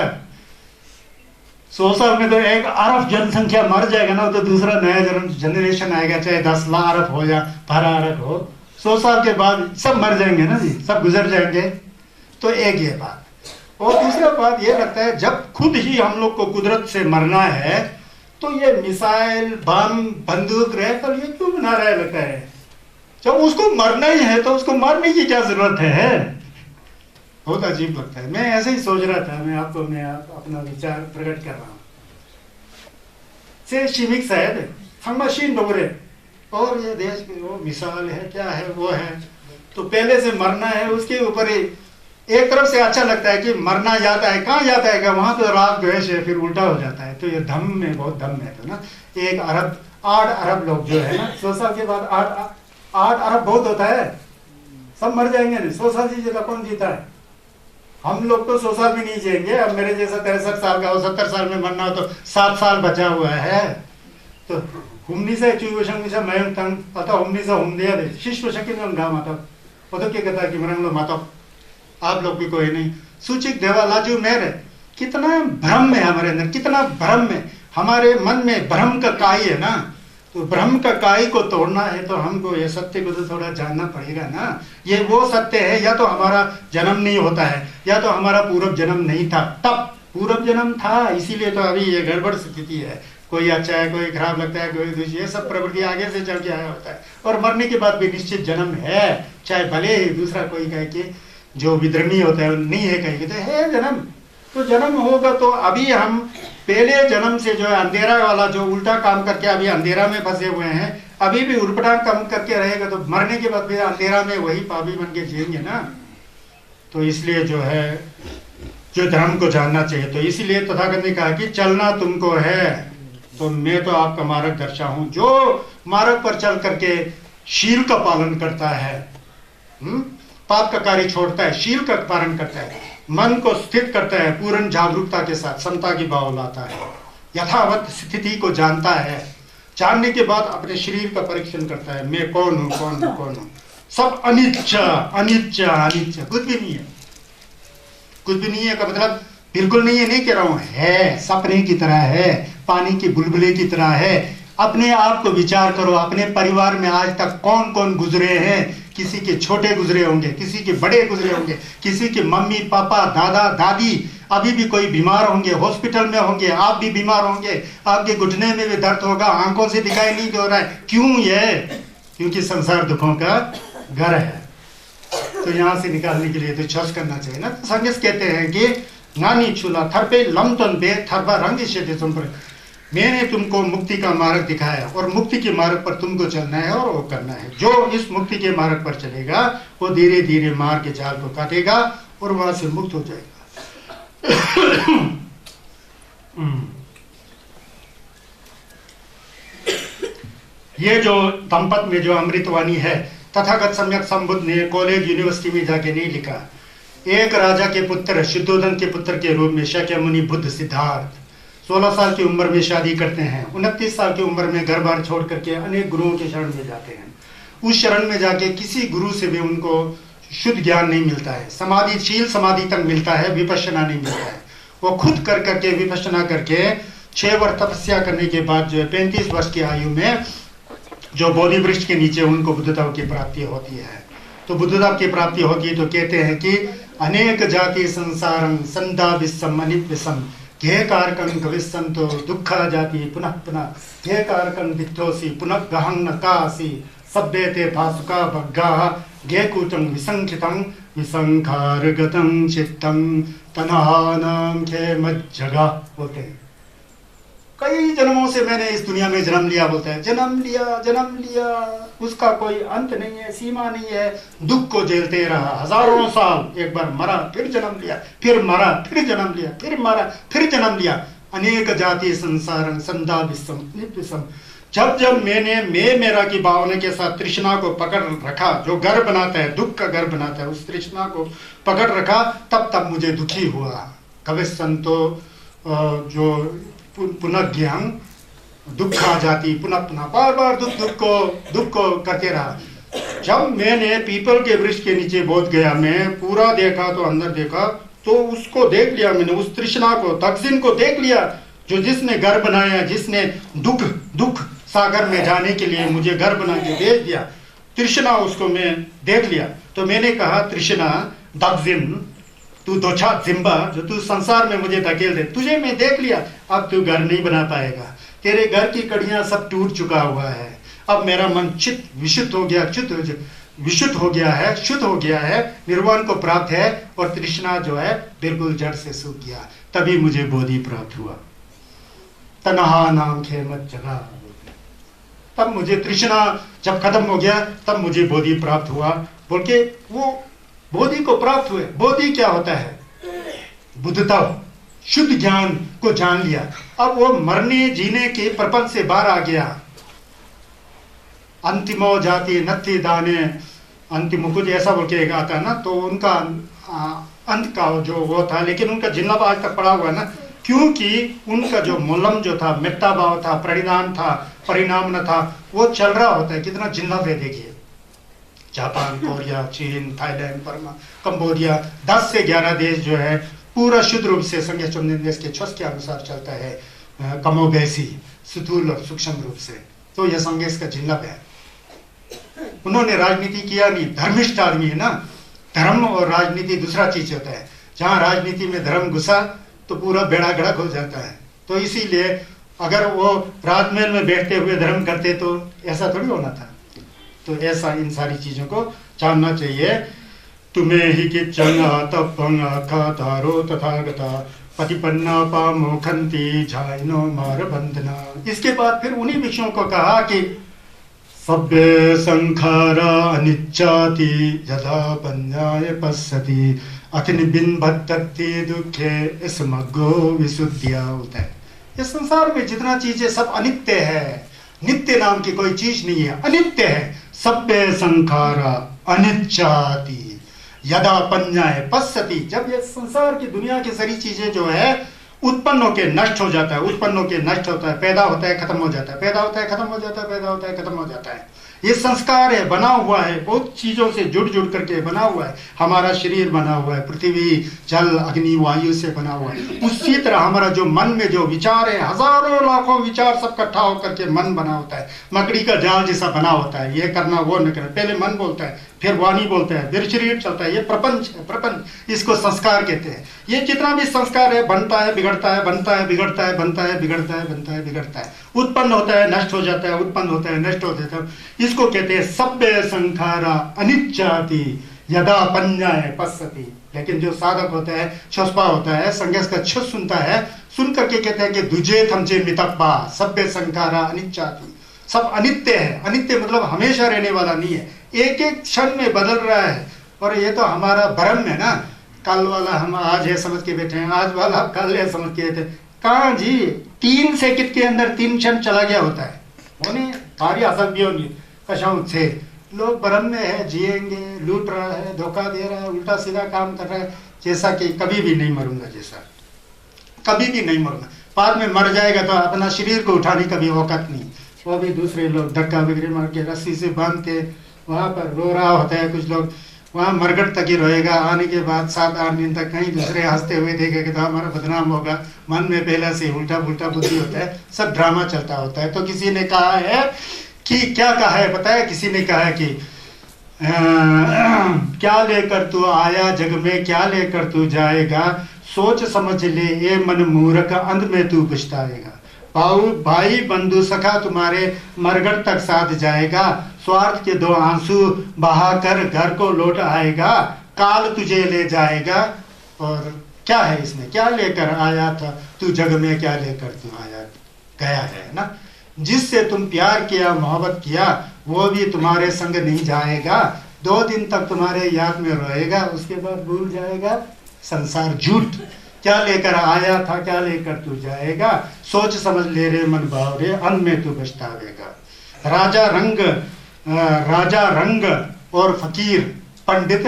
100 साल में तो 1 अरब जनसंख्या मर जाएगा ना, तो दूसरा नया जनरेशन आएगा, चाहे 10 लाख अरब हो या 12 अरब हो, 100 साल के बाद सब मर जाएंगे ना जी, सब गुजर जाएंगे। तो एक ये बात, और दूसरा बात ये लगता है जब खुद ही हम लोग को कुदरत से मरना है तो ये मिसाइल, बम, बंदूक, राइफल ये क्यों बना रहा है? लगता है जब उसको मरना ही है तो उसको मारने की क्या जरूरत है? बहुत अजीब लगता है। मैं ऐसे ही सोच रहा था, मैं अपना विचार प्रकट कर रहा हूँ। से शिमिक शायद मशीन डोरे और ये देश में वो मिसाल है, क्या है वो है, तो पहले से मरना है उसके ऊपर ही। एक तरफ से अच्छा लगता है कि मरना जाता है, कहाँ जाता है क्या, वहां तो राग द्वेष है, फिर उल्टा हो जाता है। तो ये धम में बहुत दम है तो ना। 1 अरब 8 अरब लोग जो है ना, 100 साल के बाद 8 अरब बहुत होता है, सब मर जाएंगे नहीं। 100 साल से ज्यादा कौन जीता है? हम लोग तो 100 साल भी नहीं जिएंगे। अब मेरे जैसा 63 साल का हो, 70 साल में मरना हो तो 7 साल बचा हुआ है। तो हुमनी से चुवशंग से मैं तंग अतः हुमनी से हुम दिया दे शिष्य शक्ति में गाँव आता वो तो क्या कहता है कि मरंग लो माता आप लोग भी कोई नहीं। सूचिक देवा लाजू मेरे, कितना भ्रम है हमारे अंदर, कितना भ्रम है हमारे मन में। भ्रम का काई है ना, तो भ्रम का काई को तोड़ना है तो हमको ये सत्य को तो थोड़ा जानना पड़ेगा ना। ये वो सत्य है, या तो हमारा जन्म नहीं होता है, या तो हमारा पूर्व जन्म नहीं था, तब पूर्व जन्म था, इसीलिए तो अभी ये गड़बड़ स्थिति है। कोई अच्छा है, कोई खराब लगता है, कोई दूसरी, ये सब प्रवृत्ति आगे से चल के आया होता है। और मरने के बाद भी निश्चित जन्म है, चाहे भले ही दूसरा कोई कहे कि जो विधर्मी होता है नहीं है, कहेंगे तो है जन्म, तो जन्म होगा। तो अभी हम पहले जन्म से जो है अंधेरा वाला जो उल्टा काम करके अभी अंधेरा में फंसे हुए हैं, अभी भी उल्टा काम करके रहेगा तो मरने के बाद भी अंधेरा में वही पापी बन के जिएंगे ना। तो इसलिए जो है जो धर्म को जानना चाहिए। तो इसीलिए तथागत ने कहा कि चलना तुमको है तो मैं तो आपका मार्गदर्शक हूं। जो मार्ग पर चल करके शील का पालन करता है, पाप का कार्य छोड़ता है, शील का पालन करता है, मन को स्थित करता है, पूर्ण जागरूकता के साथ समता की भाव लाता है, यथावत स्थिति को जानता है, जानने के बाद अपने शरीर का परीक्षण करता है, मैं कौन हूं, कौन हूं, कौन हूं, सब अनिच्छ अनिच्छ अनिच्छ, कुछ भी नहीं है। कुछ भी नहीं है का मतलब बिल्कुल नहीं है नहीं कह रहा हूं, है, सपने की तरह है, पानी की बुलबुले की तरह है। अपने आप को विचार करो, अपने परिवार में आज तक कौन कौन गुजरे हैं। किसी के छोटे गुजरे होंगे, किसी के बड़े गुजरे होंगे, किसी के मम्मी पापा दादा दादी, अभी भी कोई बीमार होंगे, हॉस्पिटल में होंगे, आप भी बीमार होंगे, आपके घुटने में भी दर्द होगा, आंखों से दिखाई नहीं दे रहा है। क्यों ये? क्योंकि संसार दुखों का घर है। तो यहाँ से निकालने के लिए तो चर्च करना चाहिए ना। तो संगीत कहते हैं कि नानी छूला थरपे लमतन बे थरपा रंग से तुम पर, मैंने तुमको मुक्ति का मार्ग दिखाया और मुक्ति के मार्ग पर तुमको चलना है और वो करना है। जो इस मुक्ति के मार्ग पर चलेगा वो धीरे धीरे मार के जाल को काटेगा और वहां से मुक्त हो जाएगा। ये जो दंपत में जो अमृतवाणी है, तथागत सम्यक संबुद्ध ने कॉलेज यूनिवर्सिटी में जाके नहीं लिखा। एक राजा के पुत्र शुद्धोधन के पुत्र के रूप में शाक्यमुनि बुद्ध सिद्धार्थ 16 साल की उम्र में शादी करते हैं, 29 साल की उम्र में घर बार छोड़ करके अनेक गुरुओं के शरण में जाते हैं। उस शरण में जाके किसी गुरु से भी उनको शुद्ध ज्ञान नहीं मिलता है, समाधिशील समाधि तक मिलता है, विपश्यना नहीं मिलता है। वो खुद कर करके विपश्यना करके 6 वर्ष तपस्या करने के बाद जो 35 वर्ष की आयु में जो बोधि वृक्ष के नीचे उनको बुद्धता की प्राप्ति होती है। तो बुद्धता की प्राप्ति होती है तो कहते हैं कि अनेक जाति संसारं संदा विस्सम अनित विषम घे कारकं कविस्संतो दुःखा जाति पुनः पुनः घे कारकं दिक्तोसी पुनः गहं न कासी सभ्यते भासुका भग्गाः घे कूटं विसंखितं विसंखारगतं चित्तं तन्हानां खे मज्जगा बोलते हैं। कई जन्मों से मैंने इस दुनिया में जन्म लिया, बोलता है जन्म लिया, उसका कोई अंत नहीं है, सीमा नहीं है, दुख को झेलते रहा हजारों साल, एक बार मरा फिर जन्म लिया, फिर मरा फिर जन्म लिया, फिर मरा फिर जन्म लिया, अनेक जाति संसारं संदा विषम निविषम। जब जब मैंने मैं मेरा की भावना के साथ तृष्णा को पकड़ रखा, जो घर बनाता है, दुख का घर बनाता है, उस तृष्णा को पकड़ रखा, तब तब मुझे दुखी हुआ। कवि संतो जो पुनः ज्ञान दुख आ जाती, पुनः पुनः बार बार दुख को करते रहा। जब मैंने पीपल के वृक्ष के नीचे बोध गया, मैं पूरा देखा तो अंदर देखा तो उसको देख लिया मैंने, उस तृष्णा को, तकसीन को देख लिया, जो जिसने घर बनाया, जिसने दुख सागर में जाने के लिए मुझे घर बना के भेज दिया, तृष्णा उसको मैं देख लिया। तो मैंने कहा तृष्णा दक्जिन तू दोछा जिम्बा, जो तू संसार में मुझे धकेल दे, तुझे मैं देख लिया, अब तू घर नहीं बना पाएगा, तेरे घर की कड़ियां सब टूट चुका हुआ है, अब मेरा मन चित्त विशुद्ध हो गया, विशुद्ध हो गया है, शुद्ध हो गया है, निर्वाण को प्राप्त है और तृष्णा जो है बिल्कुल जड़ से सूख गया, तभी मुझे बोधि प्राप्त हुआ। तन्हा नाम खेमत जगह, तब मुझे तृष्णा जब खत्म हो गया तब मुझे बोधि प्राप्त हुआ बोल के वो बोधि को प्राप्त हुए। बोधि क्या होता है? बुद्धता, शुद्ध ज्ञान को जान लिया। अब वो मरने जीने के प्रपंच से बाहर आ गया। अंतिमो जाति नत्थि दाने, अंतिम कुछ ऐसा बोल के एक आता है ना, तो उनका अंत का जो वो था, लेकिन उनका जिन्नाभ आज तक पड़ा हुआ है ना, क्योंकि उनका जो मूलम जो था, मेत्ता भाव था, परिणाम था, परिणाम न था, वो चल रहा होता है। कितना जिन्नाभ है देखिए, जापान, कोरिया, चीन, थाईलैंड, बर्मा, कंबोडिया, 10 से 11 देश जो है पूरा शुद्ध रूप से संघ देश के छस के अनुसार चलता है, कमोबेसी, स्थूल और सूक्ष्म रूप से। तो यह संघेश का जिन्नब है। उन्होंने राजनीति किया नहीं, धर्मिष्ठ आदमी है ना। धर्म और राजनीति दूसरा चीज होता है। जहाँ राजनीति में धर्म घुसा तो पूरा बेड़ा गड़क हो जाता है। तो इसीलिए अगर वो राजमहल में बैठते हुए धर्म करते तो ऐसा थोड़ी होना था। तो ऐसा इन सारी चीज़ों को जानना चाहिए। तुम्हें ही कि चंगा तपंग खातारो तथागता पतिपन्ना पामोखंती झाइनो मार बंधना। इसके बाद फिर उन्हीं विषयों को कहा कि सभ्य संखारा अनिच्चाति यदा पन्याय पश्यति अतिनि बिन्भत्तति दुखे स्मग्गो विशुद्धिया होता है। इस संसार में जितना चीजें सब अनित्य है, नित्य नाम की कोई चीज नहीं है, अनित्य है। सभ्य संखारा अनिच्चाति यदा पन्याय पश्यति, जब ये संसार की दुनिया की सारी चीजें जो है उत्पन्न होके नष्ट हो जाता है, उत्पन्न होके नष्ट होता है, पैदा होता है खत्म हो जाता है, पैदा होता है खत्म हो जाता है, पैदा होता है खत्म हो जाता है। ये संस्कार है, बना हुआ है, बहुत चीजों से जुड़ जुड़ करके बना हुआ है। हमारा शरीर बना हुआ है पृथ्वी जल अग्नि वायु से बना हुआ है। उसी तरह हमारा जो मन में जो विचार है, हजारों लाखों विचार सब इकट्ठा होकर के मन बना होता है। मकड़ी का जाल जैसा बना होता है, ये करना वो न करना, पहले मन बोलता है, फिर वाणी बोलता है, फिर शरीर चलता है। ये प्रपंच है, प्रपंच, इसको संस्कार कहते हैं। ये जितना भी संस्कार है, बनता है बिगड़ता है, बनता है बिगड़ता है, बनता है बिगड़ता है, बनता है बिगड़ता है, उत्पन्न होता है नष्ट हो जाता है, उत्पन्न होता है नष्ट हो जाता है। इसको कहते हैं सभ्य संखारा अनिच्चाति यदा पन्याय पश्यति। लेकिन जो साधक होता है, छुस्पा होता है, संन्यास का छुस सुनता है, सुन करके कहते हैं कि दुजे थमचे मितप्पा सभ्य संखारा अनिच्चाति। सब अनित्य है। अनित्य मतलब हमेशा रहने वाला नहीं है, एक एक क्षण में बदल रहा है। और ये तो हमारा भ्रम है ना, कल वाला हम आज है समझ के बैठे हैं, आज वाला कल है समझ के बैठे। कहाँ जी, 3 सेकंड के अंदर 3 क्षण चला गया होता है। उन्हें भारी असभ्य होगी कशाऊ से लोग भ्रम में है, जिएंगे, लूट रहा है, धोखा दे रहा है, उल्टा सीधा काम कर रहा है, जैसा कि कभी भी नहीं मरूंगा, जैसा कभी भी नहीं मरूंगा। बाद में मर जाएगा तो अपना शरीर को उठाने का भी औकात नहीं, वो भी दूसरे लोग धक्का बिगड़े मार के रस्सी से बांध के वहाँ पर रो रहा होता है। कुछ लोग वहाँ मरगट तक ही रहेगा, आने के बाद 7-8 दिन तक कहीं दूसरे हंसते हुए देखेंगे तो हमारा बदनाम होगा। मन में पहले से उल्टा पुल्टा बुद्धि होता है, सब ड्रामा चलता होता है। तो किसी ने कहा है कि क्या कहा है पता है, किसी ने कहा है कि क्या लेकर तू आया जग में, क्या लेकर तू जाएगा, सोच समझ ले ये मन मूर्ख, अंत में तू पछताएगा। भाई बंधु सखा तुम्हारे मरगट तक साथ जाएगा, स्वार्थ के 2 आंसू बहाकर घर को लौट आएगा, काल तुझे ले जाएगा। और क्या है इसमें, क्या लेकर आया था तू जग में, क्या लेकर तू आया गया है ना। जिससे तुम प्यार किया, मोहब्बत किया, वो भी तुम्हारे संग नहीं जाएगा, 2 दिन तक तुम्हारे याद में रहेगा, उसके बाद भूल जाएगा। संसार झूठ, क्या लेकर आया था क्या लेकर तू जाएगा, सोच समझ ले रे मन भाव रे, अंत में तू पछतावेगा। राजा रंग और फकीर पंडित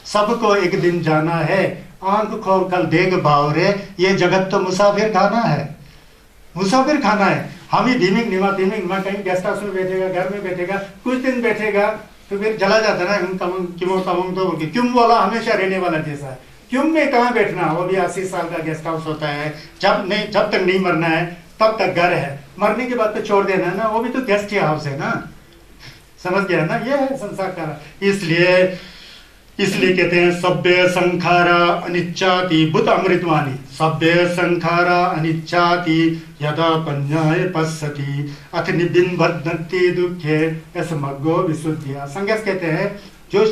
सबको एक दिन जाना है, आंख खोल कर देख भाव रे, ये जगत तो मुसाफिर खाना है, मुसाफिर खाना है। हम ही धीमिक निमा कहीं गेस्ट हाउस में बैठेगा, घर में बैठेगा, कुछ दिन बैठेगा तो फिर चला जाता है ना। क्यों वाला हमेशा रहने वाला जैसा है। क्यों में कहाँ बैठना, वो भी 80 साल का गेस्ट हाउस होता है। जब तक नहीं मरना है तब तक घर है, मरने के बाद तो छोड़ देना है ना, वो भी तो गेस्ट हाउस है ना। समझ गया ना, ये है संसार का। इसलिए कहते हैं सभ्य संखारा अनिच्चाति, बुद्ध अमृतवाणी, सभ्य संखारा अनिच्चाति यदा पन्याय पश्यति अथ निबिन्भद्दन्ति दुखे समग्गो विशुद्धिया। संन्यास कहते हैं जो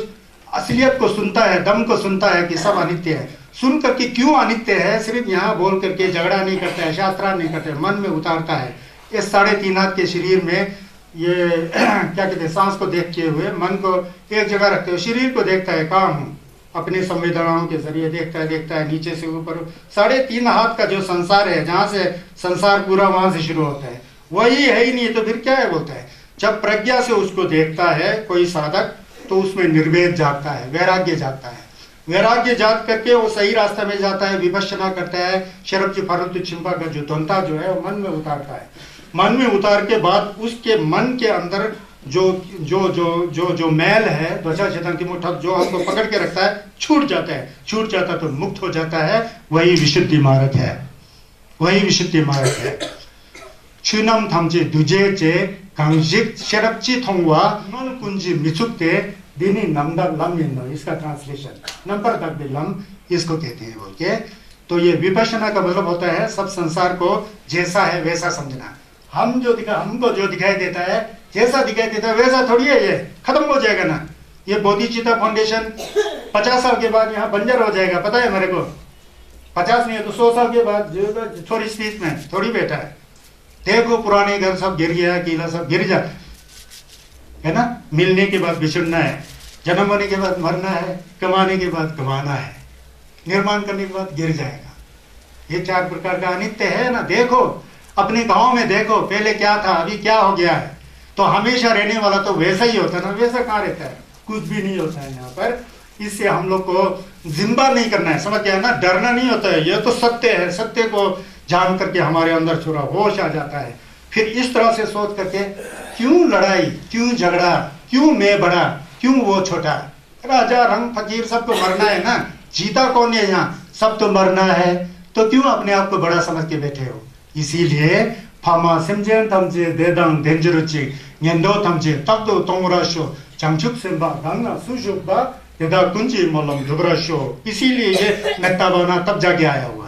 असलियत को सुनता है, दम को सुनता है कि सब अनित्य है, सुन करके क्यों अनित्य है सिर्फ यहाँ बोल करके झगड़ा नहीं करता है, शास्त्रा नहीं करता है, मन में उतारता है। इस 3.5 हाथ के शरीर में ये क्या कहते हैं, सांस को देखते हुए मन को एक जगह रखते हुए शरीर को देखता है, कहाँ हूँ, अपने संवेदनाओं के जरिए देखता है नीचे से ऊपर। 3.5 हाथ का जो संसार है, जहाँ से संसार पूरा वहां से शुरू होता है, वही है ही नहीं, तो फिर क्या है बोलता है। जब प्रज्ञा से उसको देखता है कोई साधक, तो उसमें निर्वेद जागता है, वैराग्य जागता है। वैराग्य जाग करके वो सही रास्ते में जाता है, विपश्यना करता है, शरब्ज फरंतु छिंपा का जो द्वंद्व जो है वो मन में उतारता है। मन में उतार के बाद उसके मन के अंदर जो जो जो जो जो मैल है, त्वचा चेतन की मुठक जो हमको पकड़ के रखता है, छूट जाता है। छूट जाता तो मुक्त हो जाता है, वही विशुद्धि मार्ग है, वही विशुद्धि मार्ग है। छुनम थमचे दुजे चे कांजिक शरब्ची थोंगवा मल कुंजी मिचुकते दिनी नमदक लम, इसका ट्रांसलेशन नंबर तक लम इसको कहते हैं बोल के। तो ये विपश्यना का मतलब होता है सब संसार को जैसा है वैसा समझना। हमको जो दिखाई देता है, जैसा दिखाई देता है वैसा थोड़ी है, ये खत्म हो जाएगा ना। ये बोधिचित्ता फाउंडेशन 50 साल के बाद यहाँ बंजर हो जाएगा, पता है मेरे को। 50 नहीं है तो 100 साल के बाद जो थोड़ी स्पीच में थोड़ी बैठा है। देखो पुराने घर सब गिर गया, किला सब गिर जा, है ना। मिलने के बाद बिछड़ना है, जन्म होने के बाद मरना है, कमाने के बाद कमाना है, निर्माण करने के बाद गिर जाएगा। ये 4 प्रकार का अनित्य है ना। देखो अपने गांव में देखो, पहले क्या था अभी क्या हो गया है। तो हमेशा रहने वाला तो वैसा ही होता है ना, वैसा कहाँ रहता है, कुछ भी नहीं होता है यहाँ पर। इससे हम लोग को जिम्बा नहीं करना है, समझ गया ना, डरना नहीं होता है। यह तो सत्य है, सत्य को जान करके हमारे अंदर थोड़ा होश आ जाता है। फिर इस तरह से सोच करके क्यों लड़ाई, क्यों झगड़ा, क्यों मैं बड़ा, क्यों वो छोटा, राजा रंग फकीर सबको मरना है ना, जीता कौन है यहाँ, सब तो मरना है, तो क्यों अपने आप को बड़ा समझ के बैठे हो। इसीलिए फामा सिमजेन तमजे देदंग डेंजरुची येंदो तमजे तब तो तोंगराशो चंगचुक सिंबा गंगा सुशुबा यदा कुंजी मलम दुबराशो। इसीलिए ये मेत्ता भावना तब जाके आया हुआ।